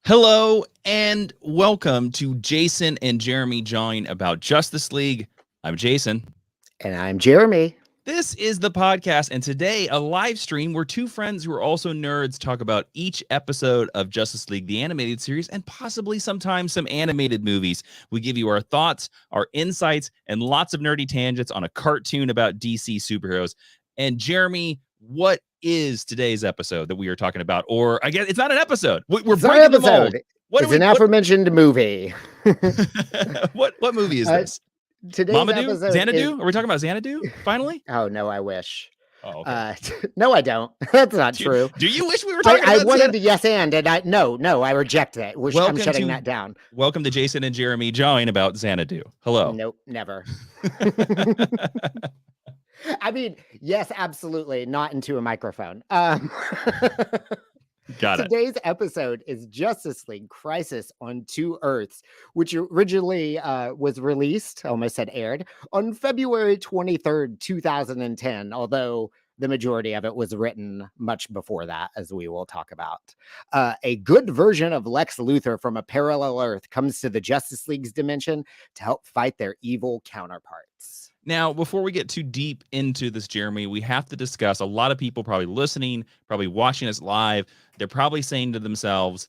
Hello and welcome to Jason and Jeremy Jawing about Justice League. I'm Jason. And I'm Jeremy. This is the podcast, and today a live stream where two friends who are also nerds talk about each episode of Justice League, the animated series, and possibly sometimes some animated movies. We give you our thoughts, our insights, and lots of nerdy tangents on a cartoon about DC superheroes. And Jeremy, what is today's episode that we are talking about? Or I guess it's not an episode. We're breaking the mold. It's an aforementioned movie. What movie is this? Today's episode Xanadu? Are we talking about Xanadu finally? Oh, no, I wish. Oh, okay. No, I don't. That's not true. Do you wish we were talking about I wanted to yes and I I reject that. I'm shutting that down. Welcome to Jason and Jeremy Jawing about Xanadu. Hello. Nope, never. I mean, yes, absolutely. Not into a microphone. Got it. Today's episode is Justice League Crisis on Two Earths, which originally was released, I almost said aired, on February 23rd, 2010, although the majority of it was written much before that, as we will talk about. A good version of Lex Luthor from a parallel Earth comes to the Justice League's dimension to help fight their evil counterparts. Now, before we get too deep into this, Jeremy, we have to discuss, a lot of people probably listening, probably watching us live, they're probably saying to themselves,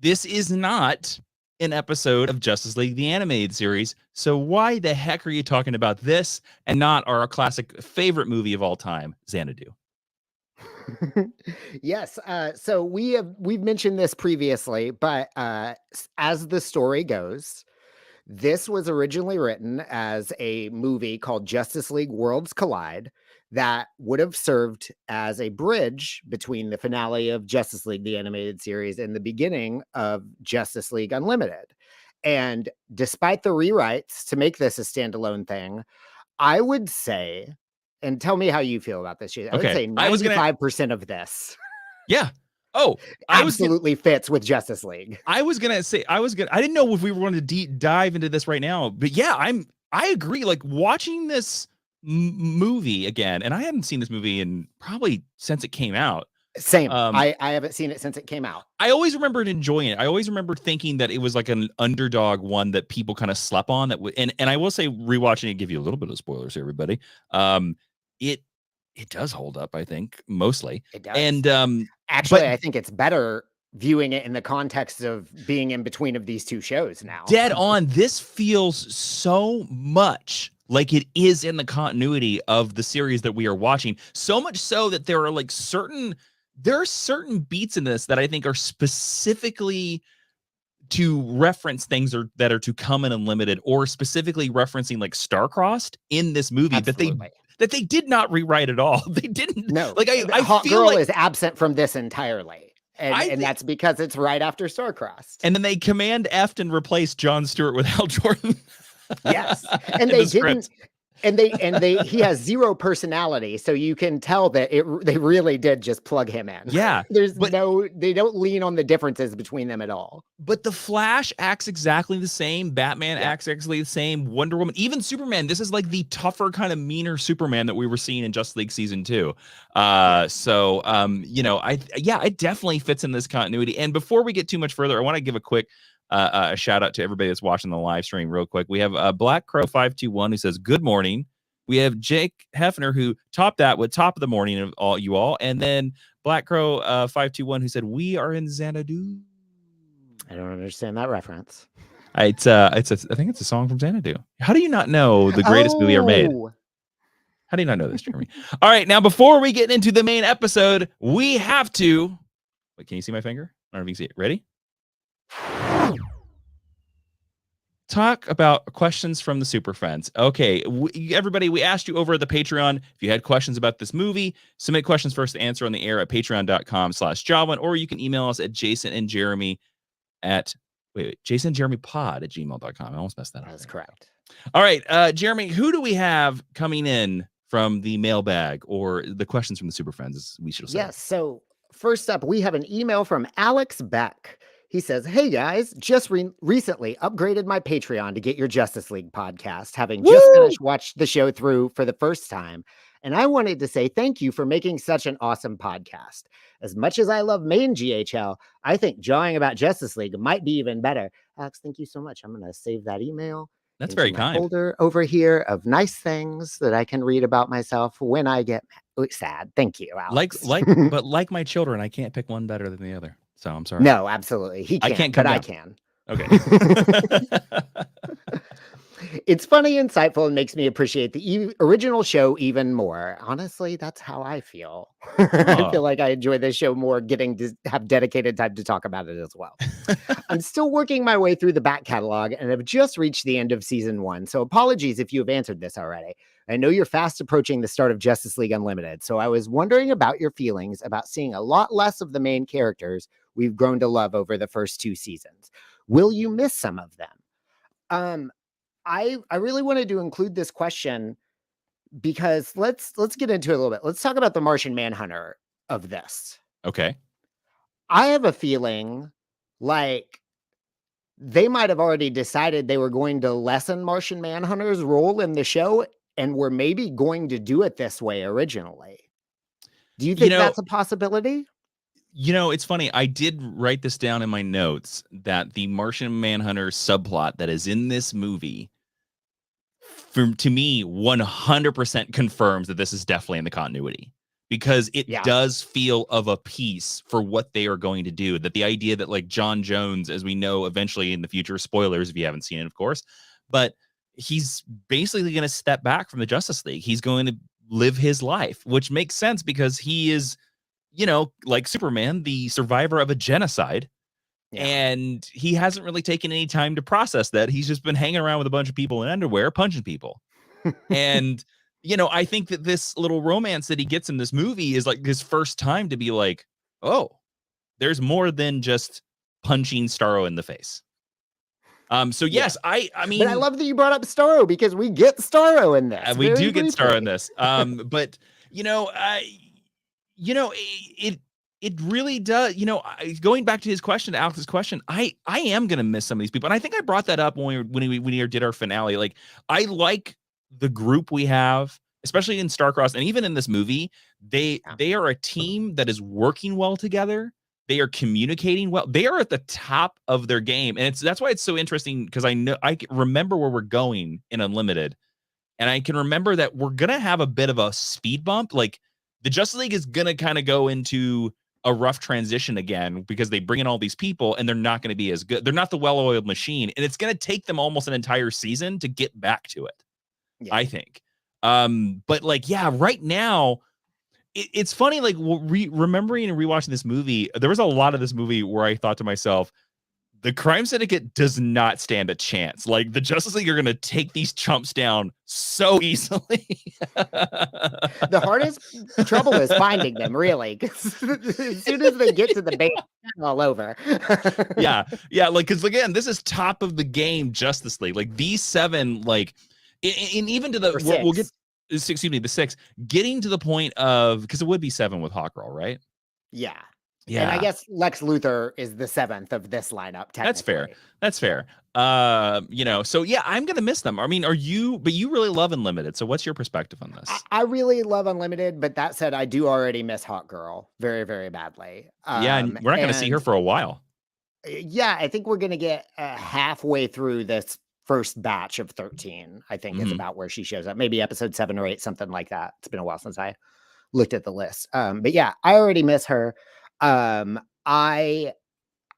this is not an episode of Justice League, the animated series, so why the heck are you talking about this and not our classic favorite movie of all time, Xanadu? Yes, so we've mentioned this previously, but as the story goes, this was originally written as a movie called Justice League Worlds Collide that would have served as a bridge between the finale of Justice League, the animated series, and the beginning of Justice League Unlimited. And despite the rewrites to make this a standalone thing, I would say, and tell me how you feel about this, I would say 95% of this. Yeah. Oh, absolutely fits with Justice League. I didn't know if we were going to deep dive into this right now, but yeah, I agree. Like watching this movie again, and I haven't seen this movie in probably since it came out. Same. I haven't seen it since it came out. I always remembered enjoying it. I always remember thinking that it was like an underdog one that people kind of slept on. And I will say, rewatching it, give you a little bit of spoilers, everybody. It does hold up, I think, mostly. It does. And actually, I think it's better viewing it in the context of being in between of these two shows now. Dead on. This feels so much like it is in the continuity of the series that we are watching. So much so that there are certain beats in this that I think are specifically to reference things that are to come in Unlimited, or specifically referencing like Star-Crossed in this movie. Absolutely. that they did not rewrite at all. They didn't. No, I Hot feel Girl like is absent from this entirely. And that's because it's right after Star-Crossed. And then they Command F'd and replaced Jon Stewart with Hal Jordan. Yes. And they didn't. And he has zero personality, so you can tell that they really did just plug him in. Yeah. They don't lean on the differences between them at all. But the Flash acts exactly the same. Batman acts exactly the same. Wonder Woman, even Superman. This is like the tougher, kind of meaner Superman that we were seeing in Justice League Season 2. It definitely fits in this continuity. And before we get too much further, I want to give a quick a shout out to everybody that's watching the live stream real quick. We have Black Crow 521 who says good morning. We have Jake Hefner who topped that with top of the morning of all you all, and then Black Crow 521 who said we are in Xanadu. I don't understand that reference. I think it's a song from Xanadu. How do you not know the greatest movie ever made? How do you not know this, Jeremy? All right, now before we get into the main episode, we have to. Wait, can you see my finger? I don't know if you can see it. Ready? Talk about questions from the Super Friends. Okay, everybody, we asked you over at the Patreon if you had questions about this movie. Submit questions for us to answer on the air at patreon.com/Jawin, or you can email us at jasonandjeremy@jasonandjeremypod at gmail.com. I almost messed that up. That's correct. All right, Jeremy, who do we have coming in from the mailbag, or the questions from the Super Friends, as we should say? Yes, so first up, we have an email from Alex Beck. He says, hey guys, just recently upgraded my Patreon to get your Justice League podcast, having just finished watched the show through for the first time and I wanted to say thank you for making such an awesome podcast. As much as I love main GHL, I think jawing about Justice League might be even better. Alex, thank you so much. I'm going to save that email. That's into very my kind. folder over here of nice things that I can read about myself when I get sad. Thank you, Alex. But like my children, I can't pick one better than the other. So I'm sorry. No, absolutely. He I can't, can't but come I down. can. Okay. It's funny, insightful, and makes me appreciate the original show even more. Honestly, that's how I feel. I feel like I enjoy this show more getting to have dedicated time to talk about it as well. I'm still working my way through the back catalog and have just reached the end of season 1. So apologies if you have answered this already. I know you're fast approaching the start of Justice League Unlimited. So I was wondering about your feelings about seeing a lot less of the main characters we've grown to love over the first 2 seasons. Will you miss some of them? I really wanted to include this question because let's get into it a little bit. Let's talk about the Martian Manhunter of this. Okay. I have a feeling like they might have already decided they were going to lessen Martian Manhunter's role in the show and were maybe going to do it this way originally. Do you think that's a possibility? It's funny. I did write this down in my notes that the Martian Manhunter subplot that is in this movie, to me, 100% confirms that this is definitely in the continuity, because it does feel of a piece for what they are going to do. That the idea that like John Jones, as we know eventually in the future, spoilers if you haven't seen it, of course, but he's basically going to step back from the Justice League. He's going to live his life, which makes sense because he is, like Superman, the survivor of a genocide. Yeah. And he hasn't really taken any time to process that. He's just been hanging around with a bunch of people in underwear, punching people. And, I think that this little romance that he gets in this movie is like his first time to be like, oh, there's more than just punching Starro in the face. So yes, I mean, but I love that you brought up Starro because we get Starro in this. We do get Starro in this. But it really does. Going back to his question, Alex's question, I am gonna miss some of these people, and I think I brought that up when we did our finale. Like, I like the group we have, especially in Starcross, and even in this movie. They are a team that is working well together. They are communicating well. They are at the top of their game, and that's why it's so interesting, because I remember where we're going in Unlimited. And I can remember that we're going to have a bit of a speed bump. Like, the Justice League is going to kind of go into a rough transition again because they bring in all these people and they're not going to be as good. They're not the well-oiled machine. And it's going to take them almost an entire season to get back to it, I think. But like, right now, it's funny, like remembering and rewatching this movie, there was a lot of this movie where I thought to myself, the Crime Syndicate does not stand a chance. Like, the Justice League are going to take these chumps down so easily. The hardest trouble is finding them, really. As soon as they get to the base, all over. yeah. Like, because again, this is top of the game Justice League. Like, these 7, like, and even to the we'll get. Excuse me, the 6, getting to the point of, because it would be 7 with Hawkgirl, right? Yeah. And I guess Lex Luthor is the 7th of this lineup. That's fair. So yeah, I'm gonna miss them. I mean, but you really love Unlimited. So what's your perspective on this? I really love Unlimited, but that said, I do already miss Hawkgirl very, very badly. And we're not gonna see her for a while. Yeah, I think we're gonna get halfway through this first batch of 13, I think is about where she shows up. Maybe episode 7 or 8, something like that. It's been a while since I looked at the list. But yeah, I already miss her. I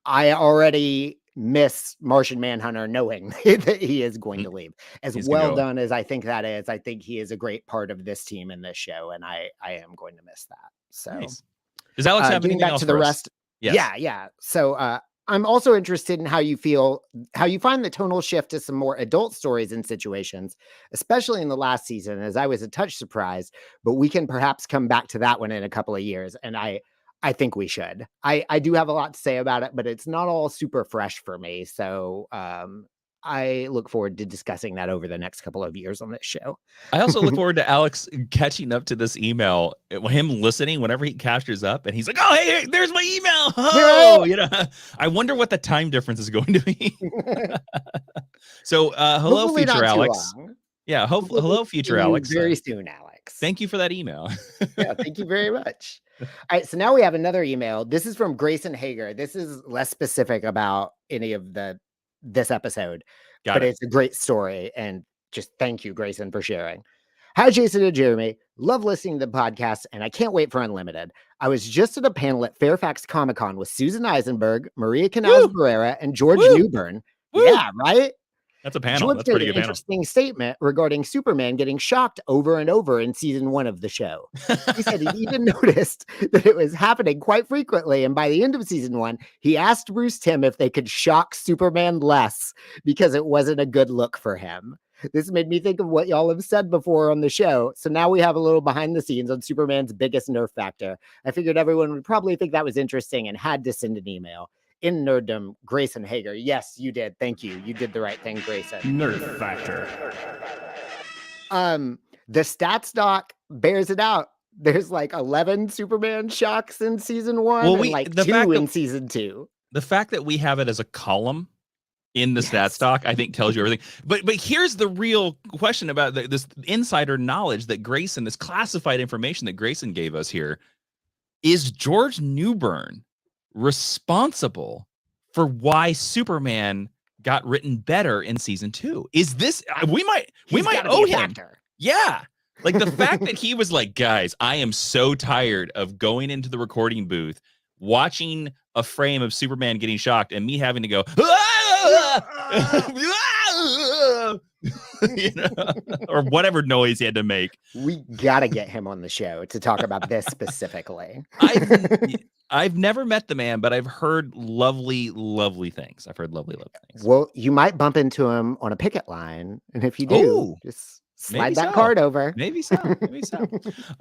already miss Martian Manhunter knowing that he is going to leave. As well done as I think that is, I think he is a great part of this team in this show, and I am going to miss that. So nice. Does Alex have anything else to the rest? Yes. Yeah. So I'm also interested in how you find the tonal shift to some more adult stories and situations, especially in the last season, as I was a touch surprised, but we can perhaps come back to that one in a couple of years. And I think we should. I do have a lot to say about it, but it's not all super fresh for me. So I look forward to discussing that over the next couple of years on this show. I also look forward to Alex catching up to this email, him listening whenever he captures up, and he's like, "Oh, hey, there's my email." Oh, I wonder what the time difference is going to be. So, hello, hopefully future Alex. Yeah, hello, future Alex. Very soon, Alex. thanks. Thank you for that email. Yeah, thank you very much. All right, so now we have another email. This is from Grayson Hager. This is less specific about any of this episode, Got but it. it's a great story. And just thank you, Grayson, for sharing. Hi, Jason and Jeremy. Love listening to the podcast, and I can't wait for Unlimited. I was just at a panel at Fairfax Comic Con with Susan Eisenberg, Maria Canals Barrera, and George Newbern. Woo! Yeah, right? That's a panel. George That's a pretty made good an panel. interesting statement regarding Superman getting shocked over and over in season 1 of the show. He said he even noticed that it was happening quite frequently. And by the end of season 1, he asked Bruce Timm if they could shock Superman less because it wasn't a good look for him. This made me think of what y'all have said before on the show. So now we have a little behind the scenes on Superman's biggest nerf factor. I figured everyone would probably think that was interesting and had to send an email. In nerddom, Grayson Hager. Yes, you did. Thank you. You did the right thing, Grayson. Nerf factor. The stats doc bears it out. There's like 11 Superman shocks in season 1 and like 2 in season 2. The fact that we have it as a column in the stats doc, I think tells you everything. But here's the real question about this insider knowledge that Grayson, this classified information that Grayson gave us here. Is George Newbern responsible for why Superman got written better in season 2? Is this we might owe him? Yeah. Like the fact that he was like, guys, I am so tired of going into the recording booth, watching a frame of Superman getting shocked and me having to go, you know, or whatever noise he had to make. We gotta get him on the show to talk about this specifically. I've never met the man, but I've heard lovely, lovely things. I've heard lovely things. Well, you might bump into him on a picket line, and if you do, just slide that card over. Maybe so. Maybe so.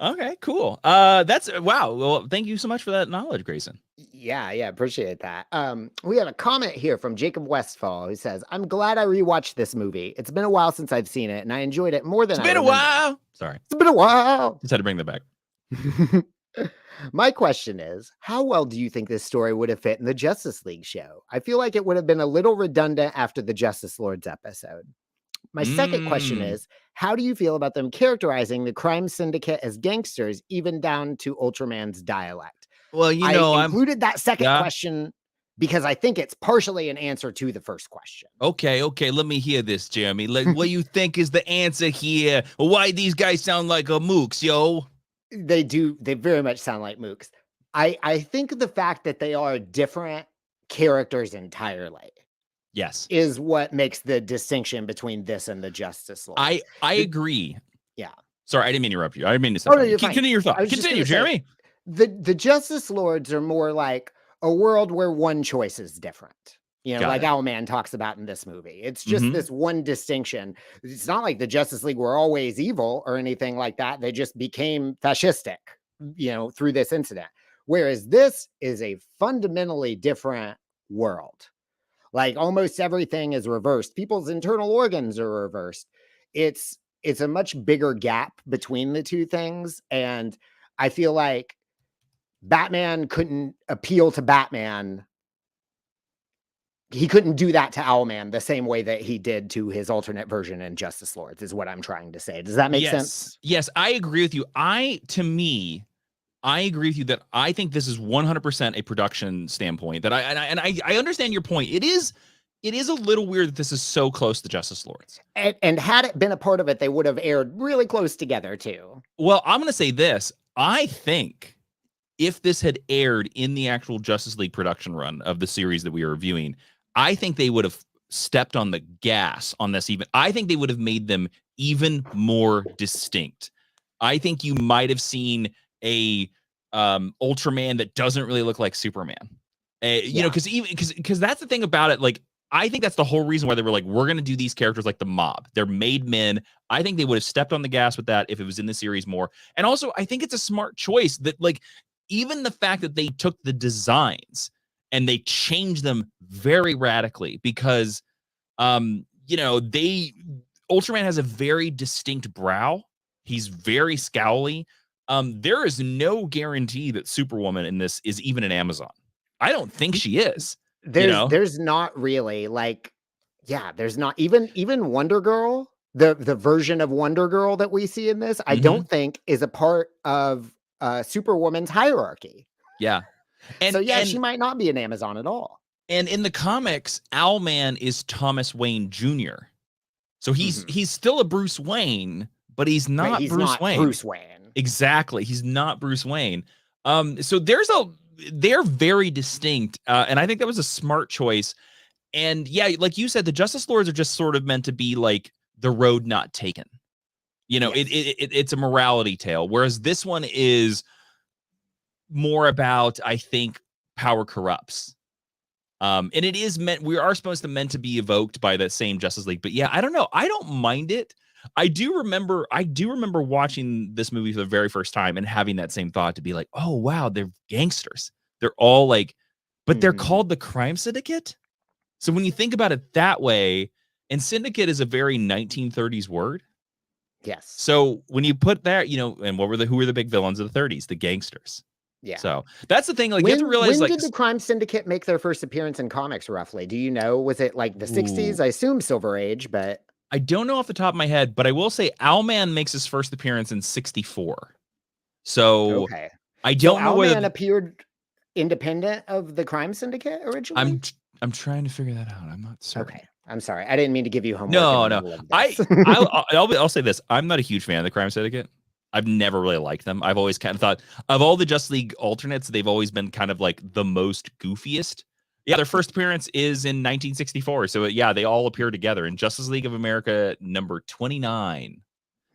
Okay, cool. That's wow. Well, thank you so much for that knowledge, Grayson. Yeah, appreciate that. We have a comment here from Jacob Westfall who says, "I'm glad I rewatched this movie. It's been a while since I've seen it, and I enjoyed it more than It's been a while." Sorry, it's been a while. Just had to bring that back. My question is, how well do you think this story would have fit in the Justice League show? I feel like it would have been a little redundant after the Justice Lords episode. My second question is, how do you feel about them characterizing the crime syndicate as gangsters, even down to Ultraman's dialect? Well, you know, I included that second question because I think it's partially an answer to the first question. Okay. Let me hear this, Jeremy. Like, what you think is the answer here? Why these guys sound like a mooks, yo? They do. They very much sound like mooks. I think the fact that they are different characters entirely. Yes. Is what makes the distinction between this and the Justice Lords. I agree. Yeah. Sorry, I didn't mean to interrupt you. I didn't mean to stop. Continue your thought. Continue, Jeremy. The Justice Lords are more like a world where one choice is different. You know, like Owlman talks about in this movie. It's just this one distinction. It's not like the Justice League were always evil or anything like that. They just became fascistic, you know, through this incident. Whereas this is a fundamentally different world. Like almost everything is reversed. People's internal organs are reversed. It's a much bigger gap between the two things. And I feel like Batman couldn't appeal to Batman. He couldn't do that to Owlman the same way that he did to his alternate version in Justice Lords, is what I'm trying to say. Does that make sense? Yes, I agree with you. I agree with you that I think this is 100% a production standpoint. That I understand your point. It is a little weird that this is so close to Justice Lords. And had it been a part of it, they would have aired really close together too. Well, I'm going to say this. I think if this had aired in the actual Justice League production run of the series that we are reviewing, I think they would have stepped on the gas on this even. I think they would have made them even more distinct. I think you might have seen a Ultraman that doesn't really look like Superman. You know, because that's the thing about it. Like, I think that's the whole reason why they were like, we're going to do these characters like the Mob. They're made men. I think they would have stepped on the gas with that if it was in the series more. And also, I think it's a smart choice that, like, even the fact that they took the designs and they changed them very radically because, you know, Ultraman has a very distinct brow. He's very scowly. There is no guarantee that Superwoman in this is even an Amazon. I don't think she is. There's not really, like, there's not even Wonder Girl the version of Wonder Girl that we see in this, I don't think is a part of Superwoman's hierarchy. Yeah. So yeah, she might not be an Amazon at all. And in the comics, Owlman is Thomas Wayne Jr. So he's still a Bruce Wayne, but he's not Right, he's Bruce not Wayne. Bruce Wayne. Exactly. He's not Bruce Wayne. So they're very distinct. And I think that was a smart choice. And yeah, like you said, the Justice Lords are just sort of meant to be like the road not taken. You know, Yes. it's a morality tale, whereas this one is more about, I think, power corrupts. And it is meant, we are supposed to be evoked by that same Justice League. But yeah, I don't know. I don't mind it. I do remember watching this movie for the very first time and having that same thought to be like, oh wow, they're gangsters. They're all like, but they're called the Crime Syndicate. So when you think about it that way, and syndicate is a very 1930s word. Yes. So when you put that, you know, and who were the big villains of the 30s? The gangsters. Yeah. So that's the thing. Like, you have to realize, when did the Crime Syndicate make their first appearance in comics, roughly? Do you know? Was it like the 60s? I assume Silver Age, but I don't know off the top of my head, but I will say Owlman makes his first appearance in 1964. So okay. I don't know whether Owlman appeared independent of the Crime Syndicate originally. I'm trying to figure that out. I'm not certain. Okay. I'm sorry. I didn't mean to give you homework. No. I'll say this. I'm not a huge fan of the Crime Syndicate. I've never really liked them. I've always kind of thought of all the Justice League alternates, they've always been kind of like the most goofiest. Yeah, their first appearance is in 1964. So yeah, they all appear together in Justice League of America number 29.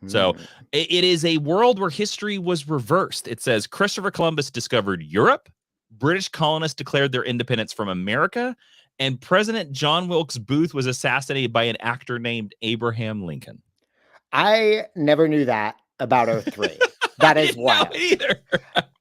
So it is a world where history was reversed. It says Christopher Columbus discovered Europe, British colonists declared their independence from America, and President John Wilkes Booth was assassinated by an actor named Abraham Lincoln. I never knew that about Earth 3. That is wild. Either.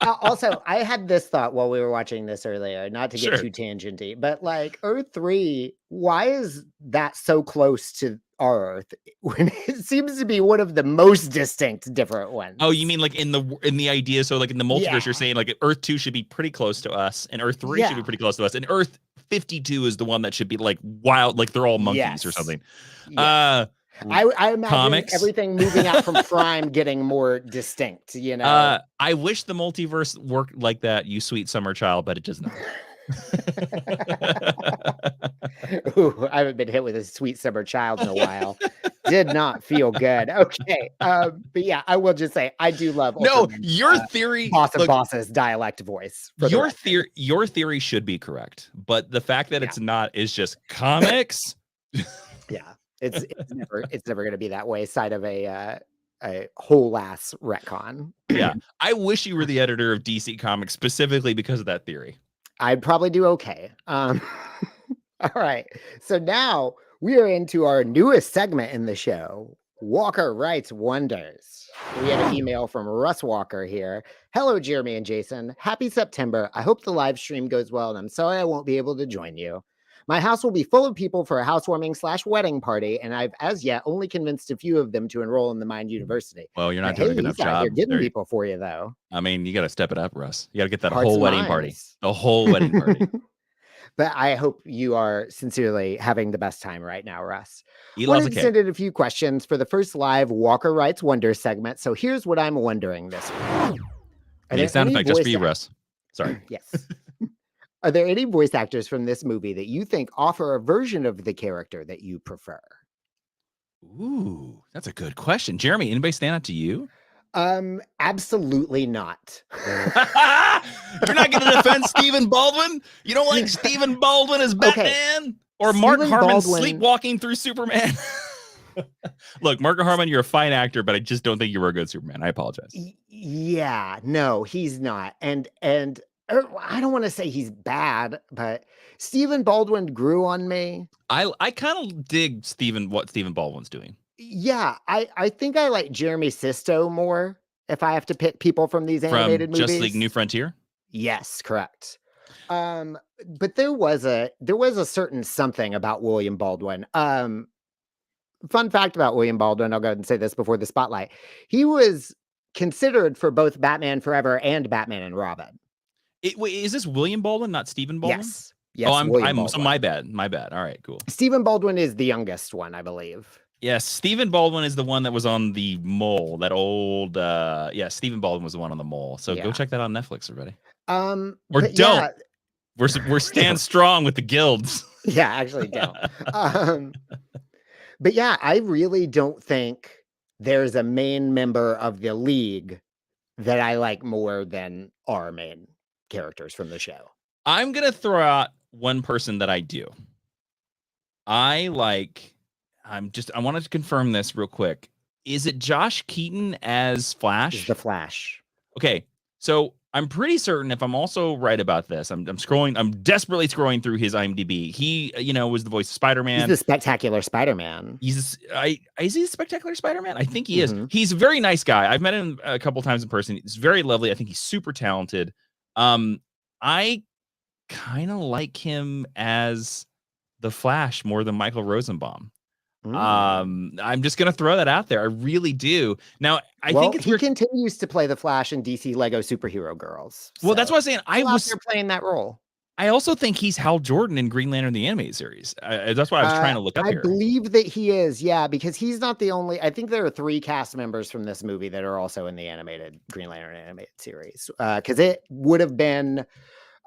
Also, I had this thought while we were watching this earlier, not to get too tangenty, but like Earth 3, why is that so close to our Earth when it seems to be one of the most distinct different ones? Oh, you mean like in the idea? So like in the multiverse, you're saying like Earth 2 should be pretty close to us, and Earth 3 should be pretty close to us, and Earth 52 is the one that should be like wild, like they're all monkeys or something. Yes. I imagine comics, everything moving out from Prime getting more distinct, you know. I wish the multiverse worked like that, you sweet summer child, but it does not. Ooh, I haven't been hit with a sweet summer child in a while. Did not feel good. Okay. But yeah, I will just say I do love your theory, boss of bosses dialect voice. Your theory should be correct, but the fact that it's not is just comics. Yeah. It's never going to be that way. Side of a whole ass retcon. Yeah, I wish you were the editor of DC Comics specifically because of that theory. I'd probably do okay. All right, so now we are into our newest segment in the show. Walker Writes Wonders. We have an email from Russ Walker here. Hello, Jeremy and Jason. Happy September. I hope the live stream goes well, and I'm sorry I won't be able to join you. My house will be full of people for a housewarming/wedding party, and I've as yet only convinced a few of them to enroll in the Mind University. Well, you're not doing a good enough job. You're getting people for you, though. I mean, you got to step it up, Russ. You got to get that whole wedding party. The whole wedding party. But I hope you are sincerely having the best time right now, Russ. He loves a cake. Send in a few questions for the first live Walker Writes Wonders segment. So here's what I'm wondering this week. Sound effect just for you, Russ. Sorry. Yes. Are there any voice actors from this movie that you think offer a version of the character that you prefer? Ooh, that's a good question. Jeremy, anybody stand out to you? Absolutely not. You're not going to defend Stephen Baldwin? You don't like Stephen Baldwin as Batman? Or Mark Harmon sleepwalking through Superman? Look, Mark Harmon, you're a fine actor, but I just don't think you were a good Superman. I apologize. Yeah, no, he's not. And I don't want to say he's bad, but Stephen Baldwin grew on me. I kind of dig what Stephen Baldwin's doing. Yeah, I think I like Jeremy Sisto more if I have to pick people from these animated movies. Justice League New Frontier? Yes, correct. But there was a certain something about William Baldwin. Fun fact about William Baldwin, I'll go ahead and say this before the spotlight. He was considered for both Batman Forever and Batman and Robin. Wait, is this William Baldwin, not Stephen Baldwin? Yes. Oh, so my bad. All right, cool. Stephen Baldwin is the youngest one, I believe. Yes, Stephen Baldwin is the one that was on the Mole. That old, Stephen Baldwin was the one on the Mole. So go Yeah. check that out on Netflix, everybody. Or But don't. yeah, We're stand strong with the guilds. yeah, actually don't. Um, but yeah, I really don't think there's a main member of the league that I like more than our main characters from the show. I'm gonna throw out one person that I do. I like. I wanted to confirm this real quick. Is it Josh Keaton as Is Flash? the Flash. Okay, so I'm pretty certain if I'm also right about this. I'm scrolling. I'm desperately scrolling through his IMDb. He, was the voice of He's Spider-Man. the Spectacular Spider-Man. Is he a Spectacular Spider-Man? I think he is. Mhm. He's a very nice guy. I've met him a couple times in person. He's very lovely. I think he's super talented. I kind of like him as the Flash more than Michael Rosenbaum. I'm just gonna throw that out there. I really do. Now, I think it's he weird. continues to play the Flash in DC Lego Superhero Girls. Well, that's So what I was saying. still out there playing that role. I also think he's Hal Jordan in Green Lantern the animated series. That's what I was trying to look up I here. believe that he is, yeah, because he's not the only. I think there are 3 cast members from this movie that are also in the animated Green Lantern animated series. Because it would have been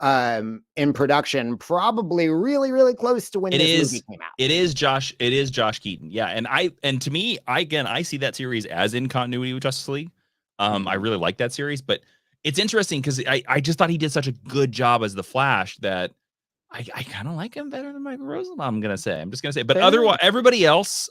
in production probably really, really close to when this movie came out. It is Josh Keaton. Yeah, and to me, I see that series as in continuity with Justice League. I really like that series, but it's interesting because I just thought he did such a good job as the Flash that I kind of like him better than Michael Rosenbaum. I'm just gonna say, but otherwise, everybody else,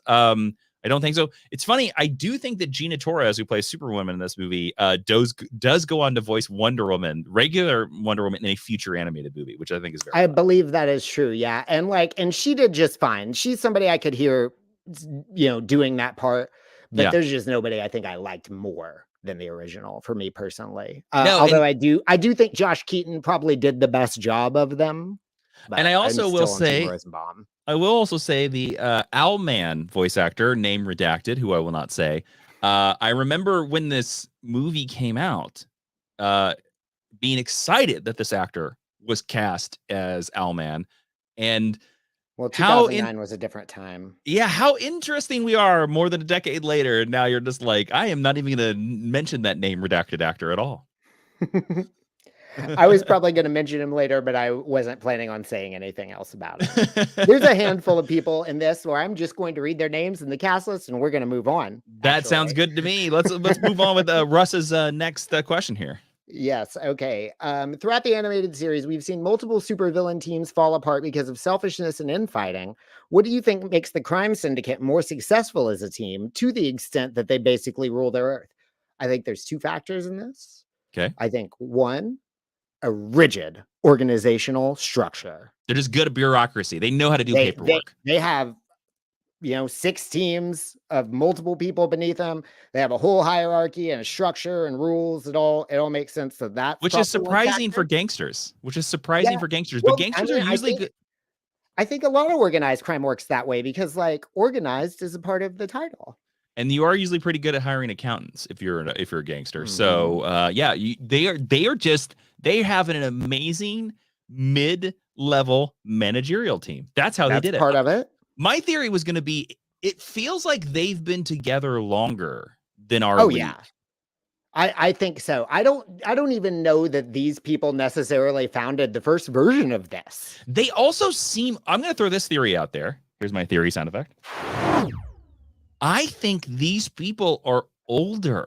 I don't think so. It's funny. I do think that Gina Torres, who plays Superwoman in this movie, does go on to voice Wonder Woman, regular Wonder Woman, in a future animated movie, which I think is very. I believe that is true. Yeah, and she did just fine. She's somebody I could hear, doing that part. But there's just nobody I think I liked more than the original for me personally. Although I do think Josh Keaton probably did the best job of them. But and I also will say, Rosenbaum. I will also say the Owlman voice actor, name redacted, who I will not say. I remember when this movie came out, being excited that this actor was cast as Owlman, and 2009 was a different time. Yeah, how interesting we are more than a decade later. Now you're just like, I am not even going to mention that name redacted actor at all. I was probably going to mention him later, but I wasn't planning on saying anything else about it. There's a handful of people in this where I'm just going to read their names in the cast list, and we're going to move on. That sounds good to me. Let's move on with Russ's next question here. Yes. Okay. Throughout the animated series, we've seen multiple supervillain teams fall apart because of selfishness and infighting. What do you think makes the crime syndicate more successful as a team to the extent that they basically rule their earth? I think there's 2 factors in this. Okay. I think 1, a rigid organizational structure. They're just good at bureaucracy. They know how to do paperwork. They have, 6 teams of multiple people beneath them. They have a whole hierarchy and a structure and rules. It all makes sense. So that's which is surprising for gangsters. But gangsters are usually good. I think a lot of organized crime works that way because, organized is a part of the title. And you are usually pretty good at hiring accountants if you're a gangster. So they have an amazing mid-level managerial team. That's how they did it. Part of it. My theory was going to be, it feels like they've been together longer than our league. Yeah. I think so. I don't even know that these people necessarily founded the first version of this. They also seem, I'm going to throw this theory out there. Here's my theory sound effect. I think these people are older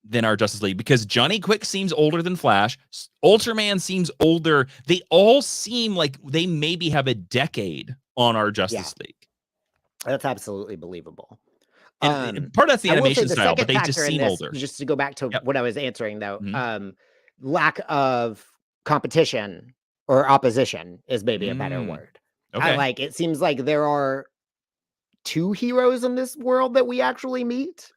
than our Justice League because Johnny Quick seems older than Flash. Ultraman seems older. They all seem like they maybe have a decade on our Justice League. That's absolutely believable. And part of that's the animation style, but they just seem older. Just to go back to what I was answering, though, lack of competition or opposition is maybe a better word. Okay. It seems like there are 2 heroes in this world that we actually meet.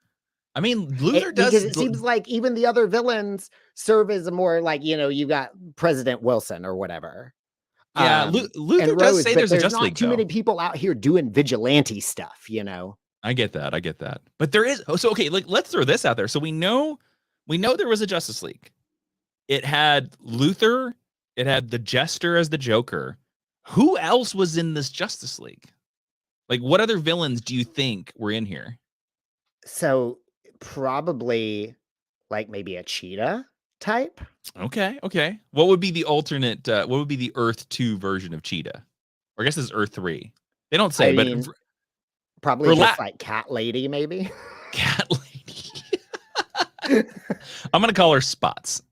I mean, Luther does. Because it seems like even the other villains serve as a more you got President Wilson or whatever. Yeah, Luther does say there's a Justice League. Too many people out here doing vigilante stuff, I get that. But there is. So okay, let's throw this out there. So we know there was a Justice League. It had Luther. It had the Jester as the Joker. Who else was in this Justice League? Like, what other villains do you think were in here? So probably like maybe a cheetah type. Okay, okay. What would be the alternate? What would be the Earth 2 version of Cheetah? Or I guess it's Earth 3. They don't say, I but mean, probably for just like cat lady, maybe. cat lady. I'm gonna call her Spots.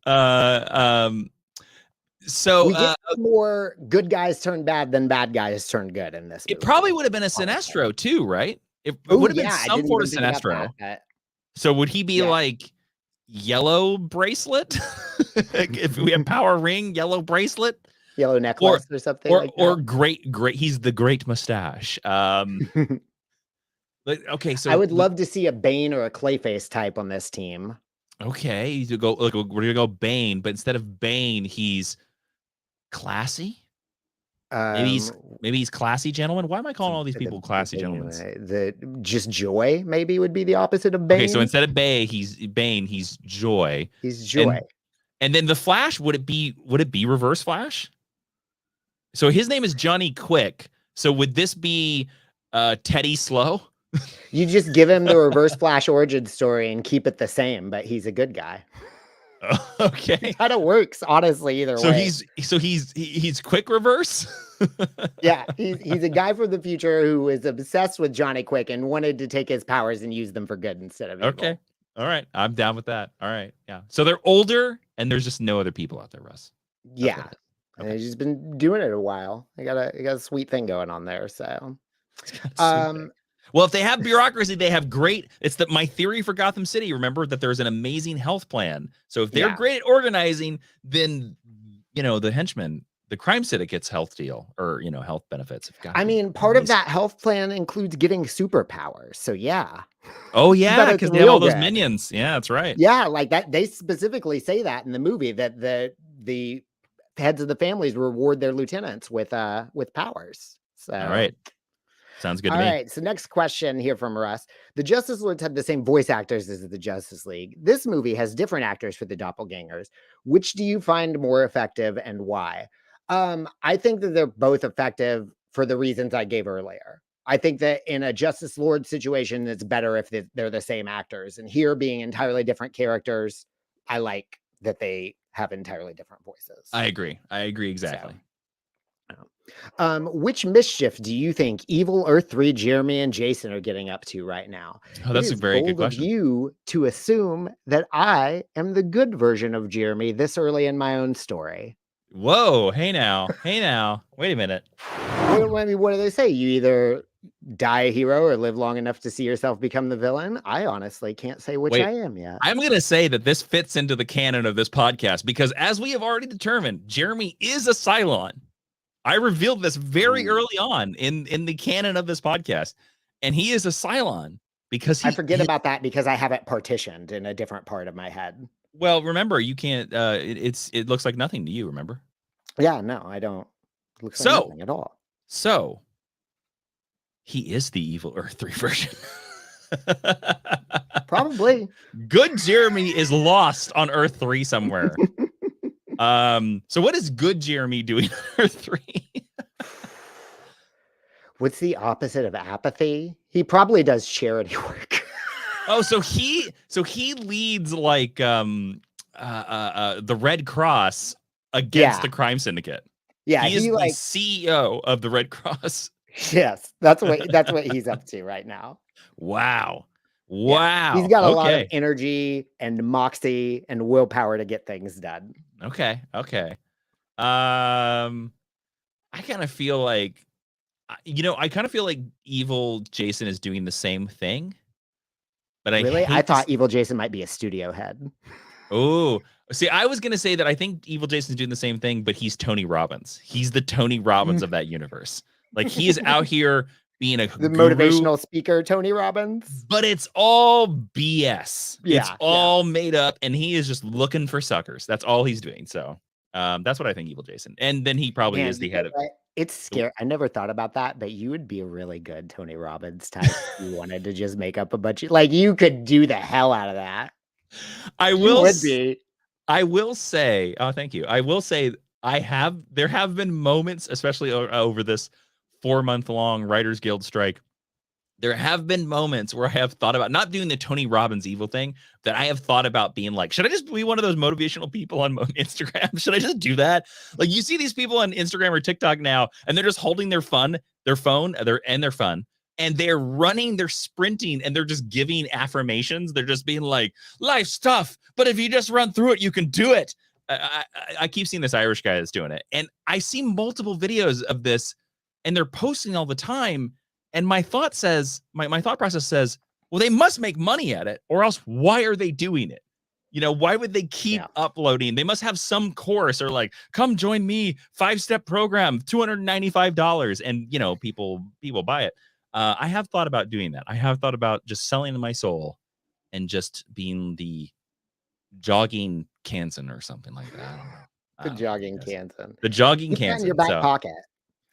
uh, um, so We get more good guys turn bad than bad guys turn good in this it movie. probably would have been a Honestly. Sinestro too, right? It Oh would have been yeah, I some didn't sort of even think about Sinestro. that. So would he be Yeah. like yellow bracelet? If we have power ring, yellow bracelet, Yellow necklace or something like or that. great. He's the great mustache. Okay, I so would love to see a Bane or a Clayface type on this team. okay, you go. Look, we're gonna go Bane, but instead of Bane, he's classy. Um, Maybe he's classy gentleman. Why am I calling all these people classy gentlemen? the just joy maybe would be the opposite of Bane. Okay, so instead of Bane, he's Joy. He's Joy. And then the Flash, would it be Reverse Flash? So his name is Johnny Quick. So would this be Teddy Slow? You just give him the Reverse Flash origin story and keep it the same, but he's a good guy. Okay. It kind of works, honestly, either way. He's Quick Reverse? Yeah, he's a guy from the future who is obsessed with Johnny Quick and wanted to take his powers and use them for good instead of evil. Okay. All right. I'm down with that. All right. Yeah. So they're older and there's just no other people out there, Russ. Yeah. And he's just been doing it a while. He got a sweet thing going on there. So well, if they have bureaucracy, they have great. It's my theory for Gotham City. Remember that there's an amazing health plan. So if they're great at organizing, then the henchmen, the crime syndicate's health deal or health benefits. I mean, part of that health plan includes getting superpowers. So yeah. Oh yeah, because they have all those minions. Yeah, that's right. Yeah, like that. They specifically say that in the movie that the heads of the families reward their lieutenants with powers. So all right. Sounds good to me. All right, so next question here from Russ. The Justice Lords had the same voice actors as the Justice League. This movie has different actors for the doppelgangers. Which do you find more effective and why? I think that they're both effective for the reasons I gave earlier. I think that in a Justice Lord situation, it's better if they're the same actors. And here being entirely different characters, I like that they have entirely different voices. I agree exactly. Which mischief do you think Evil Earth 3 Jeremy and Jason are getting up to right now? Oh, that's a very good question. Of you to assume that I am the good version of Jeremy this early in my own story. Whoa, hey now. Wait a minute. What do they say? You either die a hero or live long enough to see yourself become the villain? I honestly can't say which I am yet. I'm going to say that this fits into the canon of this podcast because as we have already determined, Jeremy is a Cylon. I revealed this very early on in the canon of this podcast, and he is a Cylon because I forget about that because I have it partitioned in a different part of my head. Well, remember, you can't. It looks like nothing to you. Remember? Yeah, no, I don't. It looks like nothing at all. So he is the Evil Earth 3 version. Probably. Good Jeremy is lost on Earth 3 somewhere. So what is good Jeremy doing on Earth 3? What's the opposite of apathy? He probably does charity work. So he leads like the Red Cross against the crime syndicate. Yeah, he is the CEO of the Red Cross. Yes, that's what he's up to right now. Wow. Yeah. He's got a lot of energy and moxie and willpower to get things done. Okay. I kind of feel like evil Jason is doing the same thing. But I thought evil Jason might be a studio head. Oh, see, I was going to say that I think evil Jason's doing the same thing, but he's Tony Robbins. He's the Tony Robbins of that universe. Like he is out here being the motivational speaker, Tony Robbins. But it's all BS. Yeah, it's all made up, and he is just looking for suckers. That's all he's doing. So that's what I think evil Jason. And then he probably is the head of It's scary. I never thought about that, but you would be a really good Tony Robbins type if you wanted to just make up a bunch of you could do the hell out of that. I will say, oh, thank you. I will say there have been moments, especially over this 4-month-long Writers Guild strike, there have been moments where I have thought about not doing the Tony Robbins evil thing, that I have thought about being like, should I just be one of those motivational people on Instagram? Should I just do that? Like, you see these people on Instagram or TikTok now, and they're just holding their phone, and they're running, they're sprinting, and they're just giving affirmations. They're just being like, life's tough, but if you just run through it, you can do it. I keep seeing this Irish guy that's doing it, and I see multiple videos of this, and they're posting all the time. And my thought process says, well, they must make money at it, or else why are they doing it? Why would they keep uploading? They must have some course, or like, come join me, 5-step program, $295. And, people buy it. I have thought about doing that. I have thought about just selling my soul and just being the jogging Kansan or something like that. I don't know. The jogging Kansan. The jogging Keep that Kansan. in your back pocket.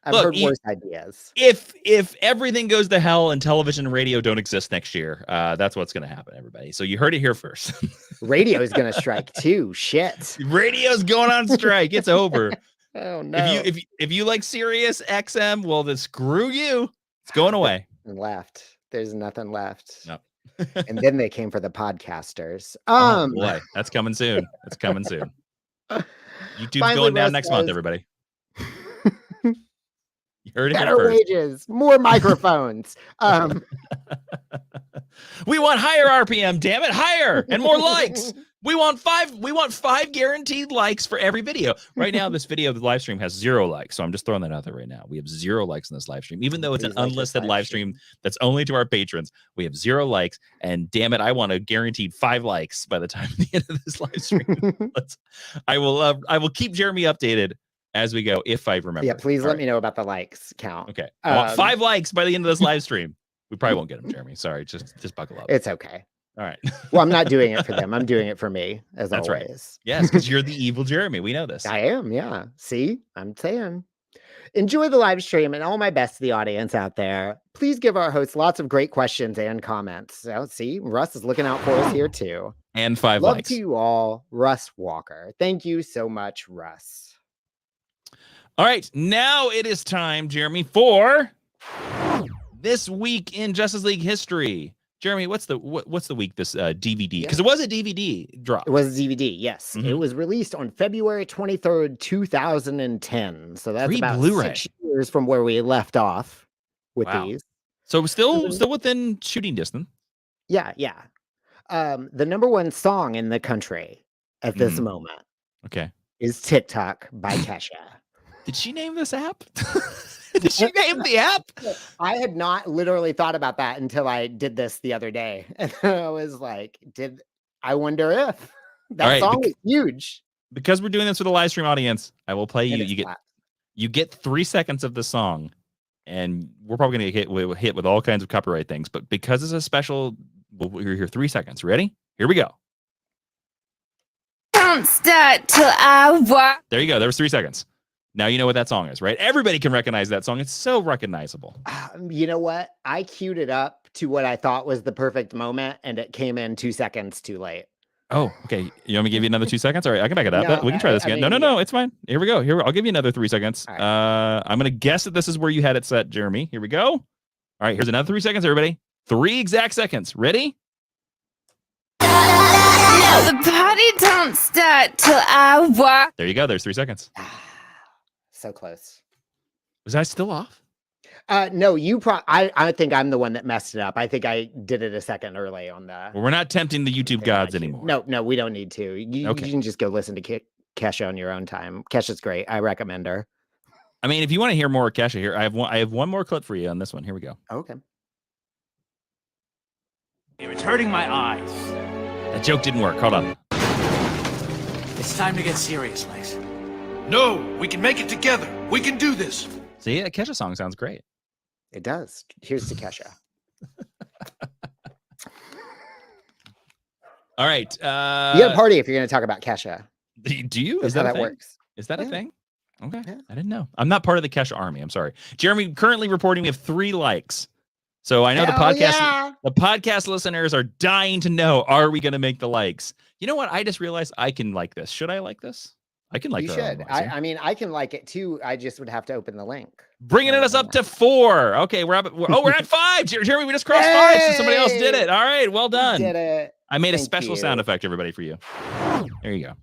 I've heard worse ideas. If everything goes to hell and television and radio don't exist next year, that's what's going to happen, everybody. So you heard it here first. Radio is going to strike too. Shit. Radio's going on strike. It's over. Oh no. If you like Sirius XM, well, then screw you. It's going away. Left. There's nothing left. No. And then they came for the podcasters. Oh boy, that's coming soon. That's coming soon. YouTube's going down next month, everybody. You heard it better wages, more microphones. We want higher RPM, damn it, higher, and more likes. We want 5 guaranteed likes for every video. Right now, this video, the live stream, has 0 likes. So I'm just throwing that out there right now. We have 0 likes in this live stream, even though it's an unlisted live stream that's only to our patrons. We have 0 likes, and damn it, I want a guaranteed 5 likes by the time the end of this live stream. I will keep Jeremy updated as we go, if I remember. Yeah, please let me know about the likes count. Okay. I want 5 likes by the end of this live stream. We probably won't get them, Jeremy. Sorry, just buckle up. It's okay. All right. Well, I'm not doing it for them. I'm doing it for me, as That's always. Right. Yes, because you're the evil Jeremy. We know this. I am, yeah. See, I'm saying. Enjoy the live stream, and all my best to the audience out there. Please give our hosts lots of great questions and comments. So, see, Russ is looking out for us here too. And 5 Love likes. to you all, Russ Walker. Thank you so much, Russ. All right, now it is time, Jeremy, for This Week in Justice League History. Jeremy, what's the week this DVD? Because it was a DVD drop. It was a DVD, yes. It was released on February 23rd, 2010. So that's about Blu-ray. 6 years from where we left off with these. So still within shooting distance. Yeah. The number 1 song in the country at this moment is TikTok by Kesha. Did she name this app? Did she name the app? I had not literally thought about that until I did this the other day. And I was like, I wonder if that song is huge. Because we're doing this for the live stream audience, I will play you. You get 3 seconds of the song, and we're probably going to get hit with all kinds of copyright things. But because it's a special, we're here 3 seconds. Ready? Here we go. Don't start till I walk. There you go. There was 3 seconds. Now you know what that song is, right? Everybody can recognize that song. It's so recognizable. You know what? I queued it up to what I thought was the perfect moment, and it came in 2 seconds too late. Oh, okay. You want me to give you another 2 seconds? All right, I can back it up. No, we can try this again. No, it's fine. Here we go. I'll give you another 3 seconds. Right. I'm going to guess that this is where you had it set, Jeremy. Here we go. All right, here's another 3 seconds, everybody. 3 exact seconds. Ready? No, the party don't start till I walk. There you go. There's 3 seconds. So close. Was I still off? No, I think I'm the one that messed it up. I think I did it a second early on the. Well, we're not tempting the YouTube gods anymore. No, we don't need to. You can just go listen to Kesha on your own time. Kesha's great. I recommend her. I mean, if you want to hear more of Kesha here, I have one more clip for you on this one. Here we go. Okay. It's hurting my eyes. That joke didn't work. Hold on. It's time to get serious, Lace. No, we can make it together. We can do this. See, a Kesha song sounds great. It does. Here's to Kesha. All right. You got a party if you're going to talk about Kesha. Do you? Is that how that works? Is that a thing? Okay. Yeah. I didn't know. I'm not part of the Kesha army. I'm sorry. Jeremy, currently reporting we have 3 likes. So I know the podcast listeners are dying to know, are we going to make the likes? You know what? I just realized I can like this. Should I like this? I can like You our own should. wiser. I mean, I can like it too. I just would have to open the link. Bringing us up to 4. Okay, we're at 5. Jeremy, we just crossed 5, so somebody else did it. All right, well done. Did it. I made a Thank special you. sound effect, everybody, for you. There you go.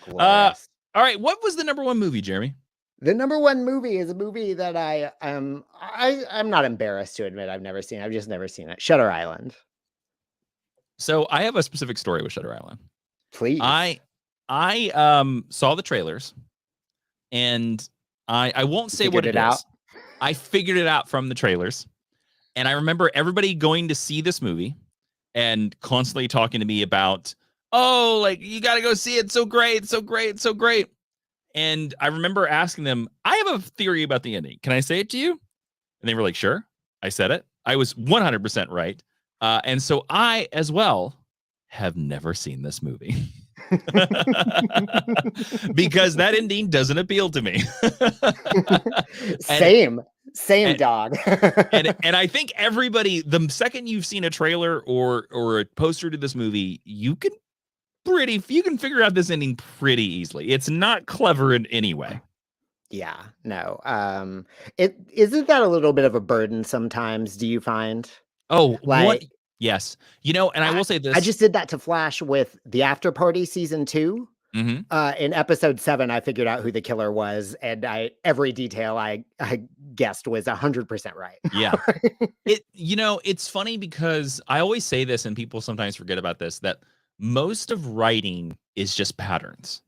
Glorious. All right, what was the number 1 movie, Jeremy? The number 1 movie is a movie that I'm not embarrassed to admit I've never seen. I've just never seen it. Shutter Island. So I have a specific story with Shutter Island. Please. I saw the trailers, and I won't say what it is. I figured it out from the trailers, and I remember everybody going to see this movie and constantly talking to me about, oh, like, you got to go see it. So great, so great, so great. And I remember asking them, I have a theory about the ending. Can I say it to you? And they were like, sure. I said it. I was 100% right. And so I, as well, have never seen this movie. Because that ending doesn't appeal to me. Same dog. and I think everybody, the second you've seen a trailer or a poster to this movie, you can figure out this ending pretty easily. It's not clever in any way. Yeah, no. It isn't that a little bit of a burden sometimes, do you find? Oh, like, what? Yes. You know, and I will say this. I just did that to Flash with The After Party season 2. Mm-hmm. In episode 7, I figured out who the killer was, and every detail I guessed was 100% right. Yeah. It's funny because I always say this, and people sometimes forget about this, that most of writing is just patterns.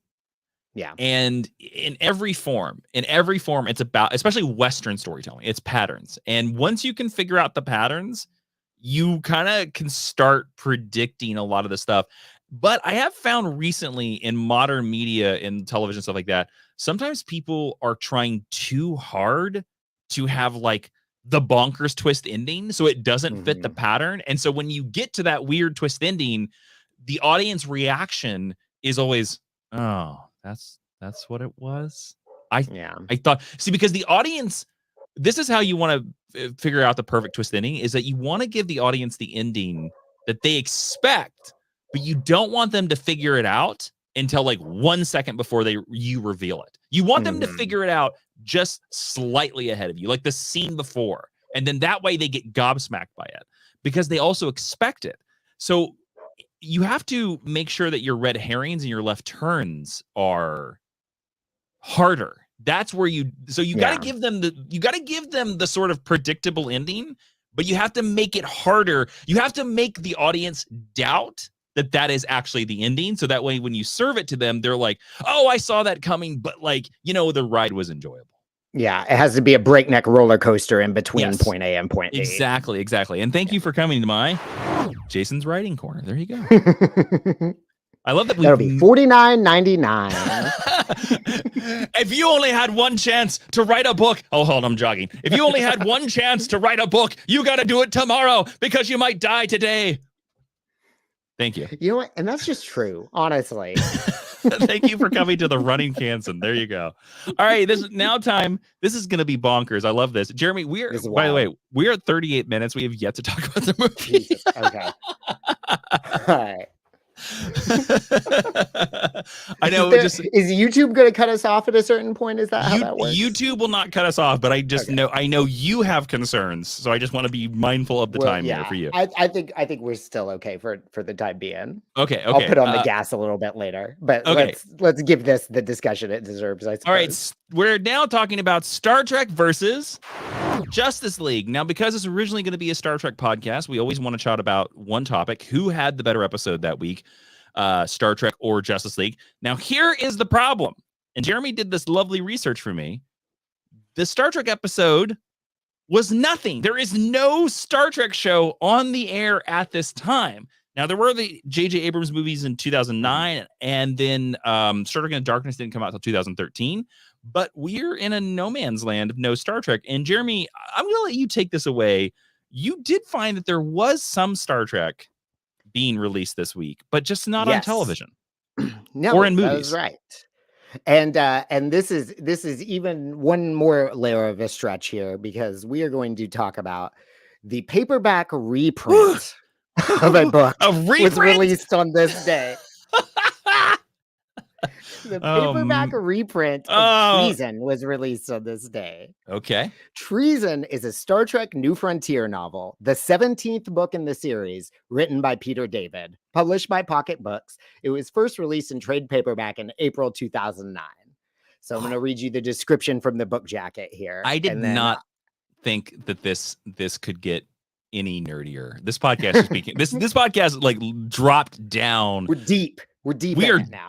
Yeah. And in every form, it's about, especially Western storytelling, it's patterns. And once you can figure out the patterns, you kind of can start predicting a lot of the stuff. But I have found recently in modern media, in television, stuff like that, sometimes people are trying too hard to have like the bonkers twist ending, so it doesn't fit the pattern. And so when you get to that weird twist ending, the audience reaction is always, oh, that's what it was. I thought, see, because the audience, this is how you want to figure out the perfect twist ending, is that you want to give the audience the ending that they expect, but you don't want them to figure it out until like 1 second before you reveal it. You want them to figure it out just slightly ahead of you, like the scene before. And then that way they get gobsmacked by it because they also expect it. So you have to make sure that your red herrings and your left turns are harder. That's where you got to give them the sort of predictable ending, but you have to make it harder. You have to make the audience doubt that is actually the ending. So that way, when you serve it to them, they're like, oh, I saw that coming, but like, the ride was enjoyable. Yeah. It has to be a breakneck roller coaster in between point A and point B. Exactly. And thank you for coming to my Jason's Writing Corner. There you go. I love that. That'll be $49.99. If you only had one chance to write a book. Oh, hold on, I'm jogging. If you only had one chance to write a book, you got to do it tomorrow because you might die today. Thank you. You know what? And that's just true, honestly. Thank you for coming to the Running Kansan. There you go. All right, this is now time. This is going to be bonkers. I love this. Jeremy, by the way, we're at 38 minutes. We have yet to talk about the movie. Jesus. Okay. All right. I know. Is YouTube going to cut us off at a certain point? Is that how that works? YouTube will not cut us off, but I just know. I know you have concerns, so I just want to be mindful of the time here for you. I think we're still okay for the time being. Okay. I'll put on the gas a little bit later, but let's give this the discussion it deserves. I suppose. All right, we're now talking about Star Trek versus Justice League. Now, because it's originally going to be a Star Trek podcast, we always want to chat about one topic: who had the better episode that week. Star Trek or Justice League. Now, here is the problem. And Jeremy did this lovely research for me. The Star Trek episode was nothing. There is no Star Trek show on the air at this time. Now, there were the J.J. Abrams movies in 2009, and then Star Trek Into Darkness didn't come out until 2013. But we're in a no man's land of no Star Trek. And Jeremy, I'm going to let you take this away. You did find that there was some Star Trek being released this week, but just not on television. No, or in movies. That was right. And this is even one more layer of a stretch here, because we are going to talk about the paperback reprint of a book a reprint? was released on this day. The paperback reprint of Treason was released on this day. Okay. Treason is a Star Trek New Frontier novel, the 17th book in the series, written by Peter David, published by Pocket Books. It was first released in trade paperback in April 2009. So I'm going to read you the description from the book jacket here. I did not think that this could get any nerdier. This podcast is speaking. This podcast like dropped down. We're deep. We are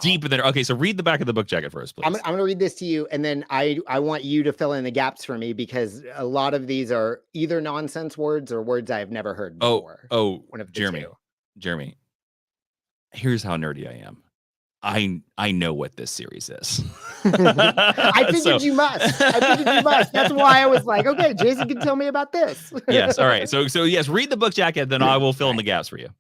deep in there. Okay, so read the back of the book jacket first, please. I'm going to read this to you, and then I want you to fill in the gaps for me, because a lot of these are either nonsense words or words I have never heard before. One of Jeremy. Here's how nerdy I am. I know what this series is. I figured you must. That's why I was like, okay, Jason can tell me about this. Yes. All right. So yes, read the book jacket, then I will fill in the gaps for you.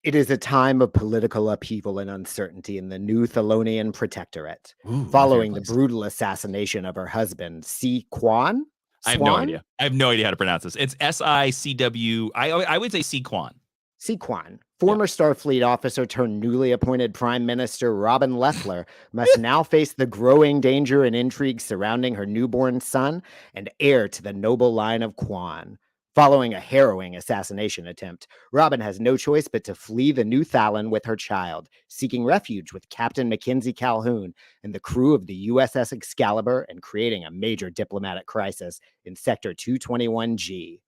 It is a time of political upheaval and uncertainty in the New Thelonian Protectorate, following the brutal assassination of her husband, C. Quan. I have no idea. I have no idea how to pronounce this. It's SICW. I would say C. Quan. C. Quan, former Starfleet officer turned newly appointed Prime Minister Robin Leffler, must now face the growing danger and intrigue surrounding her newborn son and heir to the noble line of Quan. Following a harrowing assassination attempt, Robin has no choice but to flee the New Thalon with her child, seeking refuge with Captain Mackenzie Calhoun and the crew of the USS Excalibur, and creating a major diplomatic crisis in Sector 221G.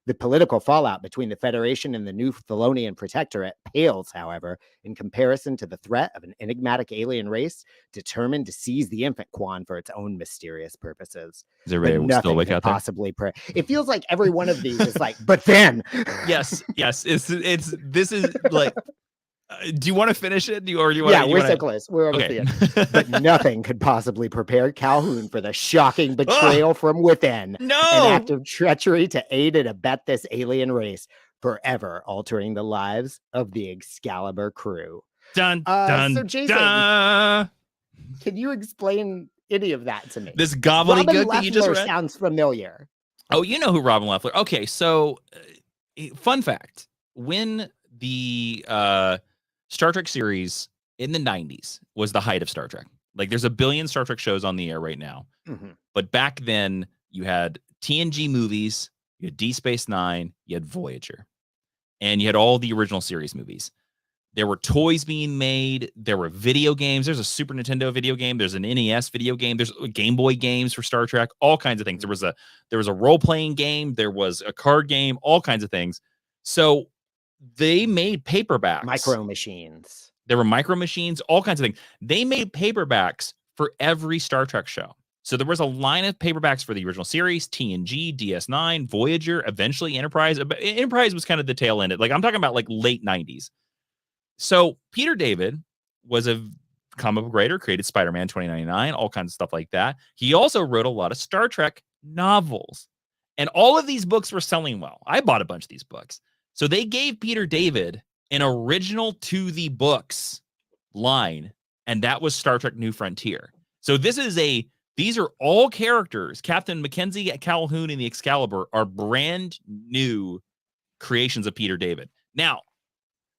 The political fallout between the Federation and the New Thelonian Protectorate pales, however, in comparison to the threat of an enigmatic alien race determined to seize the infant Quan for its own mysterious purposes. Is everybody still awake out there? Possibly it feels like every one of these is like, but then. Yes. This is like. Do you want to finish it? We're so close. We're almost the end. But nothing could possibly prepare Calhoun for the shocking betrayal from within. No! An act of treachery to aid and abet this alien race, forever altering the lives of the Excalibur crew. Dun, so Jason, dun. Can you explain any of that to me? This gobbledygook that you just read? Sounds familiar. Oh, you know who Robin Leffler. Okay, so fun fact. When the Star Trek series in the 90s was the height of Star Trek. Like, there's a billion Star Trek shows on the air right now. Mm-hmm. But back then, you had TNG movies, you had Deep Space Nine, you had Voyager, and you had all the original series movies. There were toys being made. There were video games. There's a Super Nintendo video game. There's an NES video game. There's Game Boy games for Star Trek, all kinds of things. There was a role-playing game. There was a card game, all kinds of things. So they made paperbacks. Micro Machines. There were Micro Machines, all kinds of things. They made paperbacks for every Star Trek show. So there was a line of paperbacks for the original series, TNG, DS9, Voyager, eventually Enterprise. Enterprise was kind of the tail end. Like, I'm talking about like late 90s. So Peter David was a comic book writer, created Spider-Man 2099, all kinds of stuff like that. He also wrote a lot of Star Trek novels. And all of these books were selling well. I bought a bunch of these books. So they gave Peter David an original to the books line, and that was Star Trek New Frontier. So these are all characters. Captain Mackenzie Calhoun and the Excalibur are brand new creations of Peter David. Now,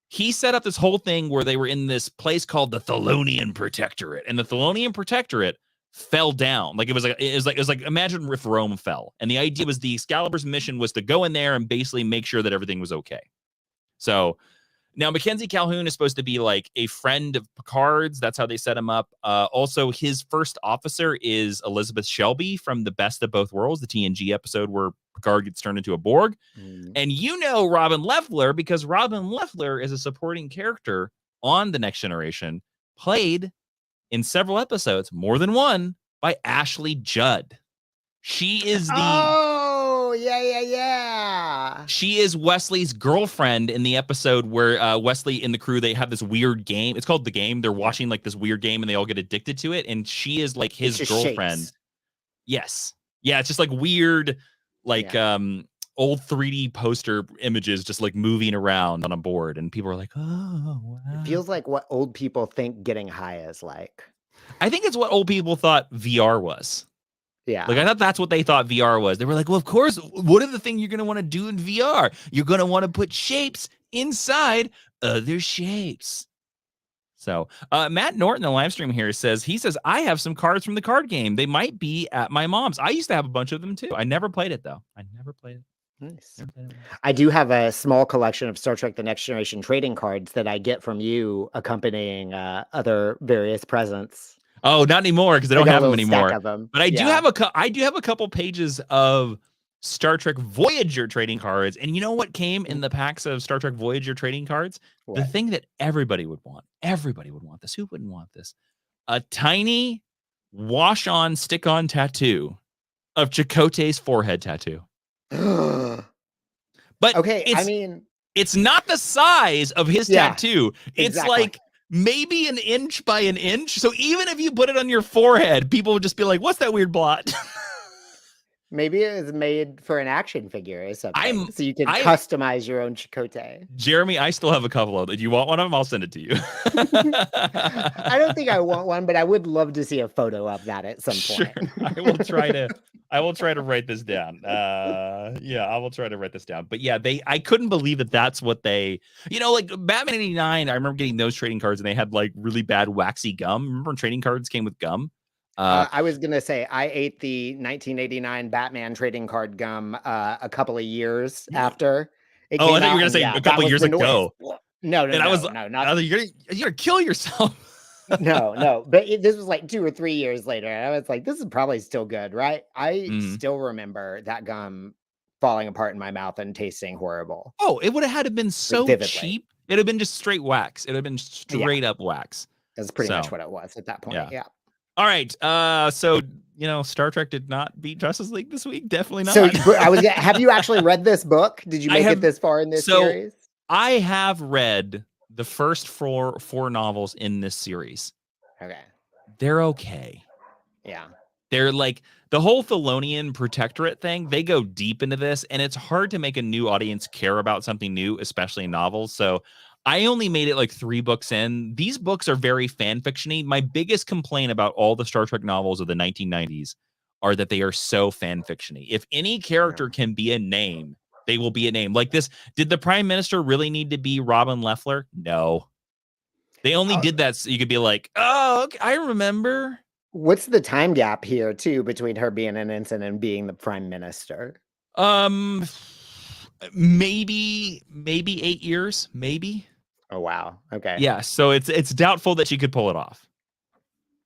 he set up this whole thing where they were in this place called the Thelonian Protectorate, and the Thelonian Protectorate fell down. Like it was like imagine if Rome fell, and the idea was the Excalibur's mission was to go in there and basically make sure that everything was okay. So now Mackenzie Calhoun is supposed to be like a friend of Picard's. That's how they set him up. Also, his first officer is Elizabeth Shelby from The Best of Both Worlds, the TNG episode where Picard gets turned into a Borg. And you know Robin Leffler because Robin Leffler is a supporting character on The Next Generation, played in several episodes, more than one, by Ashley Judd. She is she is Wesley's girlfriend in the episode where Wesley and the crew, they have this weird game. It's called The Game. They're watching like this weird game and they all get addicted to it. And she is like his girlfriend. Shakes. Yes. Yeah. It's just like weird, like old 3D poster images just like moving around on a board. And people are like, oh, wow. It feels like what old people think getting high is like. I think it's what old people thought VR was. Yeah. Like, I thought that's what they thought VR was. They were like, well, of course, what are the things you're going to want to do in VR? You're going to want to put shapes inside other shapes. So Matt Norton, the live stream here, says I have some cards from the card game. They might be at my mom's. I used to have a bunch of them too. I never played it though. I never played it. Nice. I do have a small collection of Star Trek: The Next Generation trading cards that I get from you, accompanying other various presents. Oh, not anymore because I don't have them anymore. But I do have a couple pages of Star Trek Voyager trading cards, and you know what came in the packs of Star Trek Voyager trading cards? What? The thing that everybody would want. Everybody would want this. Who wouldn't want this? A tiny wash-on, stick-on tattoo of Chakotay's forehead tattoo. But okay, it's not the size of his tattoo. It's exactly. like maybe an inch by an inch. So even if you put it on your forehead, people would just be like, "What's that weird blot?" Maybe it was made for an action figure or something, so you can customize your own Chakotay. Jeremy, I still have a couple of them. Do you want one of them? I'll send it to you. I don't think I want one, but I would love to see a photo of that at some point. I will try to write this down. I will try to write this down. But yeah, I couldn't believe that that's what they, like Batman 89. I remember getting those trading cards and they had like really bad waxy gum. Remember when trading cards came with gum? I was going to say, I ate the 1989 Batman trading card gum a couple of years after it came out. I thought you were going to say a couple of years ago. No, not you're going to kill yourself. No, but this was like 2 or 3 years later. And I was like, this is probably still good, right? I still remember that gum falling apart in my mouth and tasting horrible. Oh, it would have had to been so cheap. It would have been just straight wax. It would have been straight up wax. That's pretty much what it was at that point. Yeah. All right. So, Star Trek did not beat Justice League this week. Definitely not. So have you actually read this book? Did you make it this far in this series? I have read the first four novels in this series. Okay. They're okay. Yeah. They're like the whole Thelonian protectorate thing. They go deep into this, and it's hard to make a new audience care about something new, especially in novels. So I only made it like 3 books in. These books are very fan fiction-y. My biggest complaint about all the Star Trek novels of the 1990s are that they are so fan fiction-y. If any character can be a name, they will be a name. Like this, did the Prime Minister really need to be Robin Leffler? No. They only did that so you could be like, oh, okay, I remember. What's the time gap here, too, between her being an ensign and being the Prime Minister? Maybe 8 years, maybe. Oh, wow. Okay. Yeah, so it's doubtful that she could pull it off.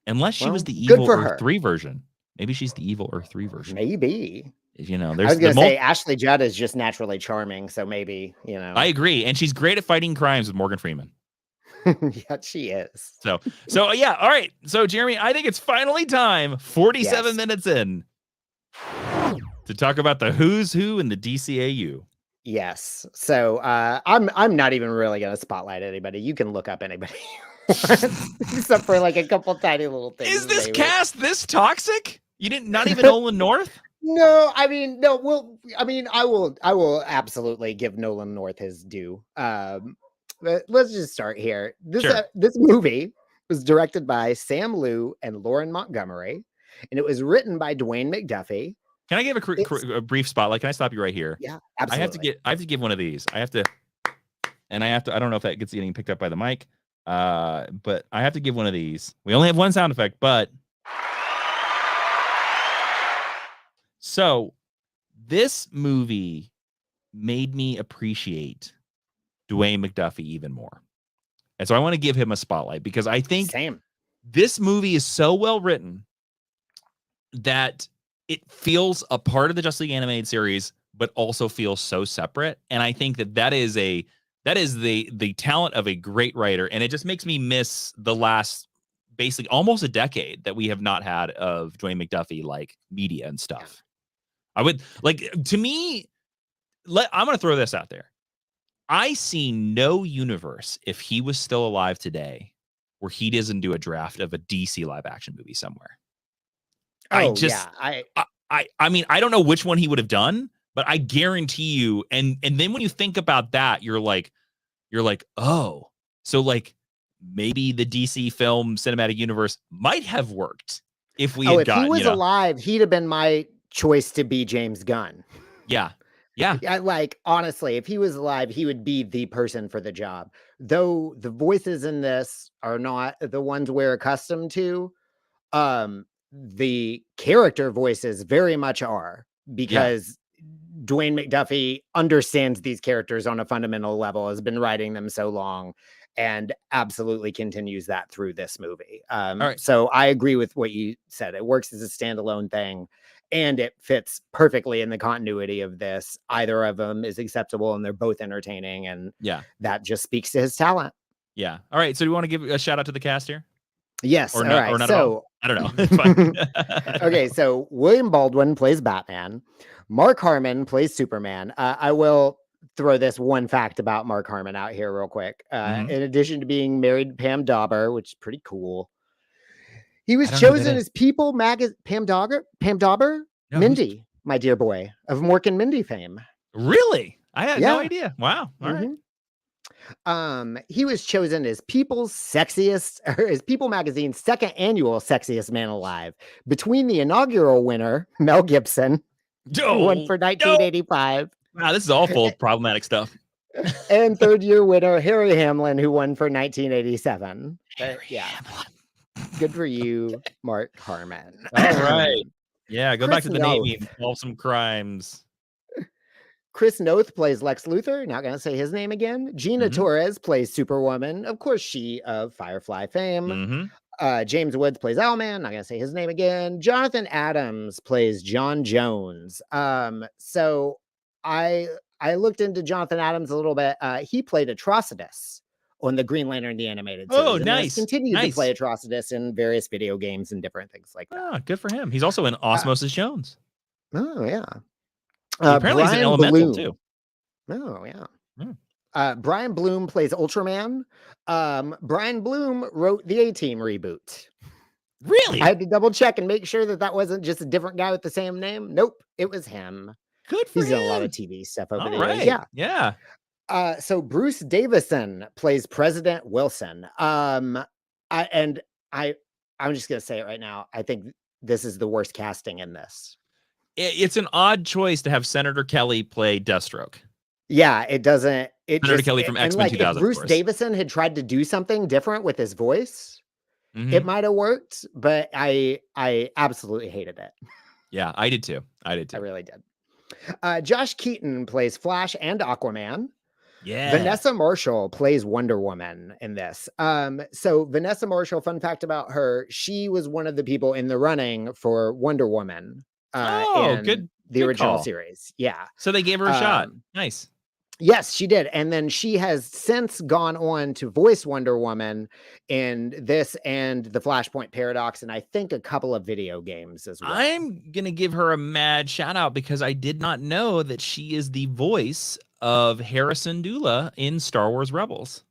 Unless she was the evil Earth 3 version. Maybe she's the evil Earth 3 version. Maybe. There's I was going to say Ashley Judd is just naturally charming, so maybe, I agree, and she's great at fighting crimes with Morgan Freeman. Yeah, she is. So yeah, all right. So Jeremy, I think it's finally time, 47 minutes in, to talk about the who's who in the DCAU. Yes. So I'm not even really going to spotlight anybody. You can look up anybody except for like a couple tiny little things. Is this cast this toxic? You didn't, not even Nolan North? No, I mean, no. Well, I mean, I will absolutely give Nolan North his due. But let's just start here. This movie was directed by Sam Liu and Lauren Montgomery, and it was written by Dwayne McDuffie. Can I give a brief spotlight? Can I stop you right here? Yeah, absolutely. I have to give one of these. I don't know if that gets getting picked up by the mic. But I have to give one of these. We only have one sound effect, but so this movie made me appreciate Dwayne McDuffie even more. And so I want to give him a spotlight because I think this movie is so well written that it feels a part of the Justice League animated series, but also feels so separate. And I think that is the talent of a great writer. And it just makes me miss the last basically almost a decade that we have not had of Dwayne McDuffie, like media and stuff. I would like, to me, I'm going to throw this out there. I see no universe, if he was still alive today, where he doesn't do a draft of a DC live action movie somewhere. I mean, I don't know which one he would have done, but I guarantee you. And then when you think about that, you're like, oh, so like maybe the DC film cinematic universe might have worked if we had gotten. If he was alive, he'd have been my choice to be James Gunn. Yeah. Yeah. Yeah, like honestly, if he was alive, he would be the person for the job. Though the voices in this are not the ones we're accustomed to, the character voices very much are, Yeah. because Dwayne McDuffie understands these characters on a fundamental level, has been writing them so long, and absolutely continues that through this movie. All right. So I agree with what you said. It works as a standalone thing, and it fits perfectly in the continuity of this. Either of them is acceptable, and they're both entertaining, and Yeah. that just speaks to his talent. Yeah. All right. So do you want to give a shout out to the cast here? Yes. Or all not, right. or not at So all? I don't know. It's fine. okay, so William Baldwin plays Batman. Mark Harmon plays Superman. I will throw this one fact about Mark Harmon out here real quick. Mhm. In addition to being married to Pam Dauber, which is pretty cool, he was I don't know who that chosen is. as People magazine. Pam Dauber, No, who's- Mindy, my dear boy, of Mork and Mindy fame. Really? I had no Yeah. idea. Wow. All right. He was chosen as People's sexiest, or as People Magazine's second annual sexiest man alive. Between the inaugural winner, Mel Gibson, who won for 1985, Wow, this is all full of problematic stuff. and third year winner, Harry Hamlin, who won for 1987. Yeah, good for you, Mark Harmon. All right. Yeah, go back Chris to the Noth. Navy and solve some crimes. Chris Noth plays Lex Luthor. Not going to say his name again. Gina Mhm. Torres plays Superwoman. Of course, she of Firefly fame. Mhm. James Woods plays Owlman. Not going to say his name again. Jonathan Adams plays John Jones. So I looked into Jonathan Adams a little bit. He played Atrocitus on the Green Lantern the animated series. Oh, and has nice. continued to Nice. play Atrocitus in various video games and different things like that. Ah, good for him. He's also in Osmosis Jones. Oh yeah. Apparently he's an Brian elemental Bloom. too. Oh yeah. Hmm. Brian Bloom plays Ultraman. Brian Bloom wrote the A-Team reboot. Really? I had to double check and make sure that that wasn't just a different guy with the same name. Nope, it was him. Good for He's him. done a lot of TV stuff over All the right. years. Yeah. So Bruce Davison plays President Wilson. I'm just gonna say it right now. I think this is the worst casting in this. It's an odd choice to have Senator Kelly play Deathstroke. Yeah, it doesn't. It Senator just, Kelly from and X-Men like 2000, if Bruce of course. Davison had tried to do something different with his voice, Mhm. it might have worked. But I absolutely hated it. Yeah, I did too. I really did. Josh Keaton plays Flash and Aquaman. Yeah. Vanessa Marshall plays Wonder Woman in this. So Vanessa Marshall, fun fact about her, she was one of the people in the running for Wonder Woman. In good. The good original call. series. Yeah. So they gave her a shot. Nice. Yes, she did. And then she has since gone on to voice Wonder Woman in this and the Flashpoint Paradox, and I think a couple of video games as well. I'm going to give her a mad shout out because I did not know that she is the voice of Harrison Dula in Star Wars Rebels.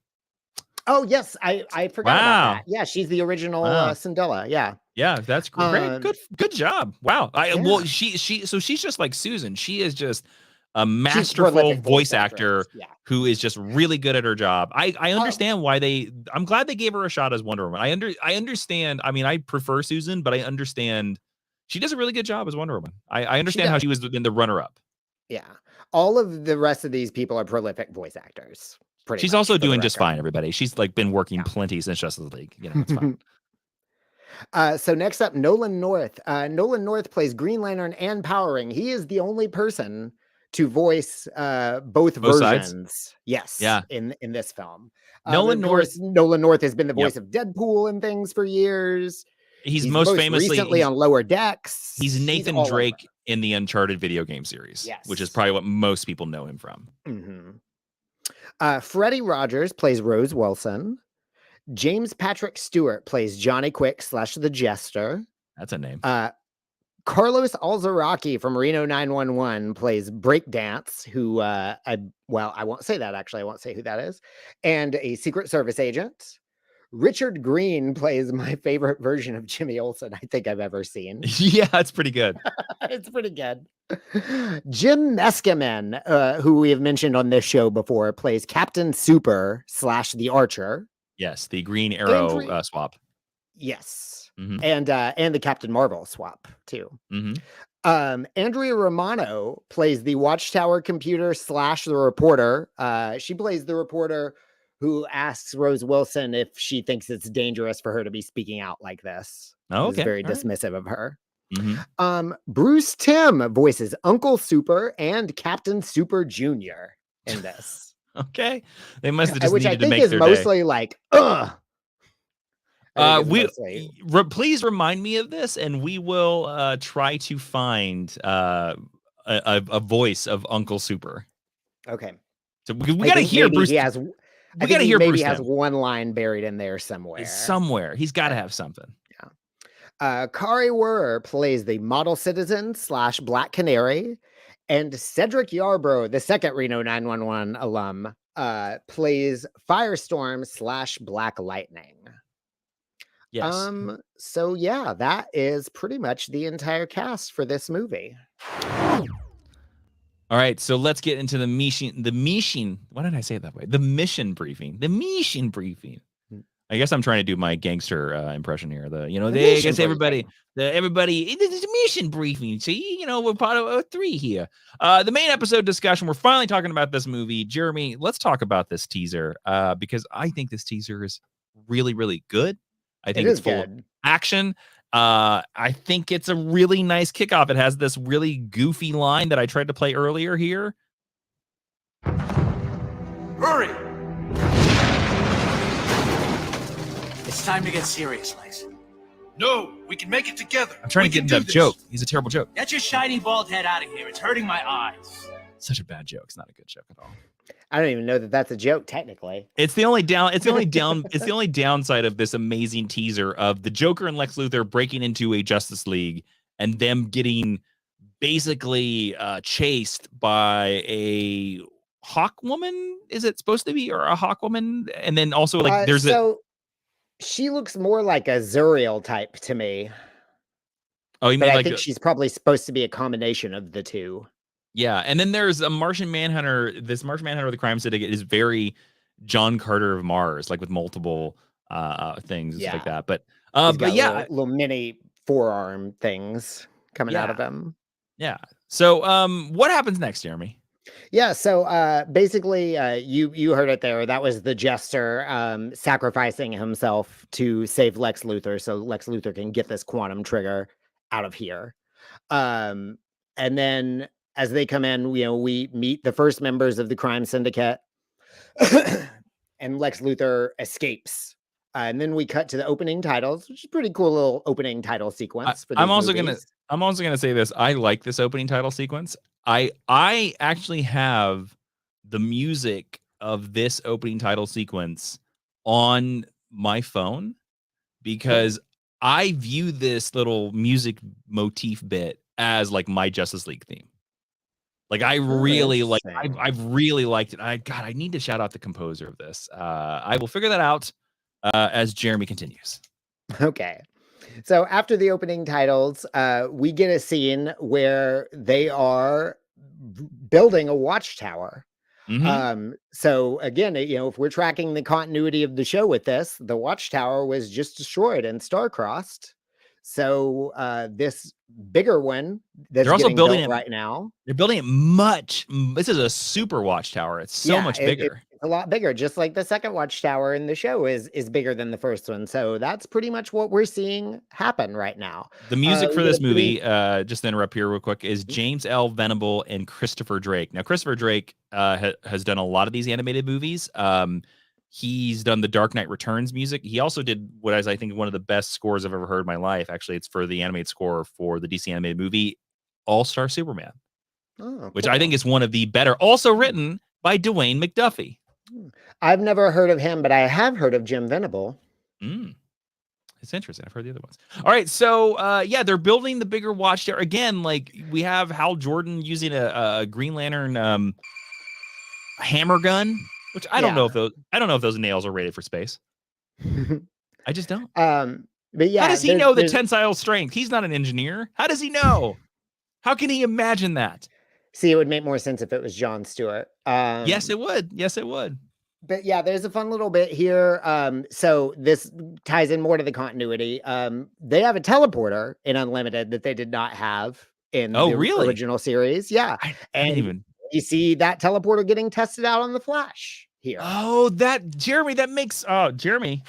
Oh, yes. I forgot about Wow. that. Yeah, she's the original Wow. Cinderella. Yeah. Yeah, that's great. Good job. Wow. Yeah. Well, so she's just like Susan. She is just a She's masterful prolific voice actor Yeah. who is just really good at her job. I understand why I'm glad they gave her a shot as Wonder Woman. I understand. I mean, I prefer Susan, but I understand she does a really good job as Wonder Woman. I understand how she was in the runner-up. Yeah. All of the rest of these people are prolific voice actors. She's also doing just fine, everybody. She's like been working plenty since Justice League. You know, it's fine. So next up, Nolan North. Nolan North plays Green Lantern and Powering. He is the only person to voice both versions. Sides? Yes. Yeah. In this film. Nolan North has been the voice of Deadpool and things for years. He's most famously recently on Lower Decks. He's Nathan Drake in the Uncharted video game series, which is probably what most people know him from. Freddie Rogers plays Rose Wilson. James Patrick Stewart plays Johnny Quick / the Jester. That's a name. Carlos Alzaraki from Reno 911 plays Breakdance, who I won't say that actually. I won't say who that is. And a Secret Service agent. Richard Green plays my favorite version of Jimmy Olsen I think I've ever seen. Yeah, it's pretty good. It's pretty good. Jim Meskimen, who we have mentioned on this show before, plays Captain Super / the Archer. Yes, the Green Arrow swap. Yes. Mm-hmm. And the Captain Marvel swap too. Mm-hmm. Andrea Romano plays the Watchtower computer / the reporter. She plays the reporter who asks Rose Wilson if she thinks it's dangerous for her to be speaking out like this. Oh, Is okay. very All right. dismissive of her. Mhm. Bruce Timm voices Uncle Super and Captain Super Jr. in this, Okay. They must have just which I needed to think make is their day. mostly like, ugh. I think it's We mostly please remind me of this, and we will try to find a voice of Uncle Super. okay. So we I got to think hear maybe Bruce. he has. I We think got to he hear maybe Bruce has Timm. one line buried in there somewhere. Somewhere. He's got to have something. Kari Wurer plays the model citizen / Black Canary, and Cedric Yarbrough, the second Reno 911 alum, plays Firestorm / Black Lightning. Yes. So yeah, that is pretty much the entire cast for this movie. All right, so let's get into the mission. Why did I say it that way? The mission briefing. The mission briefing. I guess I'm trying to do my gangster impression here. I guess everybody, it's a mission briefing. See, we're part of 3 here. The main episode discussion. We're finally talking about this movie. Jeremy, let's talk about this teaser because I think this teaser is really, really good. I think it's full of action. I think it's a really nice kickoff. It has this really goofy line that I tried to play earlier here. Hurry! It's time to get serious, Lace. No, we can make it together. I'm trying We to get can into do that this. joke. He's a terrible joke. Get your shiny bald head out of here. It's hurting my eyes. Such a bad joke. It's not a good joke at all. I don't even know that that's a joke technically. It's the only downside of this amazing teaser of the Joker and Lex Luthor breaking into a Justice League and them getting basically chased by a hawk woman. Is it supposed to be, or a hawk woman? And then also like she looks more like a Zuriel type to me. Oh, you but mean I like think she's probably supposed to be a combination of the two. Yeah, and then there's a Martian Manhunter. This Martian Manhunter of the Crime Syndicate is very John Carter of Mars, like with multiple things and stuff like that. But yeah, little mini forearm things coming out of him. Yeah. So what happens next, Jeremy? Yeah, so basically you heard it there. That was the Jester sacrificing himself to save Lex Luthor so Lex Luthor can get this quantum trigger out of here. And then as they come in, we meet the first members of the crime syndicate and Lex Luthor escapes. And then we cut to the opening titles, which is a pretty cool little opening title sequence. I'm also gonna say this. I like this opening title sequence. I actually have the music of this opening title sequence on my phone because I view this little music motif bit as like my Justice League theme. Like I really like, I've really liked it. I need to shout out the composer of this. I will figure that out as Jeremy continues. Okay. So after the opening titles, we get a scene where they are building a watchtower. So again, if we're tracking the continuity of the show with this, the watchtower was just destroyed and star-crossed. So this bigger one that's they're also building it right now. They're building it much. This is a super watchtower. It's so much bigger. It's a lot bigger, just like the second watchtower in the show is bigger than the first one. So that's pretty much what we're seeing happen right now. The music for this movie, just to interrupt here real quick, is James L. Venable and Christopher Drake. Now, Christopher Drake has done a lot of these animated movies. He's done the Dark Knight Returns music. He also did what is, I think, one of the best scores I've ever heard in my life. Actually, it's for the animated score for the DC animated movie, All-Star Superman, which I think is one of the better. Also written by Dwayne McDuffie. I've never heard of him, but I have heard of Jim Venable. It's interesting. I've heard the other ones. All right. So, yeah, they're building the bigger watchtower. Again, like we have Hal Jordan using a Green Lantern hammer gun. Which I don't know if those nails are rated for space. I just don't. But yeah, how does he know the tensile strength? He's not an engineer. How does he know? How can he imagine that? See, it would make more sense if it was Jon Stewart. Yes, it would. Yes, it would. But yeah, there's a fun little bit here. So this ties in more to the continuity. They have a teleporter in Unlimited that they did not have in Oh, the really? original series. Yeah. I And didn't even. you see that teleporter getting tested out on the Flash here. Oh, Jeremy, that makes Jeremy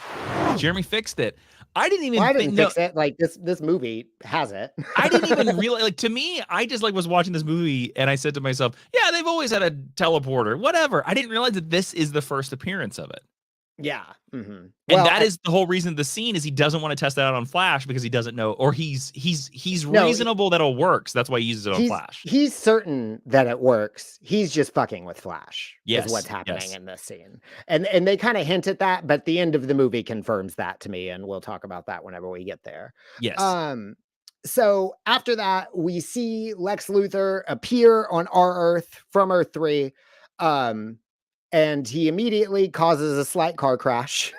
fixed it. I didn't even Well, I think didn't no, fix it. Like this movie has it. I didn't even realize, like, to me, I just like was watching this movie and I said to myself, yeah, they've always had a teleporter, whatever. I didn't realize that this is the first appearance of it. Yeah. And Well, that is the whole reason the scene is he doesn't want to test that out on Flash because he doesn't know, or he's No, reasonable that it'll work. So that's why he uses it on Flash. he's certain that it works. He's just fucking with Flash. Yes, is what's happening yes. in this scene. And they kind of hint at that, but the end of the movie confirms that to me, and we'll talk about that whenever we get there. Yes. So after that, we see Lex Luthor appear on our Earth from Earth 3. And he immediately causes a slight car crash.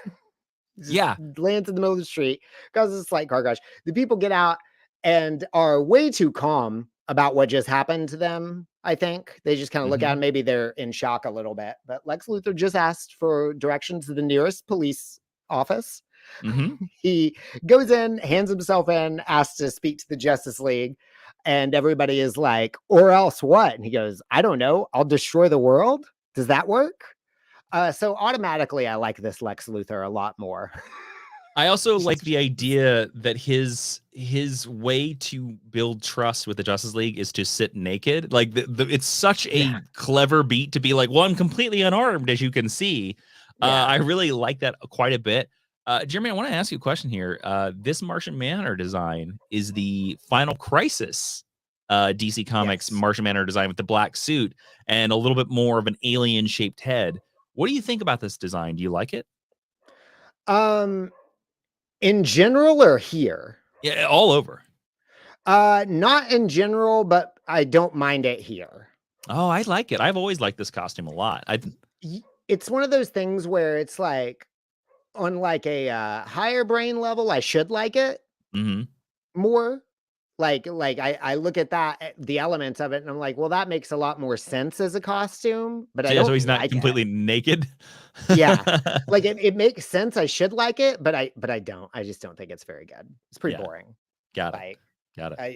Yeah. Lands in the middle of the street, causes a slight car crash. The people get out and are way too calm about what just happened to them. I think they just kind of look at him. Maybe they're in shock a little bit, but Lex Luthor just asked for directions to the nearest police office. He goes in, hands himself in, asks to speak to the Justice League, and everybody is like, or else what? And he goes, I don't know. I'll destroy the world. Does that work? So automatically, I like this Lex Luthor a lot more. I also like the idea that his way to build trust with the Justice League is to sit naked. Like it's such a clever beat to be like, well, I'm completely unarmed, as you can see. I really like that quite a bit. Jeremy, I want to ask you a question here. This Martian Manhunter design is the Final Crisis DC Comics Martian Manhunter design with the black suit and a little bit more of an alien-shaped head. What do you think about this design? Do you like it? In general or here? Yeah, all over. Not in general, but I don't mind it here. Oh, I like it. I've always liked this costume a lot. It's one of those things where it's like on like a higher brain level, I should like it more. Like I look at that, the elements of it, and I'm like, well, that makes a lot more sense as a costume. But I don't. So he's not like completely naked. Yeah, like it makes sense. I should like it, but I don't. I just don't think it's very good. It's pretty boring. Got it.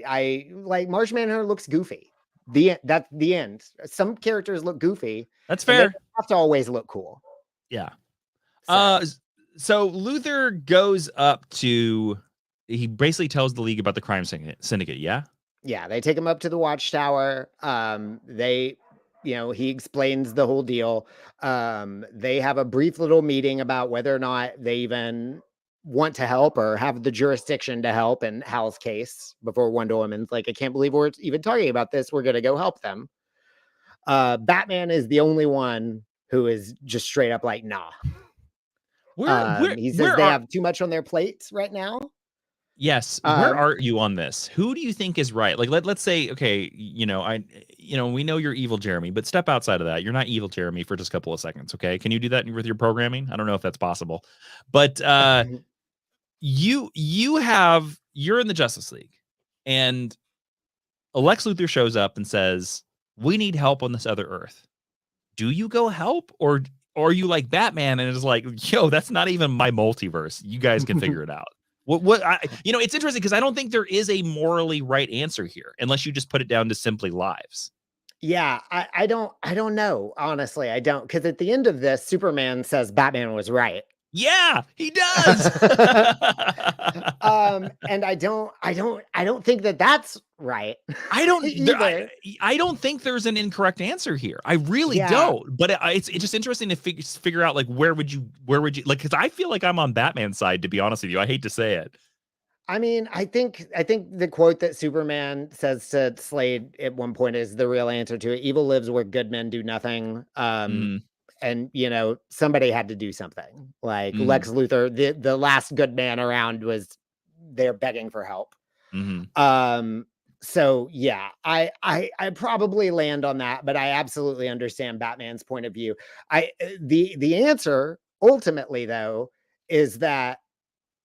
I like Martian Manhunter looks goofy. That's the end. Some characters look goofy. That's fair. They have to always look cool. Yeah. So Luthor goes up to. He basically tells the League about the crime syndicate. Yeah. Yeah, they take him up to the watchtower. He explains the whole deal. They have a brief little meeting about whether or not they even want to help or have the jurisdiction to help in Hal's case before Wonder Woman's like, I can't believe we're even talking about this. We're going to go help them. Batman is the only one who is just straight up like, nah. He says they have too much on their plates right now. Yes. Where are you on this? Who do you think is right? Like, let's say, okay, we know you're evil, Jeremy, but step outside of that. You're not evil, Jeremy, for just a couple of seconds. Okay. Can you do that with your programming? I don't know if that's possible, but you're in the Justice League and Lex Luthor shows up and says, we need help on this other Earth. Do you go help or are you like Batman and it's like, yo, that's not even my multiverse. You guys can figure it out. It's interesting because I don't think there is a morally right answer here unless you just put it down to simply lives. Yeah, I don't know. Honestly, I don't. Because at the end of this, Superman says Batman was right. Yeah, he does. And I don't think that that's right. I don't think there's an incorrect answer here. I really don't. But it's just interesting to figure out like where would you like, because I feel like I'm on Batman's side, to be honest with you. I hate to say it. I mean, I think the quote that Superman says to Slade at one point is the real answer to it. Evil lives where good men do nothing. And somebody had to do something. Like Lex Luthor, the last good man around, was there begging for help. So yeah, I probably land on that, but I absolutely understand Batman's point of view. The answer ultimately though is that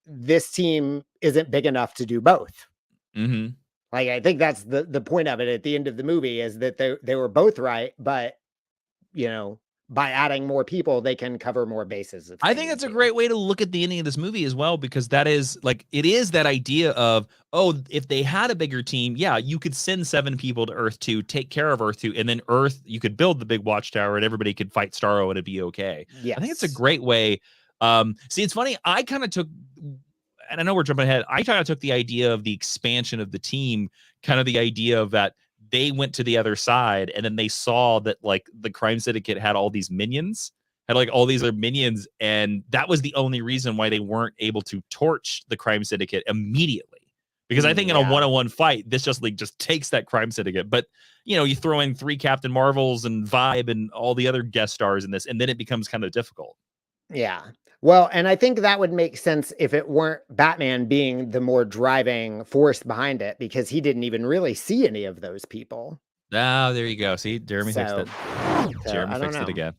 this team isn't big enough to do both. Like I think that's the point of it at the end of the movie is that they were both right, but by adding more people, they can cover more bases. If I they think need that's a to. great way to look at the ending of this movie as well, because that is like, it is that idea of, oh, if they had a bigger team, yeah, you could send 7 people to Earth 2, take care of Earth 2, and then Earth, you could build the big watchtower and everybody could fight Starro and it'd be okay. Yes. I think it's a great way. See, it's funny. I kind of took, and I know we're jumping ahead, I kind of took the idea of the expansion of the team, kind of the idea of that they went to the other side and then they saw that like the crime syndicate had all these minions, had like all these other minions, and that was the only reason why they weren't able to torch the crime syndicate immediately. Because I think in a one-on-one fight, this just like just takes that crime syndicate. But you know, you throw in 3 Captain Marvels and Vibe and all the other guest stars in this, and then it becomes kind of difficult. Yeah. Well, and I think that would make sense if it weren't Batman being the more driving force behind it, because he didn't even really see any of those people. Ah, there you go. See, Jeremy fixed it. Jeremy fixed it again.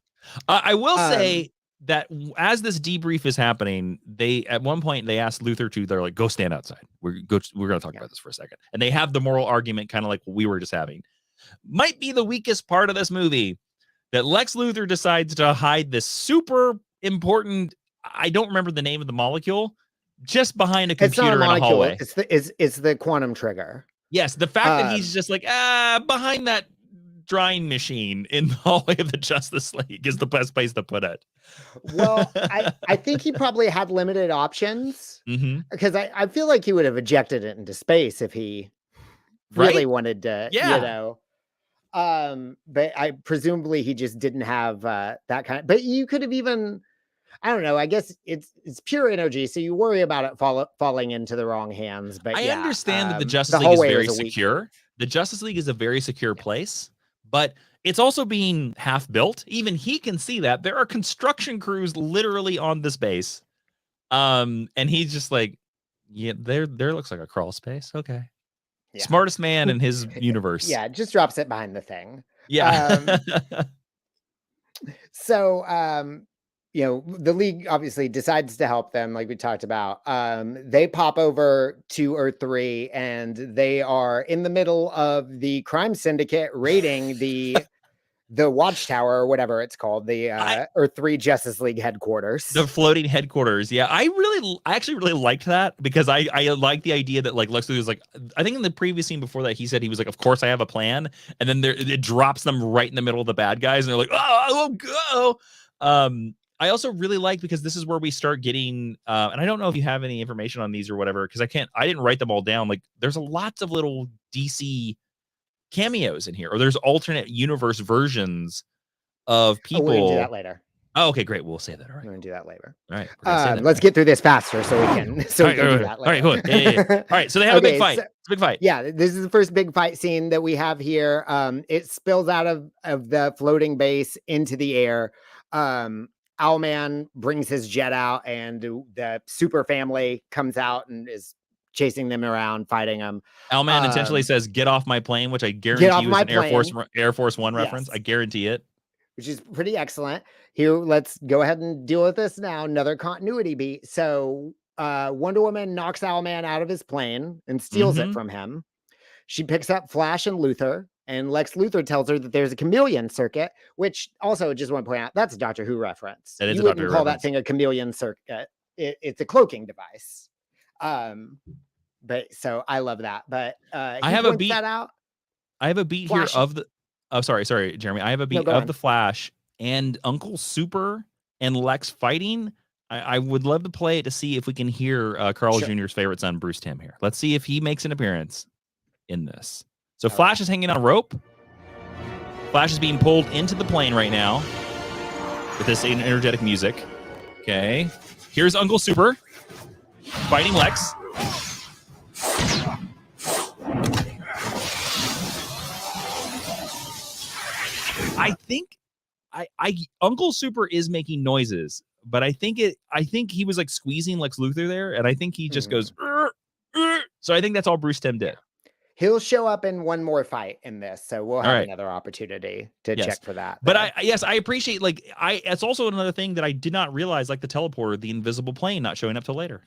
I will say that as this debrief is happening, they at one point they asked Luthor to, they're like, go stand outside. We're going to talk about this for a second. And they have the moral argument, kind of like we were just having. Might be the weakest part of this movie, that Lex Luthor decides to hide this super important, I don't remember the name of the molecule, just behind a computer in a hallway. It's the quantum trigger. Yes, the fact that he's just like, behind that drying machine in the hallway of the Justice League is the best place to put it. Well, I think he probably had limited options, because I feel like he would have ejected it into space if he really wanted to, you know. But I presumably he just didn't have that kind of, but you could have even, I don't know, I guess it's pure energy, so you worry about it falling into the wrong hands. But I understand that the the Justice League is hallway very was a weak secure. The Justice League is a very secure place, but it's also being half built. Even he can see that there are construction crews literally on this base. And he's just like, yeah, there looks like a crawl space. Okay. Yeah. Smartest man in his universe. Yeah, just drops it behind the thing. Yeah. So, you know, the League obviously decides to help them, like we talked about. They pop over to Earth 3, and they are in the middle of the crime syndicate raiding the watchtower, or whatever it's called, the Earth 3 Justice League headquarters. The floating headquarters. Yeah, I actually really liked that, because I like the idea that like Lex Luthor was like, I think in the previous scene before that, he said he was like, of course I have a plan. And then it drops them right in the middle of the bad guys. And they're like, oh, go. I also really like, because this is where we start getting, and I don't know if you have any information on these or whatever, because I didn't write them all down. Like there's lots of little DC cameos in here, or there's alternate universe versions of people. We're gonna do that later. Oh, okay, great. We'll say that. All right. We're gonna do that later. All right. Let's get through this faster so we can do that later. All right, cool. Yeah. All right, so they have a big fight. It's a big fight. Yeah, this is the first big fight scene that we have here. It spills out of the floating base into the air. Owlman brings his jet out, and the super family comes out and is chasing them around, fighting them. Owlman intentionally says, "Get off my plane," which I guarantee was an Air Force One reference. Yes. I guarantee it. Which is pretty excellent. Here, let's go ahead and deal with this now. Another continuity beat. So Wonder Woman knocks Owlman out of his plane and steals it from him. She picks up Flash and Luthor, and Lex Luthor tells her that there's a chameleon circuit, which also, just want to point out, that's a Doctor Who reference. That is you wouldn't call that thing a chameleon circuit. It's a cloaking device. But so I love that. But I have a beat that out. I have a beat Flash. Here of the. Oh, sorry, Jeremy. I have a beat of the Flash and Uncle Super and Lex fighting. I would love to play it to see if we can hear Carl Jr.'s favorite son, Bruce Timm, here. Let's see if he makes an appearance in this. So Flash is hanging on a rope. Flash is being pulled into the plane right now with this energetic music. Okay. Here's Uncle Super fighting Lex. I think Uncle Super is making noises, but I think he was like squeezing Lex Luthor there, and I think he just goes. So I think that's all Bruce Timm did. He'll show up in one more fight in this, so we'll have another opportunity to check for that. But I appreciate it's also another thing that I did not realize, like the teleporter, the invisible plane not showing up till later.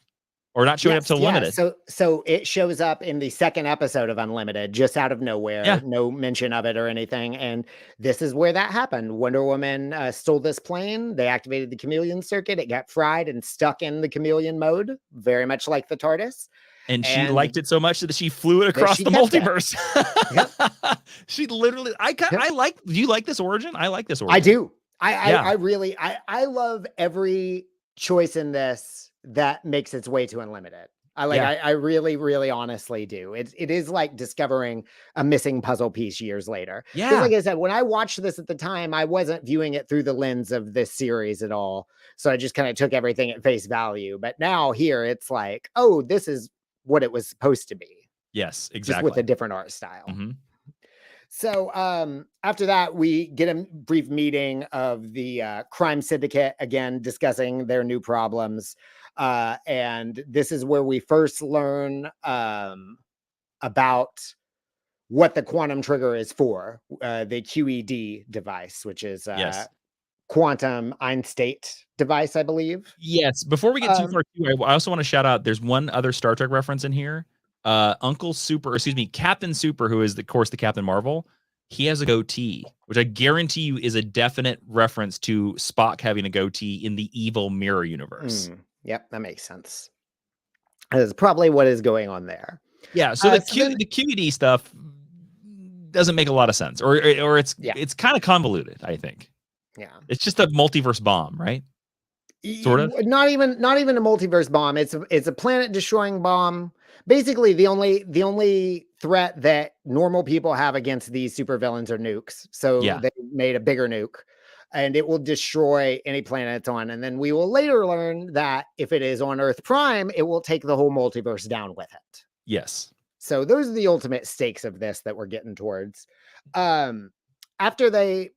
or not showing up till Limited. So it shows up in the second episode of Unlimited, just out of nowhere. Yeah. No mention of it or anything. And this is where that happened. Wonder Woman stole this plane. They activated the chameleon circuit. It got fried and stuck in the chameleon mode, very much like the TARDIS. And she liked it so much that she flew it across the multiverse. Yep. She literally, do you like this origin? I like this origin. I do. I really love every choice in this that makes its way to Unlimited. I really, really honestly do. It is like discovering a missing puzzle piece years later. Yeah. Because like I said, when I watched this at the time, I wasn't viewing it through the lens of this series at all. So I just kind of took everything at face value. But now here it's like, oh, this is what it was supposed to be. Yes, exactly. Just with a different art style. So after that, we get a brief meeting of the crime syndicate, again, discussing their new problems. And this is where we first learn about what the quantum trigger is for, the QED device, which is quantum einstate device, I believe. Yes. Before we get too far, I also want to shout out, there's one other Star Trek reference in here. Captain Super, who is, of course, the Captain Marvel. He has a goatee, which I guarantee you is a definite reference to Spock having a goatee in the evil mirror universe. Yep, that makes sense. That's probably what is going on there. Yeah, so the QED stuff doesn't make a lot of sense, or it's kind of convoluted, I think. Yeah, it's just a multiverse bomb, right? Sort of. Not even a multiverse bomb. It's a planet destroying bomb. Basically, the only threat that normal people have against these supervillains are nukes. So they made a bigger nuke, and it will destroy any planet it's on. And then we will later learn that if it is on Earth Prime, it will take the whole multiverse down with it. Yes. So those are the ultimate stakes of this that we're getting towards. After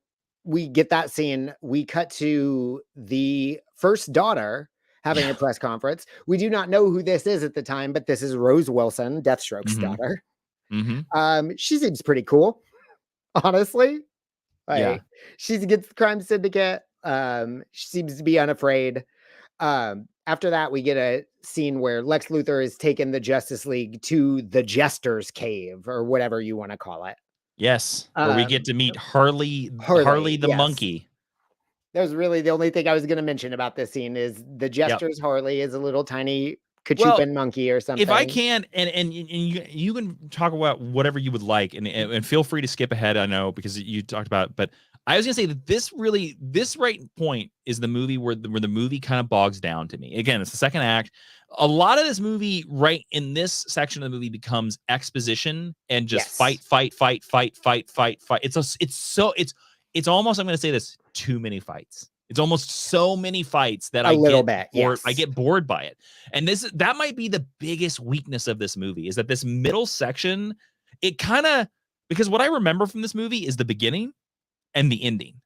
we get that scene, we cut to the first daughter having a press conference. We do not know who this is at the time, but this is Rose Wilson, Deathstroke's daughter. She seems pretty cool, honestly. She's against the crime syndicate. She seems to be unafraid. After that, we get a scene where Lex Luthor is taking the Justice League to the Jester's Cave, or whatever you want to call it. Yes, where we get to meet Harley the monkey. That was really the only thing I was going to mention about this scene is the Jester's Harley is a little tiny Kachupin monkey or something. If I can, and you can talk about whatever you would like, and feel free to skip ahead. I know because you talked about, but I was gonna say that this right point is the movie where the movie kind of bogs down to me. Again, it's the second act. A lot of this movie, right in this section of the movie, becomes exposition and just fight. It's almost, I'm going to say this, too many fights. It's almost so many fights that I get bored by it. And that might be the biggest weakness of this movie, is that this middle section, because what I remember from this movie is the beginning and the ending.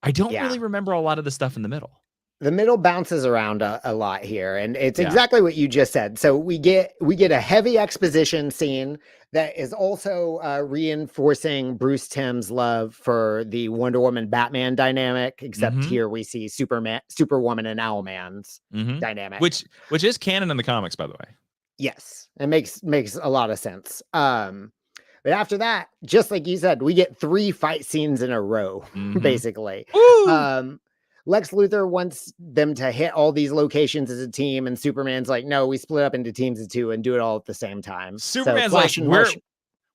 I don't really remember a lot of the stuff in the middle. The middle bounces around a lot here, and it's exactly what you just said. So we get a heavy exposition scene that is also reinforcing Bruce Timm's love for the Wonder Woman Batman dynamic, except here we see Superwoman and Owlman's dynamic, which is canon in the comics, by the way. Yes, it makes a lot of sense. But after that, just like you said, we get 3 fight scenes in a row, basically. Lex Luthor wants them to hit all these locations as a team, and Superman's like, no, we split up into teams of 2 and do it all at the same time. Superman's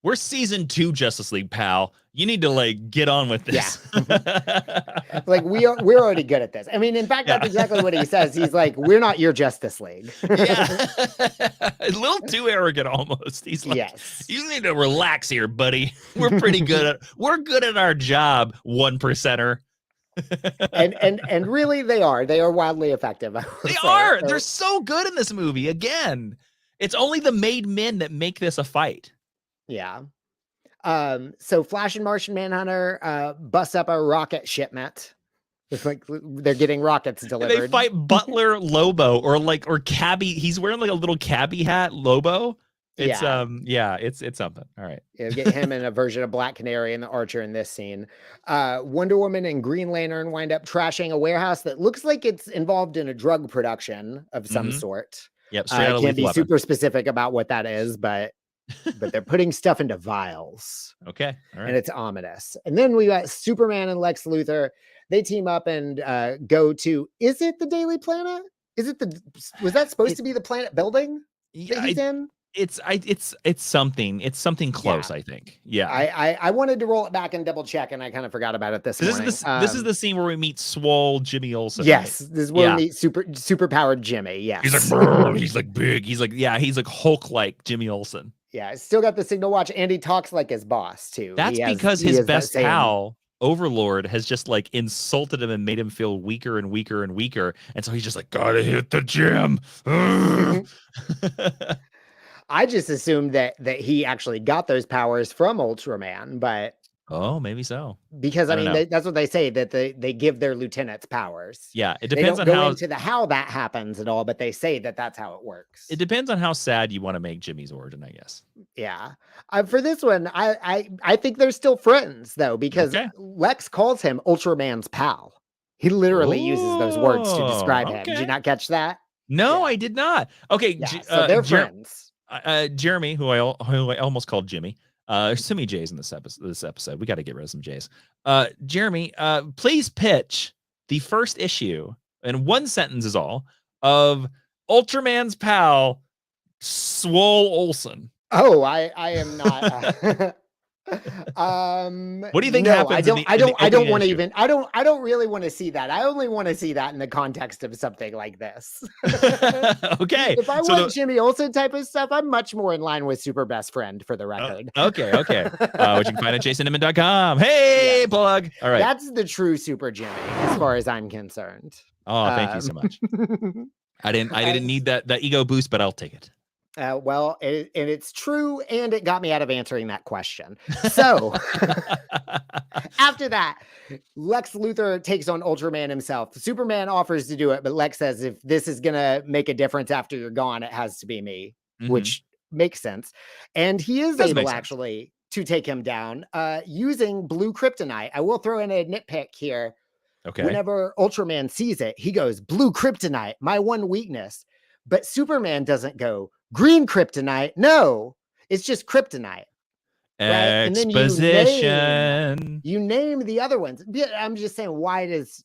we're season 2 Justice League, pal. You need to get on with this. Yeah. We're already good at this. I mean, in fact, that's exactly what he says. He's like, we're not your Justice League. A little too arrogant almost. He's like, you need to relax here, buddy. We're pretty good at our job, 1%er. and really they are wildly effective. They're so good in this movie. Again, it's only the made men that make this a fight. So Flash and Martian Manhunter bust up a rocket shipment. It's like they're getting rockets delivered. They fight Butler Lobo or cabbie. He's wearing a little cabbie hat, Lobo. It's it's something. All right. Get him in a version of Black Canary and the Archer in this scene. Wonder Woman and Green Lantern wind up trashing a warehouse that looks like it's involved in a drug production of some sort. Yep, straight out of Can't Lethal be Weapon. super specific about what that is, but they're putting stuff into vials. Okay, all right. And it's ominous. And then we got Superman and Lex Luthor. They team up and go to, is it the Daily Planet? Was that supposed to be the planet building that he's in? It's something close, I think. Yeah. I wanted to roll it back and double check, and I kind of forgot about it this morning. This is the scene where we meet Swole Jimmy Olsen. Yes, right? this is where we meet super powered Jimmy. Yes, he's like brr, he's like big. He's like Hulk like Jimmy Olsen. Yeah, still got the signal watch, and he talks like his boss too. That's because his best pal Overlord has just like insulted him and made him feel weaker and weaker and weaker, and so he's just like, gotta hit the gym. I just assumed that he actually got those powers from Ultraman, but oh, maybe so. Because I mean, that's what they say, that they give their lieutenants powers. Yeah, it depends on how into how that happens and all, but they say that that's how it works. It depends on how sad you want to make Jimmy's origin, I guess. Yeah, for this one, I think they're still friends though, because Lex calls him Ultraman's pal. He literally uses those words to describe him. Did you not catch that? No, I did not. Okay, so they're friends. Jeremy, who I almost called Jimmy. There's so many J's in this episode. We got to get rid of some J's. Jeremy, please pitch the first issue, and one sentence is all, of Ultraman's pal, Swole Olsen. Oh, I am not. What do you think happens? I don't want to even. I don't really want to see that. I only want to see that in the context of something like this. Okay. If I want Jimmy Olsen type of stuff, I'm much more in line with Super Best Friend, for the record. Okay. Which you can find at jasonninman.com. Hey, plug. All right. That's the true Super Jimmy, as far as I'm concerned. Oh, thank you so much. I didn't need that ego boost, but I'll take it. Well, and it's true, and it got me out of answering that question. So after that, Lex Luthor takes on Ultraman himself. Superman offers to do it, but Lex says, if this is going to make a difference after you're gone, it has to be me, which makes sense. And he is able actually to take him down using blue kryptonite. I will throw in a nitpick here. Okay. Whenever Ultraman sees it, he goes, blue kryptonite, my one weakness. But Superman doesn't go, green kryptonite. No, it's just kryptonite. Right? Exposition. You name the other ones. I'm just saying, why does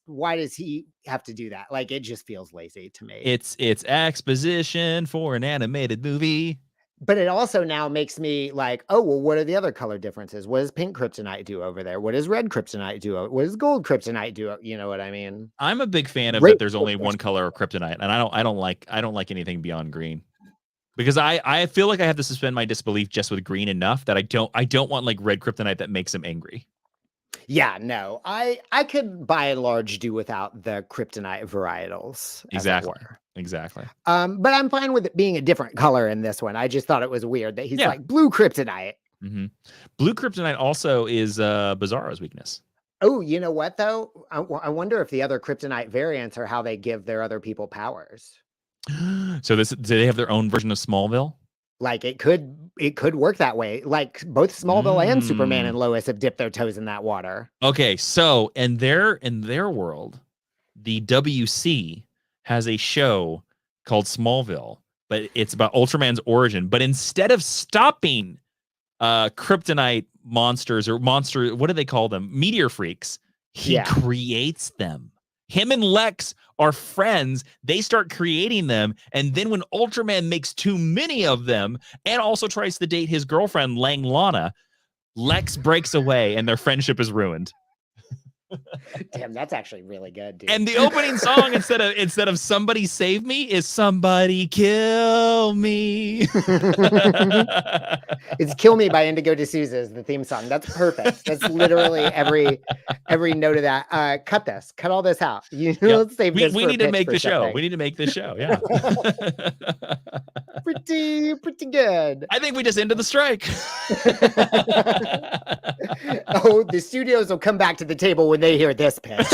he have to do that? Like, it just feels lazy to me. It's exposition for an animated movie. But it also now makes me like, oh, well, what are the other color differences? What does pink kryptonite do over there? What does red kryptonite do? What does gold kryptonite do? You know what I mean? I'm a big fan of that there's only one color of kryptonite, and I don't like anything beyond green. Because I feel like I have to suspend my disbelief just with green enough that I don't want like red kryptonite that makes him angry. Yeah, no. I could by and large do without the kryptonite varietals. Exactly. But I'm fine with it being a different color in this one. I just thought it was weird that he's like blue kryptonite. Mm-hmm. Blue kryptonite also is Bizarro's weakness. Oh, you know what though? I wonder if the other kryptonite variants are how they give their other people powers. So do they have their own version of Smallville? Like it could work that way. Like both Smallville and Superman and Lois have dipped their toes in that water. Okay, so in their world, the WC has a show called Smallville, but it's about Ultraman's origin. But instead of stopping kryptonite monsters what do they call them? Meteor freaks. He creates them. Him and Lex are friends. They start creating them. And then when Ultraman makes too many of them and also tries to date his girlfriend, Lang Lana, Lex breaks away and their friendship is ruined. Damn, that's actually really good, dude. And the opening song instead of Somebody Save Me is Somebody Kill Me. It's Kill Me by Indigo D'Souza is the theme song. That's perfect. That's literally every note of that. Cut all this out. Let's save this. We need to make the show. We need to make this show. Yeah. pretty good. I think we just ended the strike. Oh, the studios will come back to the table when they hear this pitch.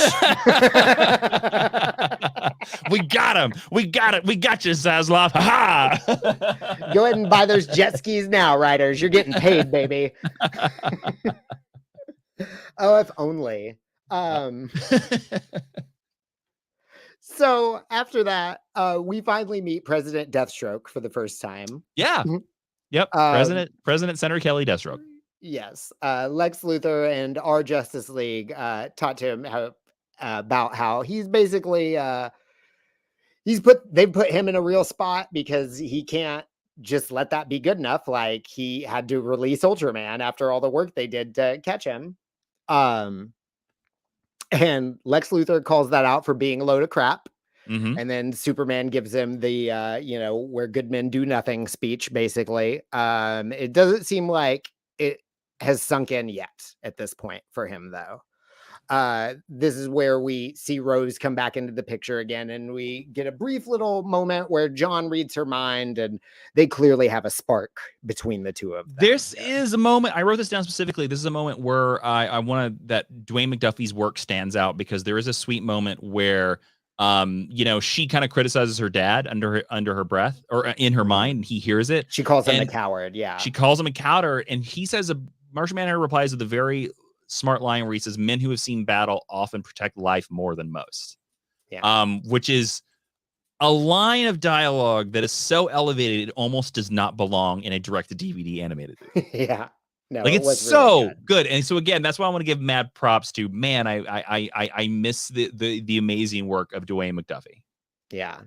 We got him. We got it. We got you, Zaslav. Ha ha. Go ahead and buy those jet skis now, writers. You're getting paid, baby. Oh, if only. So after that, we finally meet President Deathstroke for the first time. Yeah. Mhm. Yep. President Senator Kelly Deathstroke. Yes. Lex Luthor and our Justice League talked to him about how he's basically they've put him in a real spot because he can't just let that be good enough. Like, he had to release Ultraman after all the work they did to catch him. And Lex Luthor calls that out for being a load of crap. Mm-hmm. And then Superman gives him the, where good men do nothing speech, basically. It doesn't seem like it has sunk in yet at this point for him, though. This is where we see Rose come back into the picture again, and we get a brief little moment where John reads her mind, and they clearly have a spark between the two of them. This is a moment, I wrote this down specifically. This is a moment where I wanted that Dwayne McDuffie's work stands out, because there is a sweet moment where she kind of criticizes her dad under her breath, or in her mind, and he hears it. She calls him a coward. Yeah. She calls him a coward, and he says, Martian Manhunter replies with a very smart line where he says, men who have seen battle often protect life more than most. Yeah. Which is a line of dialogue that is so elevated it almost does not belong in a direct-to-DVD animated movie. Yeah. No, like, it's really so good. And so again, that's why I want to give mad props to, man, I miss the amazing work of Dwayne McDuffie. Yeah.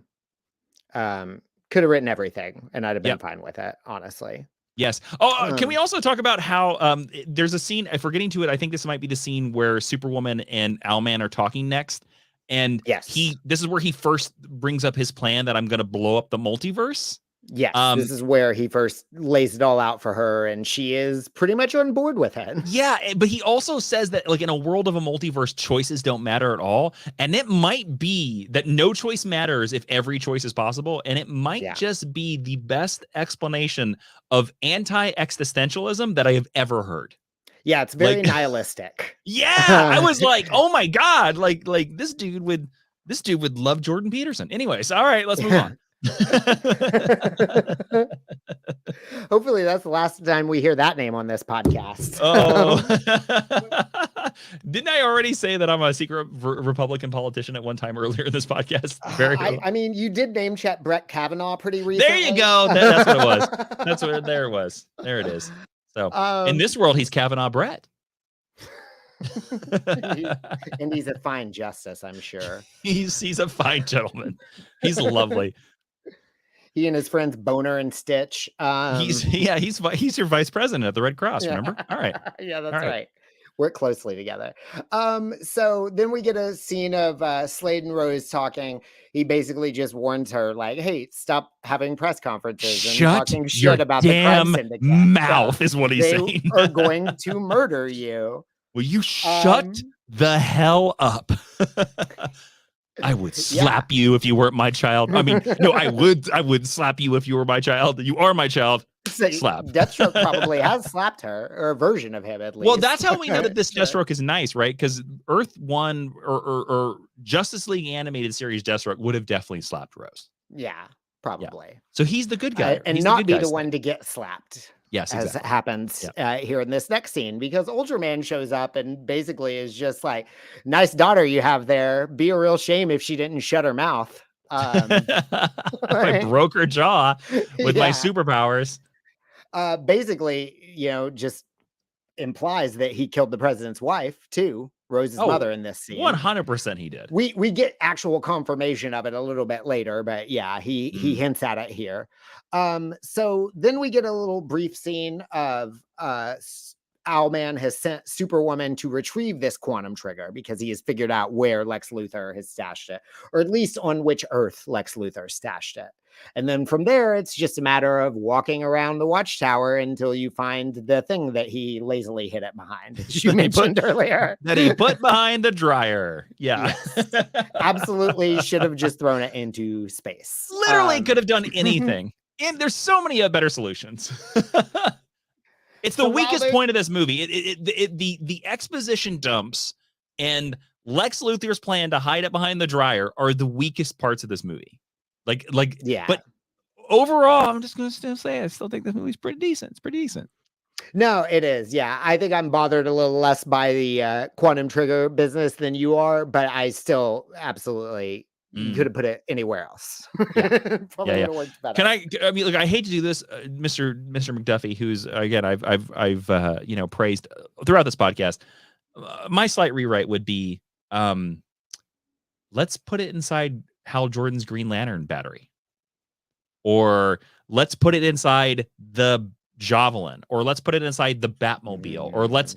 Could have written everything and I'd have been fine with it, honestly. Yes. Oh, can we also talk about how there's a scene, if we're getting to it, I think this might be the scene where Superwoman and Owlman are talking next. And this is where he first brings up his plan that I'm going to blow up the multiverse. Yes, this is where he first lays it all out for her, and she is pretty much on board with it. Yeah, but he also says that, like, in a world of a multiverse, choices don't matter at all. And it might be that no choice matters if every choice is possible. And it might just be the best explanation of anti-existentialism that I have ever heard. Yeah, it's very nihilistic. Yeah, I was like, oh my God, like this dude would love Jordan Peterson. Anyways, all right, let's move on. Hopefully that's the last time we hear that name on this podcast. Didn't I already say that I'm a secret Republican politician at one time earlier in this podcast? I mean, you did name check Brett Kavanaugh pretty recently. There you go. That's what it was. There it was. There it is. So in this world, he's Kavanaugh Brett. And he's a fine justice, I'm sure. He's a fine gentleman. He's lovely. He and his friends Boner and Stitch. He's your vice president at the Red Cross. Remember? All right. Yeah, that's right. Work closely together. So then we get a scene of Slade and Rose talking. He basically just warns her, like, "Hey, stop having press conferences and talking shit about the crime syndicate. Mouth is what he's saying. They are going to murder you. Will you shut the hell up?" I would slap you if you weren't my child. I mean, no, I would slap you if you were my child. You are my child. So slap. Deathstroke probably has slapped her, or a version of him at least. Well, that's how we know that this Deathstroke is nice, right? Because Earth 1 or Justice League animated series Deathstroke would have definitely slapped Rose. Yeah, probably. Yeah. So he's the good guy. And not be the one to get slapped. Yes, exactly. As happens here in this next scene, because Ultraman shows up and basically is just like, "Nice daughter you have there. Be a real shame if she didn't shut her mouth." I broke her jaw with my superpowers. Basically, just implies that he killed the president's wife too, Rose's mother, in this scene. 100% he did. We get actual confirmation of it a little bit later, but yeah, he hints at it here. So then we get a little brief scene of Owlman has sent Superwoman to retrieve this quantum trigger because he has figured out where Lex Luthor has stashed it, or at least on which Earth Lex Luthor stashed it. And then from there, it's just a matter of walking around the watchtower until you find the thing that he lazily hid it behind, as you mentioned earlier. That he put behind the dryer. Yeah. Yes. Absolutely should have just thrown it into space. Literally could have done anything. And there's so many better solutions. It's the weakest point of this movie. The exposition dumps and Lex Luthor's plan to hide it behind the dryer are the weakest parts of this movie. Yeah. But overall, I'm just going to say I still think this movie's pretty decent. It's pretty decent. No, it is. Yeah, I think I'm bothered a little less by the quantum trigger business than you are, but I still absolutely You could have put it anywhere else. Yeah. Probably Yeah. would have worked better. Can I mean, look, I hate to do this, Mr. McDuffie, who's again, I've praised throughout this podcast. My slight rewrite would be, let's put it inside Hal Jordan's Green Lantern battery, or let's put it inside the Javelin, or let's put it inside the Batmobile, or let's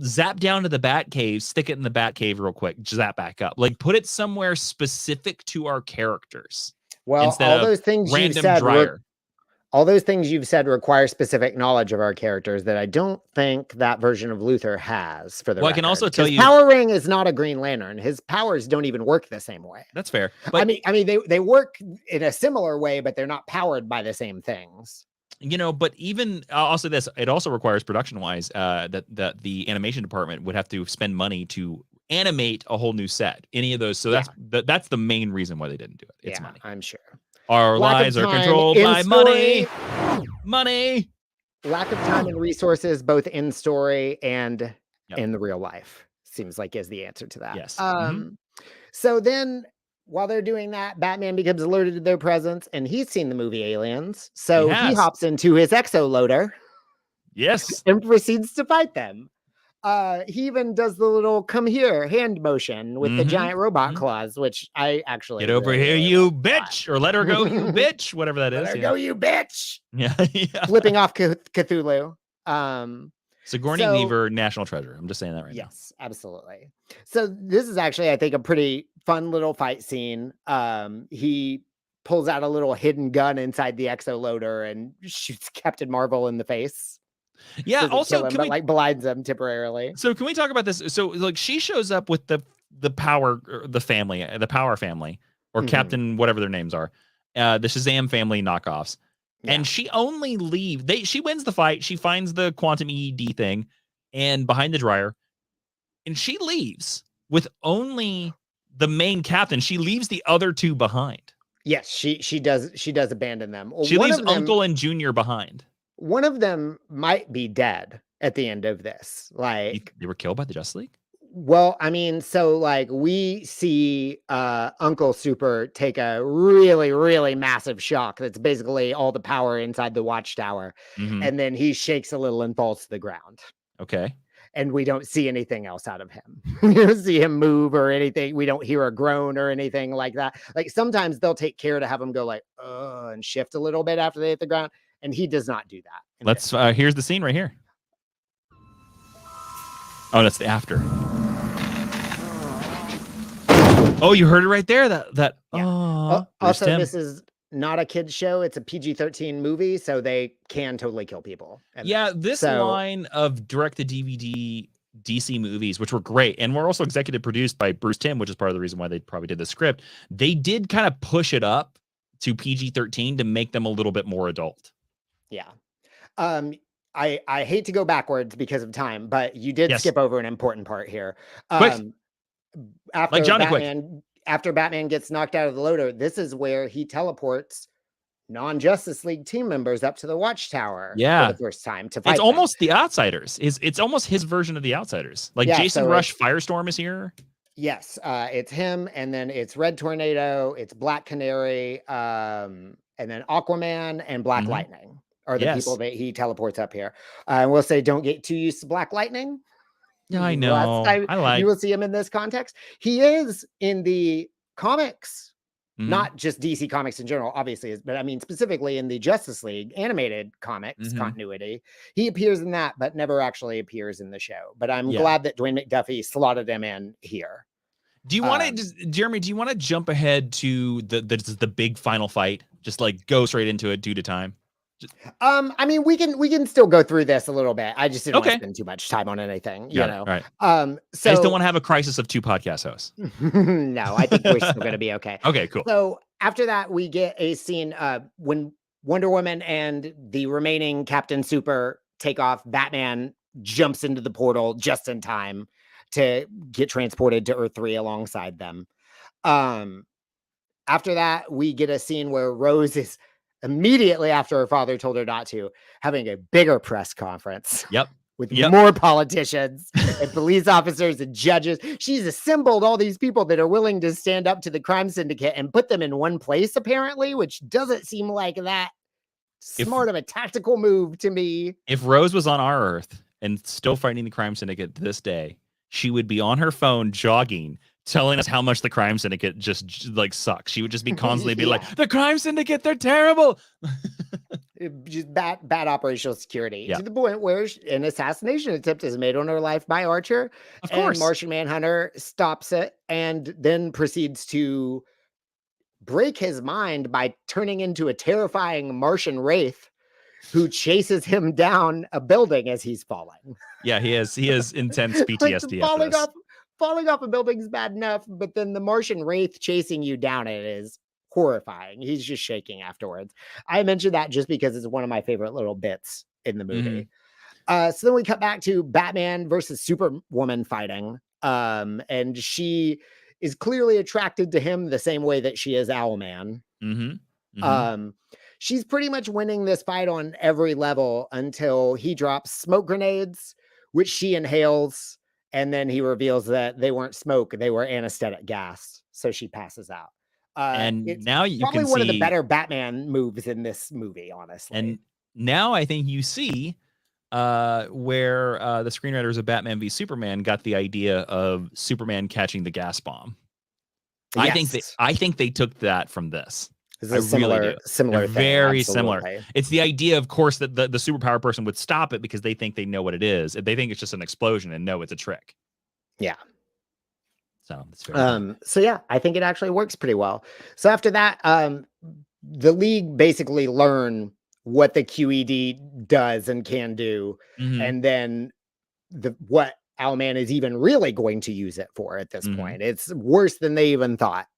zap down to the Batcave, stick it in the Batcave real quick, zap back up. Like, put it somewhere specific to our characters. Well, instead all of those things you've random said, dryer. all those things you've said require specific knowledge of our characters that I don't think that version of Luther has. For the Well, I can also tell his you, Power Ring is not a Green Lantern. His powers don't even work the same way. that's fair. But I mean, they work in a similar way, but they're not powered by the same things. but even I'll say this, it also requires production wise that the animation department would have to spend money to animate a whole new set. Any of those. So that's the main reason why they didn't do it. It's money. I'm sure. Our lives are controlled by money. Money. Lack of time and resources, both in story and in the real life, seems like is the answer to that. Yes. So then, while they're doing that, Batman becomes alerted to their presence, and he's seen the movie Aliens. So he hops into his exo loader. Yes. And proceeds to fight them. He even does the little "come here" hand motion with the giant robot claws, which I actually get over here, you bitch, or let her go, you bitch, whatever that is. Let her go, you bitch. Yeah. Flipping off Cthulhu. Sigourney Weaver, national treasure. I'm just saying that right now. Yes, absolutely. So this is actually, I think, a pretty fun little fight scene. He pulls out a little hidden gun inside the exo loader and shoots Captain Marvel in the face. Yeah. Also, but like blinds him temporarily. So can we talk about this? So like she shows up with the power, the Power family, or Captain whatever their names are, the Shazam family knockoffs, and she only leaves. She wins the fight. She finds the quantum EED thing, and behind the dryer, and she leaves with only the main captain. She leaves the other two behind. Yes, she does abandon them. She leaves Uncle and Junior behind. One of them might be dead at the end of this. Like, they were killed by the Justice League? Well, I mean, so like we see Uncle Super take a really, really massive shock. That's basically all the power inside the watchtower. And then he shakes a little and falls to the ground. Okay. And we don't see anything else out of him. We don't see him move or anything. We don't hear a groan or anything like that. Like sometimes they'll take care to have him go like, and shift a little bit after they hit the ground. And he does not do that. Let's, here's the scene right here. Oh, that's the after. Oh, you heard it right there. Also, this is not a kid's show. It's a PG-13 movie, so they can totally kill people. This line of direct-to-DVD DC movies, which were great, and were also executive produced by Bruce Timm, which is part of the reason why they probably did the script. They did kind of push it up to PG-13 to make them a little bit more adult. Yeah. I hate to go backwards because of time, but you did skip over an important part here. After like Johnny after Batman gets knocked out of the loader, this is where he teleports non-Justice League team members up to the Watchtower for the first time to fight. It's almost the Outsiders. It's almost his version of the Outsiders. Like Jason Rush Firestorm is here. Yes, it's him, and then it's Red Tornado, it's Black Canary, and then Aquaman and Black Lightning are the people that he teleports up here. And we'll say, don't get too used to Black Lightning. Yeah, I know. You will see him in this context. He is in the comics, not just DC Comics in general, obviously, but I mean specifically in the Justice League animated comics continuity. He appears in that, but never actually appears in the show. But I'm glad that Dwayne McDuffie slotted him in here. Do you want to, Jeremy? Do you want to jump ahead to the big final fight? Just like go straight into it due to time. I mean, we can still go through this a little bit. I just didn't want to spend too much time on anything, you know. Right. So I just don't want to have a crisis of two podcast hosts. No, I think we're still going to be okay. Okay, cool. So after that, we get a scene when Wonder Woman and the remaining Captain Super take off. Batman jumps into the portal just in time to get transported to Earth 3 alongside them. After that, we get a scene where Rose is immediately after her father told her not to, having a bigger press conference. Yep. with Yep. more politicians and police officers and judges. She's assembled all these people that are willing to stand up to the crime syndicate and put them in one place, apparently, which doesn't seem like that smart of a tactical move to me. If Rose was on our Earth and still fighting the crime syndicate to this day, she would be on her phone jogging, telling us how much the crime syndicate just like sucks. She would just be constantly be like, the crime syndicate, they're terrible. Just bad operational security, Yeah. to the point where an assassination attempt is made on her life by Archer. Of course. And Martian Manhunter stops it and then proceeds to break his mind by turning into a terrifying Martian wraith who chases him down a building as he's falling. Yeah, he has intense PTSD. Like falling off a building is bad enough, but then the Martian wraith chasing you down it is horrifying. He's just shaking afterwards. I mentioned that just because it's one of my favorite little bits in the movie. So then we cut back to Batman versus Superwoman fighting. And she is clearly attracted to him the same way that she is Owlman. She's pretty much winning this fight on every level until he drops smoke grenades, which she inhales, and then he reveals that they weren't smoke, they were anesthetic gas. So she passes out. And it's now you probably can one see of the better Batman moves in this movie, honestly. And now I think you see where the screenwriters of Batman v Superman got the idea of Superman catching the gas bomb. Yes. I think they took that from this. It's a similar They're thing, very absolutely. similar. It's the idea, of course, that the superpower person would stop it because they think they know what it is. They think it's just an explosion and no, it's a trick. Yeah. So it's very so yeah, I think it actually works pretty well. So after that, the League basically learn what the QED does and can do, and then what Owlman is even really going to use it for at this point. It's worse than they even thought.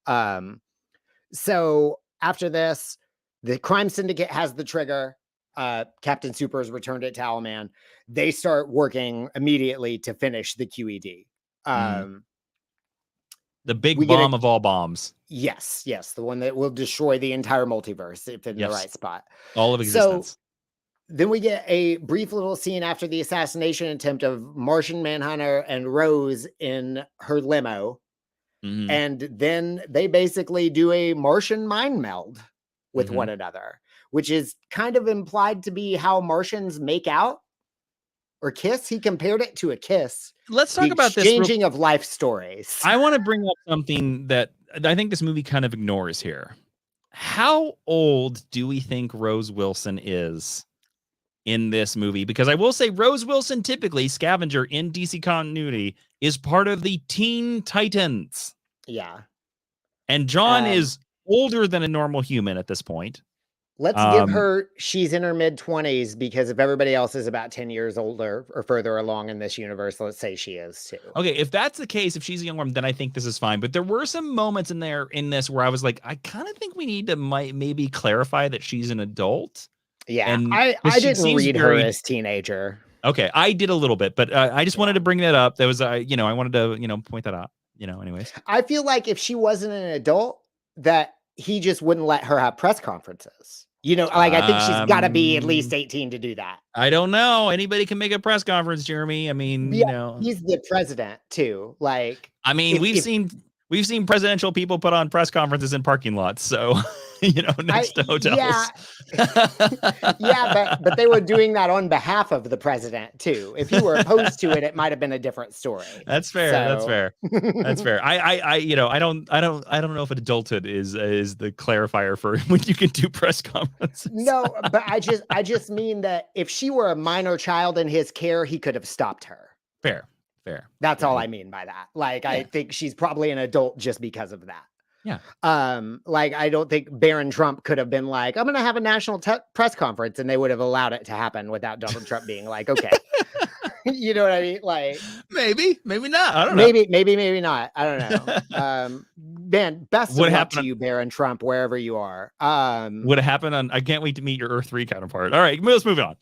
So after this, the crime syndicate has the trigger. Captain Super has returned it to Owlman. They start working immediately to finish the QED. The big bomb of all bombs. Yes, the one that will destroy the entire multiverse if in the right spot. All of existence. So then we get a brief little scene after the assassination attempt of Martian Manhunter and Rose in her limo. And then they basically do a Martian mind meld with one another, which is kind of implied to be how Martians make out or kiss. He compared it to a kiss. Let's talk about this exchanging of life stories. I want to bring up something that I think this movie kind of ignores here. How old do we think Rose Wilson is in this movie? Because I will say Rose Wilson, typically Scavenger in DC continuity, is part of the Teen Titans. Yeah. And John is older than a normal human at this point. Let's give her, she's in her mid-20s, because if everybody else is about 10 years older or further along in this universe, let's say she is too. Okay, if that's the case, if she's a young woman, then I think this is fine. But there were some moments in this where I was like, I kind of think we need to maybe clarify that she's an adult. Yeah, and I didn't read her as teenager. Okay, I did a little bit, but I just wanted to bring that up. That was, I wanted to, point that out. Anyways. I feel like if she wasn't an adult, that he just wouldn't let her have press conferences. I think she's got to be at least 18 to do that. I don't know. Anybody can make a press conference, Jeremy. I mean, he's the president too. We've seen presidential people put on press conferences in parking lots. So, next to hotels. Yeah, but they were doing that on behalf of the president too. If you were opposed to it, it might have been a different story. That's fair. That's fair. That's fair. I don't know if adulthood is the clarifier for when you can do press conferences. No, but I just mean that if she were a minor child in his care, he could have stopped her. Fair. That's all I mean by that. I think she's probably an adult just because of that. Yeah. I don't think Barron Trump could have been like, I'm going to have a national press conference, and they would have allowed it to happen without Donald Trump being like, okay. You know what I mean? Maybe not. I don't know. Maybe not. I don't know. Man, best of luck to you, Barron Trump, wherever you are. What happened on? I can't wait to meet your Earth 3 counterpart. All right, let's move on.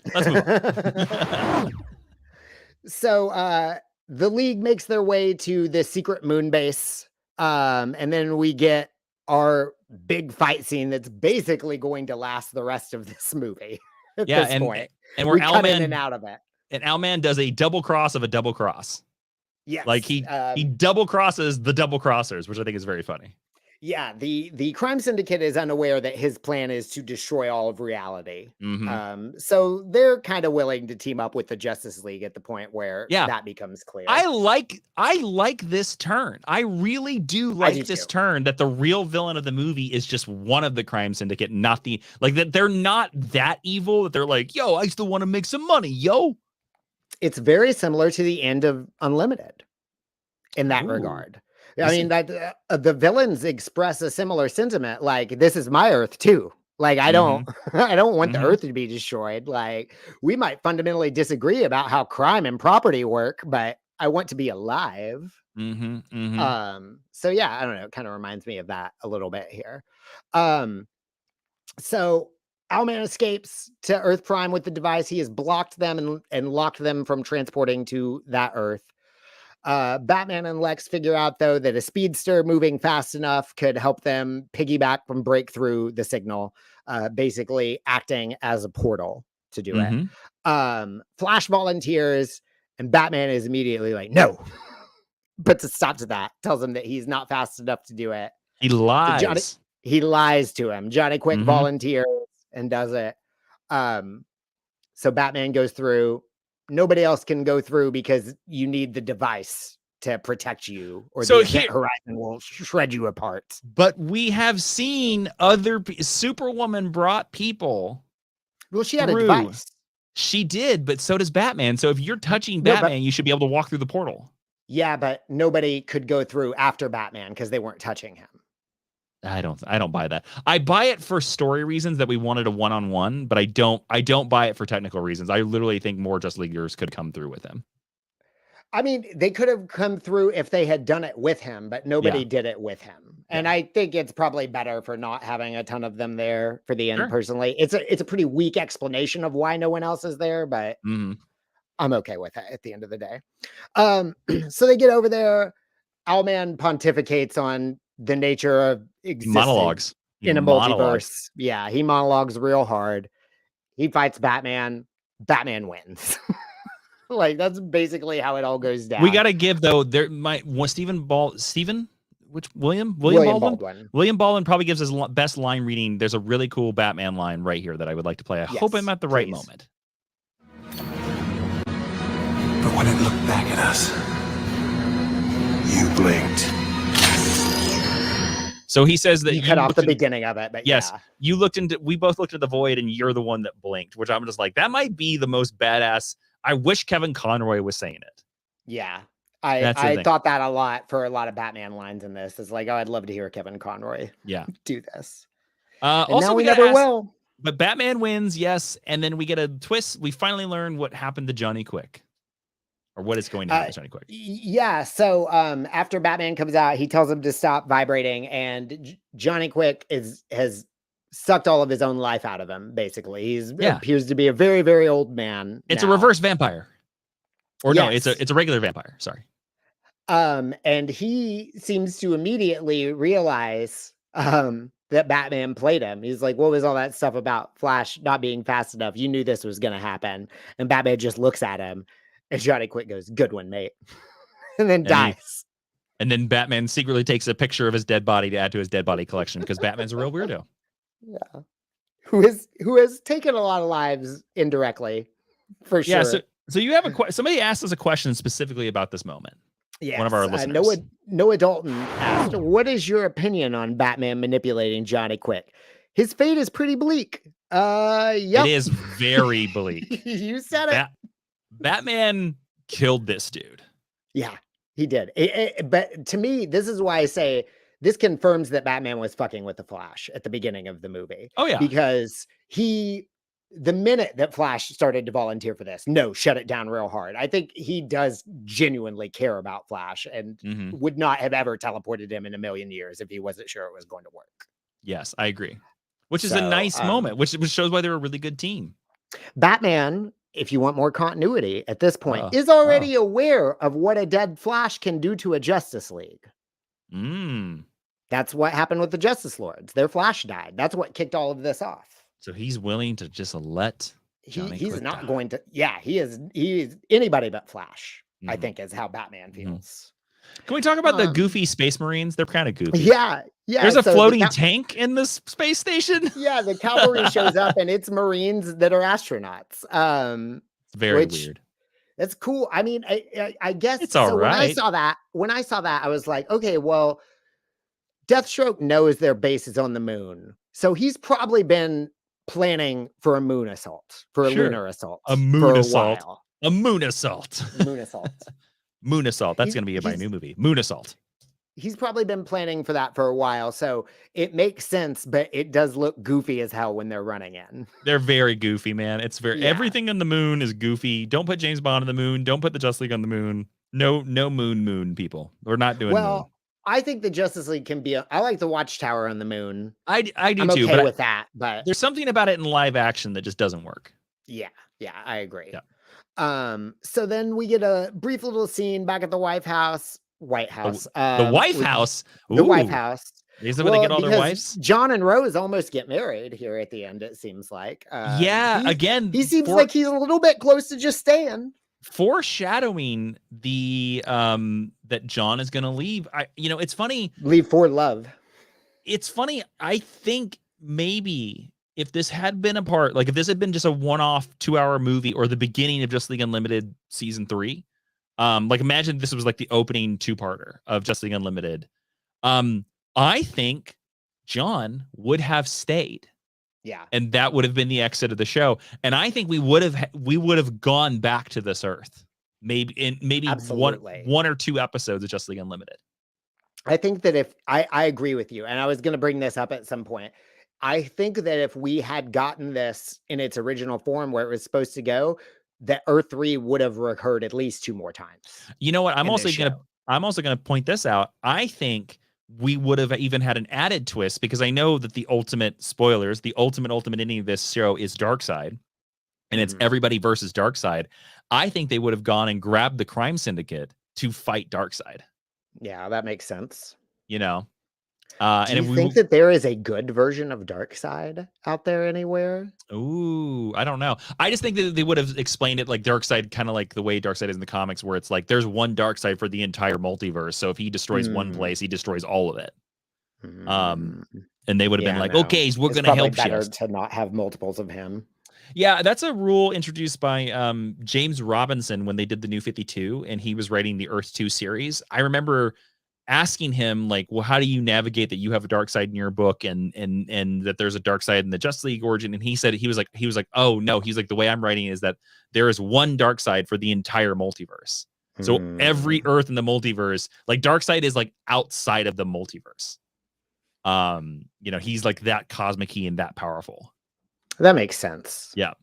So, the League makes their way to the secret moon base. And then we get our big fight scene that's basically going to last the rest of this movie at this point. And we're cut in and out of it. And Owlman does a double cross of a double cross. Yes. Like he double crosses the double crossers, which I think is very funny. Yeah, the crime syndicate is unaware that his plan is to destroy all of reality. So they're kind of willing to team up with the Justice League at the point where that becomes clear. I like this turn. I really do like this turn that the real villain of the movie is just one of the crime syndicate, not the that they're not that evil that they're like, yo, I still want to make some money, yo. It's very similar to the end of Unlimited in that regard. I mean, that the villains express a similar sentiment. Like, this is my Earth too. Like, I don't, I don't want the Earth to be destroyed. Like, we might fundamentally disagree about how crime and property work, but I want to be alive. So yeah, I don't know. It kind of reminds me of that a little bit here. So Owlman escapes to Earth Prime with the device. He has blocked them and locked them from transporting to that Earth. Batman and Lex figure out, though, that a speedster moving fast enough could help them piggyback from break through the signal, basically acting as a portal to do it. Flash volunteers, and Batman is immediately like, no. But to stop to that, tells him that he's not fast enough to do it. He lies. He lies to him. Johnny Quick volunteers and does it. So Batman goes through. Nobody else can go through because you need the device to protect you, or the event horizon will shred you apart. But we have seen other Superwoman brought people. Well, she had a device. She did, but so does Batman. So if you're touching Batman, you should be able to walk through the portal. Yeah, but nobody could go through after Batman because they weren't touching him. I don't buy that. I buy it for story reasons that we wanted a one-on-one, but I don't buy it for technical reasons. I literally think more Justice Leaguers could come through with him. I mean, they could have come through if they had done it with him, but nobody did it with him. And I think it's probably better for not having a ton of them there for the end. Personally, it's a pretty weak explanation of why no one else is there, but I'm okay with it at the end of the day. So they get over there. Owlman pontificates on the nature of existence in a multiverse. Yeah, he monologues real hard. He fights Batman. Batman wins. Like, that's basically how it all goes down. We got to give, though, William Baldwin probably gives his best line reading. There's a really cool Batman line right here that I would like to play. I hope I'm at the right moment. But when it looked back at us, you blinked. So he says that you cut off the beginning of it, but yes, we both looked at the void and you're the one that blinked, which I'm just like, that might be the most badass. I wish Kevin Conroy was saying it. Yeah. I thought that a lot for a lot of Batman lines in this. It's like, oh, I'd love to hear Kevin Conroy do this. Also, now we never will. But Batman wins, yes, and then we get a twist. We finally learn what happened to Johnny Quick. Or what is going to happen to Johnny Quick. Yeah, so after Batman comes out, he tells him to stop vibrating, and Johnny Quick has sucked all of his own life out of him, basically. He appears to be a very, very old man. It's a reverse vampire. Or no, it's a regular vampire. Sorry. And he seems to immediately realize that Batman played him. He's like, what was all that stuff about Flash not being fast enough? You knew this was going to happen. And Batman just looks at him. And Johnny Quick goes, good one, mate. And then dies. And then Batman secretly takes a picture of his dead body to add to his dead body collection because Batman's a real weirdo. Yeah. Who has taken a lot of lives indirectly, for sure. Yeah, so you have somebody asked us a question specifically about this moment. Yeah. One of our listeners. Noah Dalton asked, what is your opinion on Batman manipulating Johnny Quick? His fate is pretty bleak. Yep. It is very bleak. You said it. Batman killed this dude. Yeah, he did. But to me, this is why I say this confirms that Batman was fucking with the Flash at the beginning of the movie. Oh, yeah. Because the minute that Flash started to volunteer for this, shut it down real hard. I think he does genuinely care about Flash and would not have ever teleported him in a million years if he wasn't sure it was going to work. Yes, I agree. Which is a nice moment, which shows why they're a really good team. Batman, if you want more continuity at this point, is already aware of what a dead Flash can do to a Justice League. That's what happened with the Justice Lords. Their Flash died. That's what kicked all of this off. So he's willing to just let he's not going to. Yeah, he is anybody but Flash. I Mhm. think is how Batman feels. Can we talk about the goofy Space Marines? They're kind of goofy. Yeah. There's a so floating tank in this space station. Yeah, the cavalry shows up and it's Marines that are astronauts. It's very weird. That's cool. I mean, I guess It's all so. right. When I saw that, I was like, okay, well, Deathstroke knows their base is on the moon, so he's probably been planning for a moon assault, for a lunar assault, a moon for assault, a while. a moon assault, Moon assault, moon assault. That's going to be a new movie, Moon Assault. He's probably been planning for that for a while, so it makes sense, but it does look goofy as hell when they're running in. They're very goofy, man. It's everything on the moon is goofy. Don't put James Bond on the moon. Don't put the Justice League on the moon. No moon people. We're not doing moon. I think the Justice League can be. I like the Watchtower on the moon. I do I'm too. Okay but with that, but there's something about it in live action that just doesn't work. Yeah, I agree. Yeah. So then we get a brief little scene back at the White House. The White House. Ooh. The White House. Is that where they get all their wives? John and Rose almost get married here at the end. It seems like. He seems like he's a little bit close to just staying. Foreshadowing the that John is going to leave. It's funny. Leave for love. It's funny. I think maybe if this had been if this had been just a one-off 2-hour movie or the beginning of Justice League Unlimited season 3, imagine this was like the opening 2-parter of Justice League Unlimited. I think John would have stayed. Yeah. And that would have been the exit of the show. And I think we would have gone back to this Earth. Maybe one or 2 episodes of Justice League Unlimited. I think that if I agree with you, and I was going to bring this up at some point. I think that if we had gotten this in its original form where it was supposed to go, that Earth 3 would have recurred at least 2 more times. You know what? I'm also going to point this out. I think we would have even had an added twist because I know that the ultimate ending of this show is Darkseid, and it's everybody versus Darkseid. I think they would have gone and grabbed the crime syndicate to fight Darkseid. Yeah, that makes sense. Do you think that there is a good version of Darkseid out there anywhere? Ooh, I don't know. I just think that they would have explained it like Darkseid, kind of like the way Darkseid is in the comics, where it's like there's one Darkseid for the entire multiverse. So if he destroys one place, he destroys all of it. And they would have been like, okay, we're going to help you. Better to not have multiples of him. Yeah, that's a rule introduced by James Robinson when they did the New 52, and he was writing the Earth 2 series. I remember asking him, like, well, how do you navigate that you have a dark side in your book and that there's a dark side in the Justice League origin? And he said he was like, oh no, he's like, the way I'm writing is that there is one dark side for the entire multiverse. So every Earth in the multiverse, like Darkseid is like outside of the multiverse. He's like that cosmic and that powerful. That makes sense. Yeah.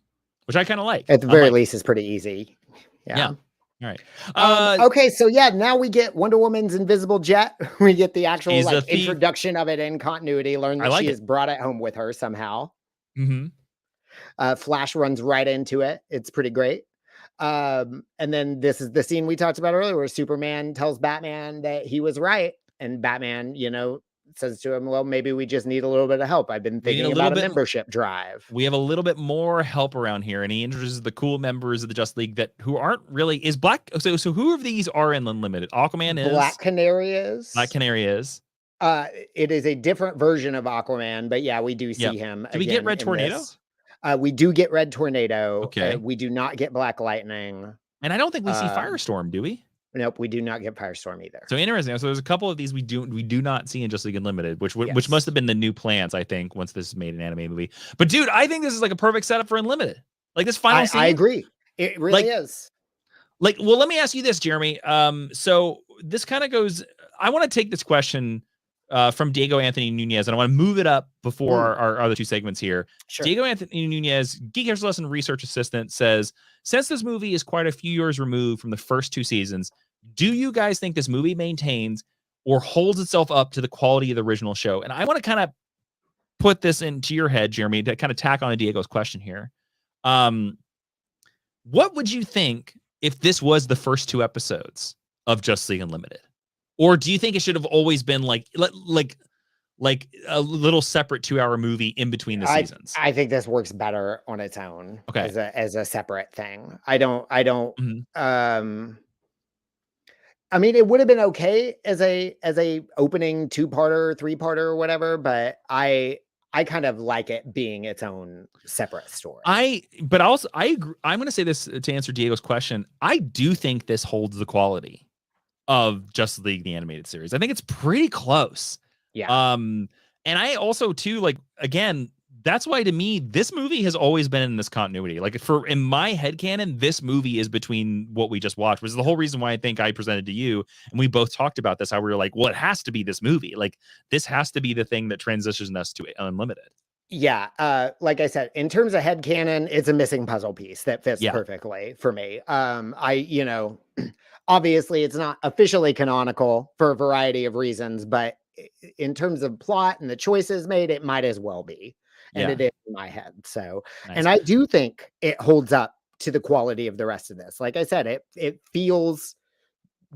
Which I kind of like. At the very least, it's pretty easy. Yeah. All right. Okay, so now we get Wonder Woman's invisible jet. We get the actual introduction of it in continuity. Learn that she has brought it home with her somehow. Flash runs right into it. It's pretty great. And then this is the scene we talked about earlier where Superman tells Batman that he was right. And Batman, says to him, well, maybe we just need a little bit of help. I've been thinking about a membership drive. We have a little bit more help around here. And he introduces the cool members of the Justice League who aren't really So who of these are in Unlimited? Aquaman is. Black Canary is. Black Canary is. It is a different version of Aquaman, but yeah, we do see him. Do we get Red Tornado? We do get Red Tornado. Okay. We do not get Black Lightning. And I don't think we see Firestorm, do we? Nope, we do not get Firestorm either. So interesting. So there's a couple of these we do not see in Justice League Unlimited, which must have been the new plans, I think, once this is made an anime movie. But dude, I think this is like a perfect setup for Unlimited. Like this final scene. I agree. It really is. Well, let me ask you this, Jeremy. So this kind of goes. I want to take this question from Diego Anthony Nunez, and I want to move it up before our other 2 segments here. Sure. Diego Anthony Nunez, Geek Hair's Lesson research assistant, says, since this movie is quite a few years removed from the first 2 seasons, do you guys think this movie maintains or holds itself up to the quality of the original show? And I want to kind of put this into your head, Jeremy, to kind of tack on to Diego's question here. What would you think if this was the first 2 episodes of Justice League Unlimited? Or do you think it should have always been like like a little separate 2-hour movie in between the seasons. I think this works better on its own Okay. as a separate thing. I don't Mhm. I mean, it would have been okay as a opening 2-parter, 3-parter or whatever, but I kind of like it being its own separate story. But also I agree. I'm going to say this to answer Diego's question. I do think this holds the quality of Justice League the Animated Series. I think it's pretty close. Yeah. And I also too, like, again, that's why to me this movie has always been in this continuity. Like, in my headcanon, this movie is between what we just watched, which is the whole reason why I think I presented to you, and we both talked about this, how we were like, well, it has to be this movie. Like, this has to be the thing that transitions us to Unlimited. Yeah, like I said, in terms of headcanon, it's a missing puzzle piece that fits Yeah. perfectly for me. Obviously it's not officially canonical for a variety of reasons, but in terms of plot and the choices made, it might as well be. And Yeah. it is in my head. So, Nice. and I do think it holds up to the quality of the rest of this. Like I said, it feels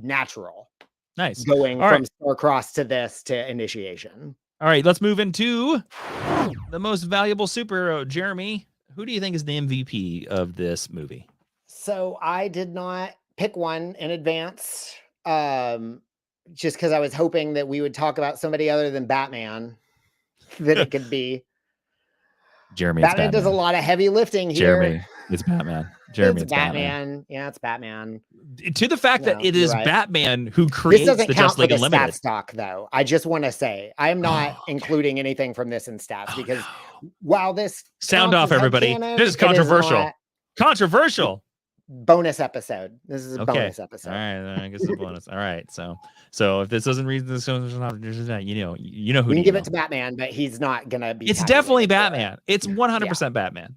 natural Nice. going All from right. Starcross to this to Initiation. All right, let's move into the most valuable superhero. Jeremy, who do you think is the MVP of this movie? So I did not pick one in advance, just because I was hoping that we would talk about somebody other than Batman, that it could be. Jeremy, it's Batman does a Batman. lot of heavy lifting here. Jeremy, it's Batman. Jeremy, It's Batman. Yeah, it's Batman. To the fact that No, it you're is right. Batman who This creates doesn't the count Just for League the Unlimited. stat stock, though. I just want to say I am not Okay. including anything from this in stats Oh, because no. while this Sound counts off, as everybody. headcanon, This is it controversial. not Controversial. bonus episode. This is a Okay. bonus episode. All right, I guess it's a bonus. All right, so if this doesn't read this, you know who We to can give it email. to Batman, but he's not gonna be. It's definitely tabulated for it. Batman. It's 100% Batman.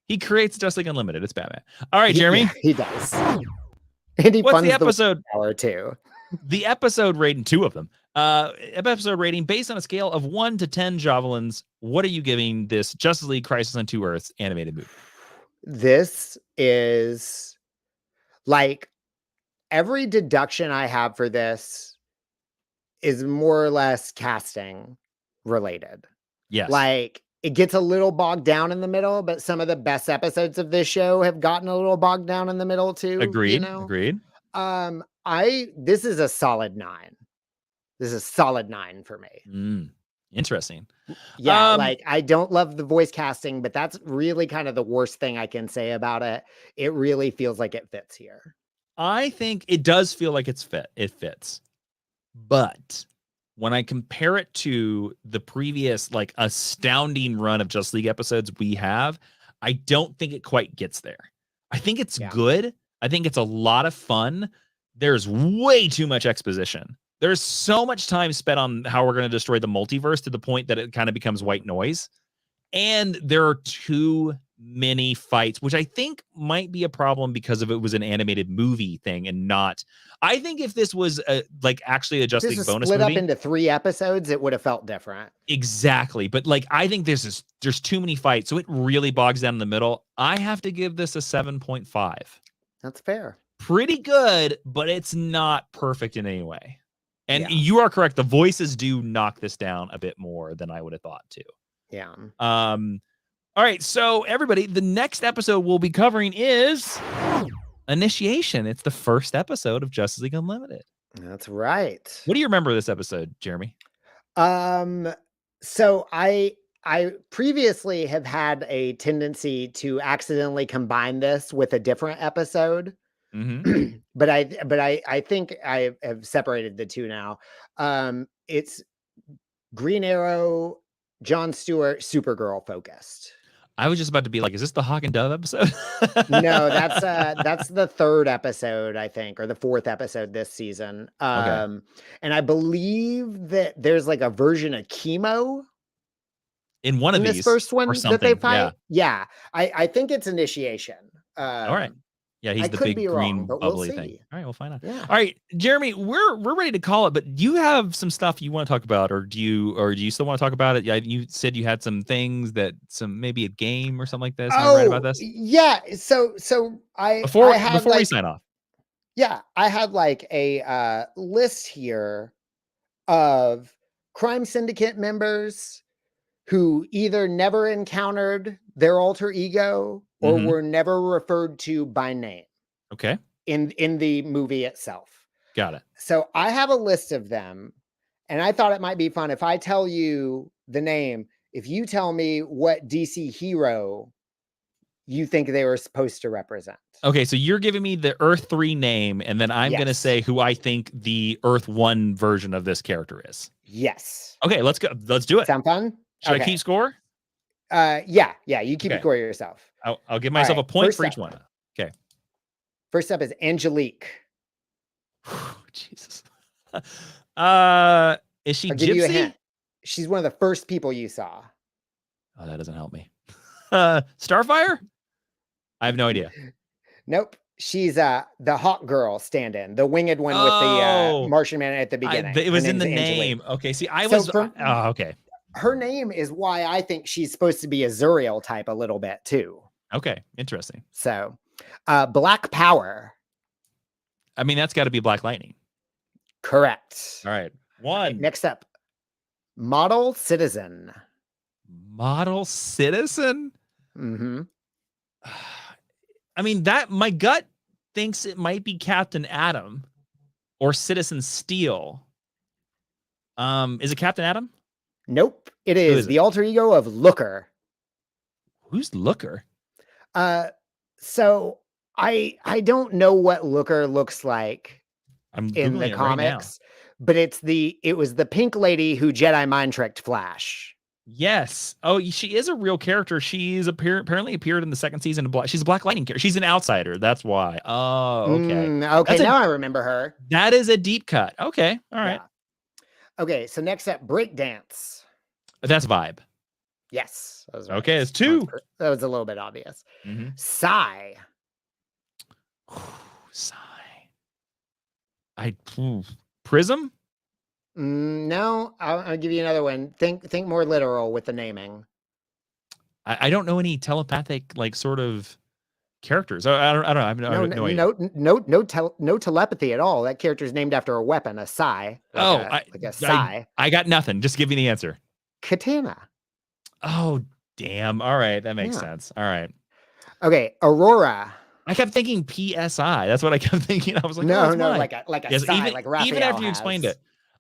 He creates Just League Unlimited. It's Batman. All right, Jeremy. He does. And he What's funds the episode? Hour too. The episode rating, 2 of them. Episode rating based on a scale of 1 to 10 javelins. What are you giving this Justice League Crisis on 2 Earths animated movie? This is like every deduction I have for this is more or less casting related. Yes. Like it gets a little bogged down in the middle, but some of the best episodes of this show have gotten a little bogged down in the middle too. Agreed. Agreed. This is a solid 9. This is a solid 9 for me. Interesting. Yeah, like I don't love the voice casting, but that's really kind of the worst thing I can say about it. It really feels like it fits here. I think it does feel like it fits. But when I compare it to the previous like astounding run of Justice League episodes we have, I don't think it quite gets there. I think it's good. I think it's a lot of fun. There's way too much exposition. There's so much time spent on how we're going to destroy the multiverse to the point that it kind of becomes white noise. And there are too many fights, which I think might be a problem because of it was an animated movie thing and not. I think if this was like actually a Justice League bonus split movie, up into 3 episodes, it would have felt different. Exactly. But like, I think there's too many fights. So it really bogs down in the middle. I have to give this a 7.5. That's fair. Pretty good, but it's not perfect in any way. And you are correct. The voices do knock this down a bit more than I would have thought too. Yeah. All right. So everybody, the next episode we'll be covering is Initiation. It's the first episode of Justice League Unlimited. That's right. What do you remember of this episode, Jeremy? So I previously have had a tendency to accidentally combine this with a different episode. Mm-hmm. but I think I have separated the two now. It's Green Arrow, John Stewart, Supergirl focused. I was just about to be like, is this the Hawk and Dove episode? No, that's the 3rd episode, I think, or the 4th episode this season. And I believe that there's like a version of Chemo in one of this these first one that they fight. Yeah. I think it's Initiation. All right. Yeah, he's the big green bubbly thing. All right, we'll find out. Yeah. All right, Jeremy, we're ready to call it, but you have some stuff you want to talk about, or do you still want to talk about it? Yeah, you said you had some things maybe a game or something like this. Am I right about this? Yeah. So before we sign off. Yeah, I had like a list here of crime syndicate members who either never encountered their alter ego or Mhm. were never referred to by name Okay. in the movie itself. Got it. So I have a list of them, and I thought it might be fun if I tell you the name, if you tell me what DC hero you think they were supposed to represent. Okay, so you're giving me the Earth 3 name, and then I'm going to Yes. say who I think the Earth 1 version of this character is. Yes. Okay, let's go. Let's do it. Sound fun? Should I keep score? Yeah, you keep Okay. it score yourself. I'll give myself right, a point first for each up. one. Okay. First up is Angelique. Jesus. Is she I'll give you a gypsy? hint. She's one of the first people you saw. Oh, that doesn't help me. Starfire? I have no idea. Nope. She's the Hawk Girl stand-in, the winged one with Oh. the Martian Man at the beginning. It was Her in the name's Angelique. name. Okay, see, I So was. Okay. Her name is why I think she's supposed to be a Zuriel type a little bit too. Okay, interesting. So, Black Power. I mean, that's got to be Black Lightning. Correct. All right. One. Next up, Model Citizen. Model Citizen? Mm-hmm. I mean, that my gut thinks it might be Captain Atom or Citizen Steel. Is it Captain Atom? Nope. It is the alter ego of Looker. Who's Looker? So I don't know what Looker looks like I'm in the Googling it right now. comics, but it was the pink lady who Jedi mind tricked Flash. Yes. Oh, she is a real character. She's apparently appeared in the second season of Black. She's a Black Lightning character. She's an outsider. That's why. Oh, okay. Okay, now I remember her. That is a deep cut. Okay. All right. Yeah. Okay, so next up, Breakdance. That's Vibe. Yes. That was right. Okay, it's two. That was a little bit obvious. Mm-hmm. Sigh. Sigh. Prism? No, I'll give you another one. Think more literal with the naming. I don't know any telepathic sort of characters. I don't know. I have no idea. No telepathy at all. That character's named after a weapon, a sai. Like a sai. I got nothing. Just give me the answer. Katana. Oh, damn. All right, that makes sense. All right. Okay, Aurora. I kept thinking PSI. That's what I kept thinking. I was like, no, mine. like a sai, like Raphael even after you explained it.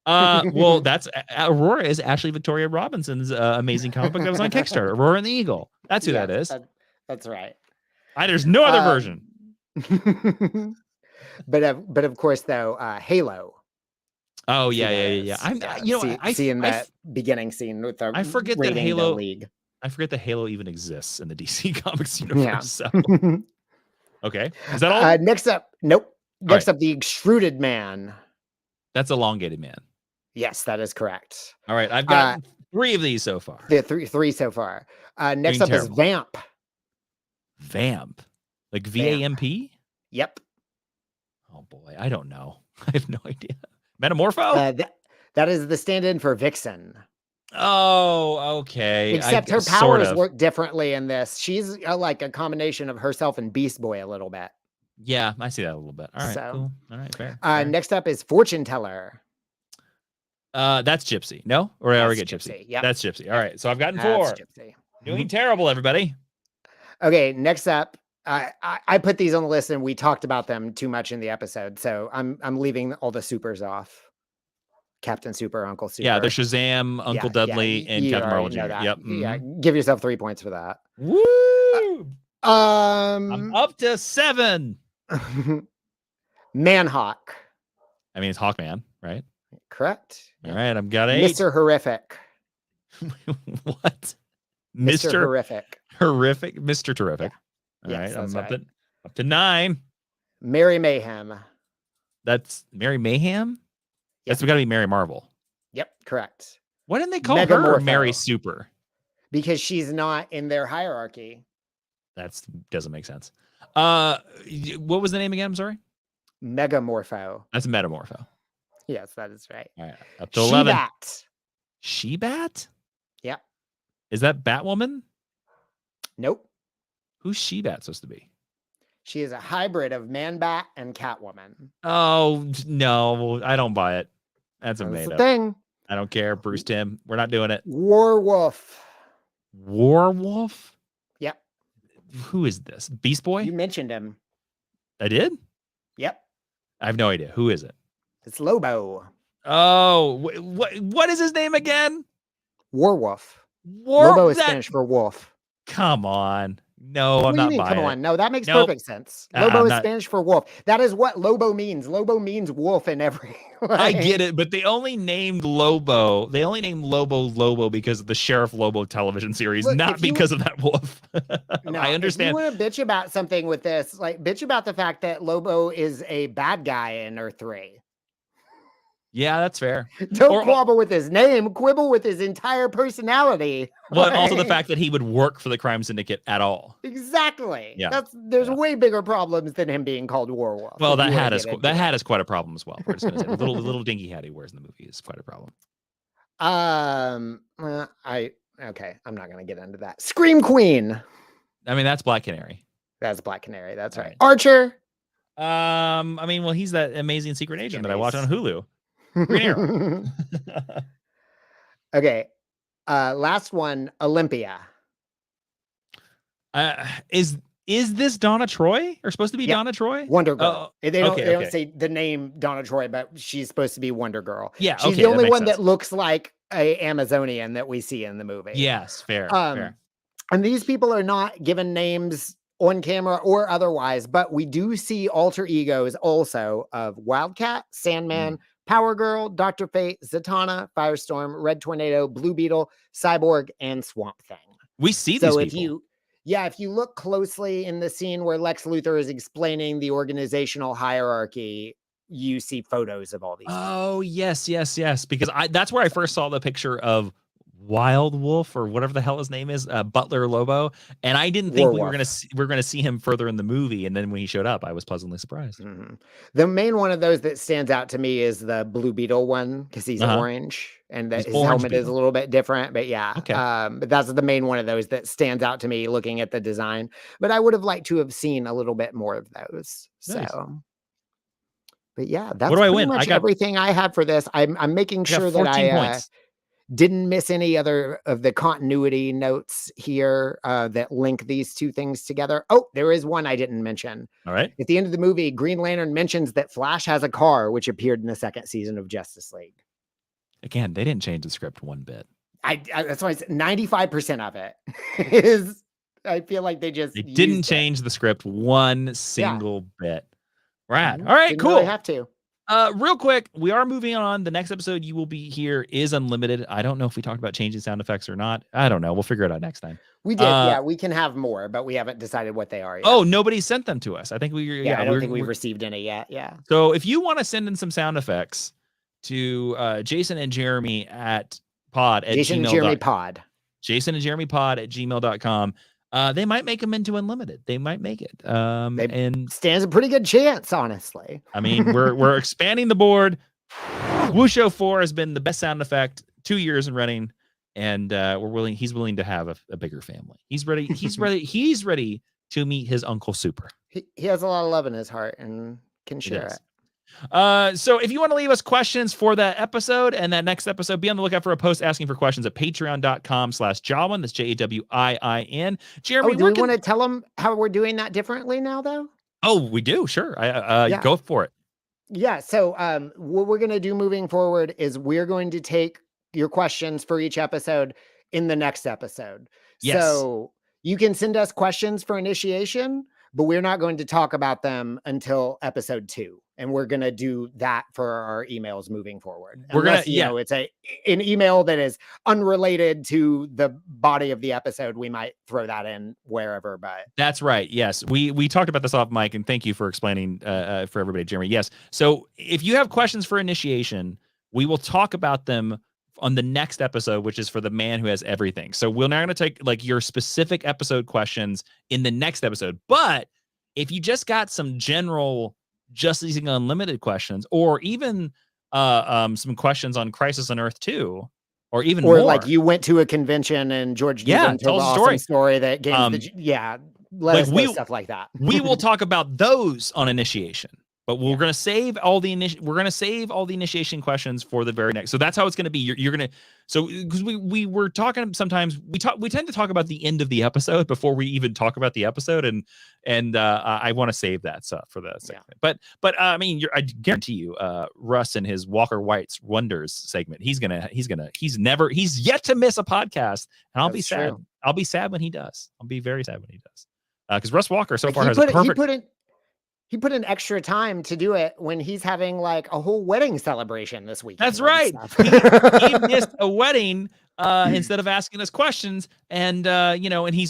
Well, that's Aurora is Ashley Victoria Robinson's amazing comic book that was on Kickstarter. Aurora and the Eagle. That's who that is. That's right. There's no other version. but of course, though, Halo. Oh yeah. I see in that beginning scene with the I forget that Halo League. I forget that Halo even exists in the DC Comics universe. Yeah. So. Okay, is that all? Next up, nope. Next up, the Extruded Man. That's Elongated Man. Yes, that is correct. All right, I've got 3 of these so far. The three so far. Next up is Vamp. Vamp, like VAMP. Yep. Oh boy, I don't know. I have no idea. Metamorpho. That is the stand-in for Vixen. Oh, okay. Except her powers work differently in this. She's like a combination of herself and Beast Boy a little bit. Yeah, I see that a little bit. All right, cool. All right, fair. Next up is Fortune Teller. That's Gypsy. No? Or I already get Gypsy. Yeah. That's Gypsy. All right, so I've gotten 4. Gypsy. Doing terrible, everybody. Okay, next up, I put these on the list and we talked about them too much in the episode, so I'm leaving all the supers off. Captain Super, Uncle Super. Yeah, the Shazam, Uncle Dudley, and Captain Marvel Jr. Yep. Yeah, give yourself 3 points for that. Woo! I'm up to 7. Manhawk. I mean, it's Hawkman, right? Correct. All right, I've got 8. Mr. Horrific. What? Mr. Horrific. Horrific. Mr. Terrific. Yeah. All yes, right, I'm up to 9. Mary Mayhem. That's Mary Mayhem? Yep. That's got to be Mary Marvel. Yep, correct. Why didn't they call her Mary Super? Because she's not in their hierarchy. That doesn't make sense. What was the name again? I'm sorry. Megamorpho. That's Metamorpho. Yes, that is right. All right, up to 11. She-Bat. She-Bat? Yep. Is that Batwoman? Nope. Who's She-Bat supposed to be? She is a hybrid of Man-Bat and Catwoman. Oh, no, I don't buy it. That's a made up thing. I don't care. Bruce Tim. We're not doing it. Warwolf. Warwolf? Yep. Who is this? Beast Boy? You mentioned him. I did? Yep. I have no idea. Who is it? It's Lobo. Oh, what is his name again? Warwolf. Lobo is Spanish for wolf. Come on. No, What I'm do you not mean, buying come it. on. No, that makes Nope. perfect sense. Lobo is not- Spanish for wolf. That is what Lobo means. Lobo means wolf in every I get it, but they only named Lobo. They only named Lobo because of the Sheriff Lobo television series, Look, not because of that wolf. No, I understand. If you want to bitch about something with this, like bitch about the fact that Lobo is a bad guy in Earth 3. Yeah, that's fair. Don't quibble with his name, quibble with his entire personality. Well, and also the fact that he would work for the crime syndicate at all. Exactly. Yeah. There's way bigger problems than him being called Warwolf. Well, that hat is quite a problem as well. We're just gonna say the little dinky hat he wears in the movie is quite a problem. Okay, I'm not gonna get into that. Scream Queen. I mean, that's Black Canary. That's Black Canary. That's right. Right. Archer. I mean, well, he's that amazing secret agent that I watch on Hulu. Green Arrow. Okay. Last one, Olympia. Is this Donna Troy or supposed to be Donna Troy? Wonder Girl. Oh, they don't say the name Donna Troy, but she's supposed to be Wonder Girl. Yeah, she's the only one that looks like a Amazonian that we see in the movie. Yes, fair. Fair. And these people are not given names on camera or otherwise, but we do see alter egos also of Wildcat, Sandman, Power Girl, Dr. Fate, Zatanna, Firestorm, Red Tornado, Blue Beetle, Cyborg, and Swamp Thing. We see these people. If you look closely in the scene where Lex Luthor is explaining the organizational hierarchy, you see photos of all these. Oh, yes. Because that's where I first saw the picture of Wild Wolf or whatever the hell his name is, Butler Lobo, and I didn't think we were gonna see him further in the movie. And then when he showed up, I was pleasantly surprised. Mm-hmm. The main one of those that stands out to me is the Blue Beetle one because he's orange and his helmet is a little bit different. But yeah, but that's the main one of those that stands out to me looking at the design. But I would have liked to have seen a little bit more of those. Nice. So. But yeah, that's pretty much everything I had for this. I'm making sure that I didn't miss any other of the continuity notes here that link these two things together. Oh, there is one I didn't mention. All right. At the end of the movie, Green Lantern mentions that Flash has a car, which appeared in the second season of Justice League. Again, they didn't change the script one bit. That's why I said 95% of it is. I feel like they didn't change the script one single bit. Rad. All right, cool. Really have to. Real quick, we are moving on. The next episode you will be here is unlimited. I don't know if we talked about changing sound effects or not. I don't know. We'll figure it out next time. We did. Yeah, we can have more, but we haven't decided what they are yet. Oh, nobody sent them to us. I think I don't think we've received any yet. Yeah. So if you want to send in some sound effects to Jason and Jeremy at Jason and Jeremy pod at gmail.com. They might make them into unlimited. They might make it. And stands a pretty good chance, honestly. I mean, we're expanding the board. Wusho 4 has been the best sound effect 2 years in running, and he's willing to have a bigger family. He's ready. He's ready to meet his Uncle Super. He has a lot of love in his heart and can share it. So if you want to leave us questions for that episode and that next episode, be on the lookout for a post asking for questions at patreon.com/Jawin. That's JAWIIN. Jeremy, do we want to tell them how we're doing that differently now, though? Oh, we do. Sure. Go for it. Yeah. So what we're going to do moving forward is we're going to take your questions for each episode in the next episode. Yes. So you can send us questions for initiation, but we're not going to talk about them until episode 2. And we're going to do that for our emails moving forward. It's an email that is unrelated to the body of the episode. We might throw that in wherever, but that's right. Yes. We talked about this off mic, and thank you for explaining for everybody, Jeremy. Yes. So if you have questions for initiation, we will talk about them on the next episode, which is for the man who has everything. So we're not going to take like your specific episode questions in the next episode, but if you just got some general Justice League Unlimited questions, or even some questions on Crisis on Earth 2, or more. Like you went to a convention and George told the awesome story that games let us know stuff like that. We will talk about those on initiation. But we're gonna save all the initiation questions for the very next. So that's how it's gonna be. You're gonna because we were talking sometimes we tend to talk about the end of the episode before we even talk about the episode, and I want to save that stuff for the segment. But I mean, I guarantee you, Russ and his Walker White's Wonders segment, he's yet to miss a podcast, and I'll be sad. True. I'll be sad when he does. I'll be very sad when he does. Because Russ Walker so far has a perfect. He put in extra time to do it when he's having like a whole wedding celebration this weekend. That's right. He missed a wedding instead of asking us questions, and and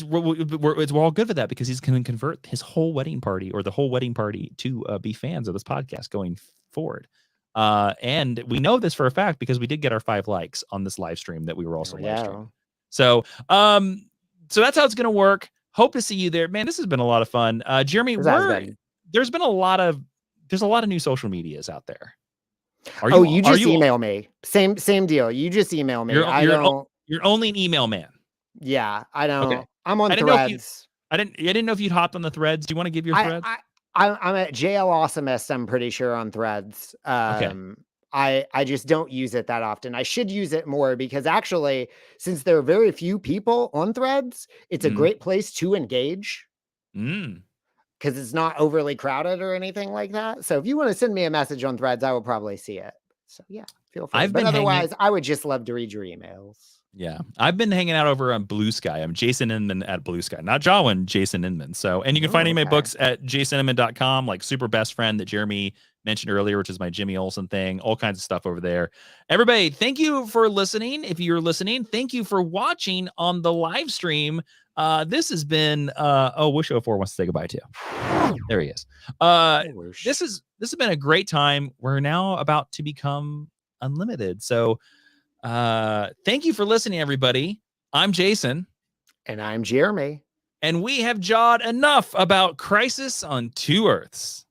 we're all good with that because he's going to convert his whole wedding party or the whole wedding party to be fans of this podcast going forward. And we know this for a fact because we did get our 5 likes on this live stream that we were also live streaming. So that's how it's going to work. Hope to see you there, man. This has been a lot of fun. Jeremy, there's a lot of new social medias out there. You just email me. Same deal. You just email me. You're only an email man. Yeah, I don't. Okay. I'm on Threads. I didn't know if you'd hopped on the Threads. Do you want to give your Threads? I'm at JL Awesomest. I'm pretty sure on Threads. Okay. I just don't use it that often. I should use it more because actually, since there are very few people on Threads, it's a great place to engage. Because it's not overly crowded or anything like that. So if you want to send me a message on Threads, I will probably see it. So yeah, feel free. But otherwise, I would just love to read your emails. Yeah, I've been hanging out over on Blue Sky. I'm Jason Inman at Blue Sky, not Jawin, Jason Inman. So, and you can find any of my books at jasoninman.com, like Super Best Friend that Jeremy mentioned earlier, which is my Jimmy Olsen thing, all kinds of stuff over there. Everybody, thank you for listening. If you're listening, thank you for watching on the live stream. This has been Wish04 wants to say goodbye too. There he is. This has been a great time. We're now about to become unlimited. So thank you for listening, everybody. I'm Jason. And I'm Jeremy. And we have jawed enough about Crisis on 2 Earths.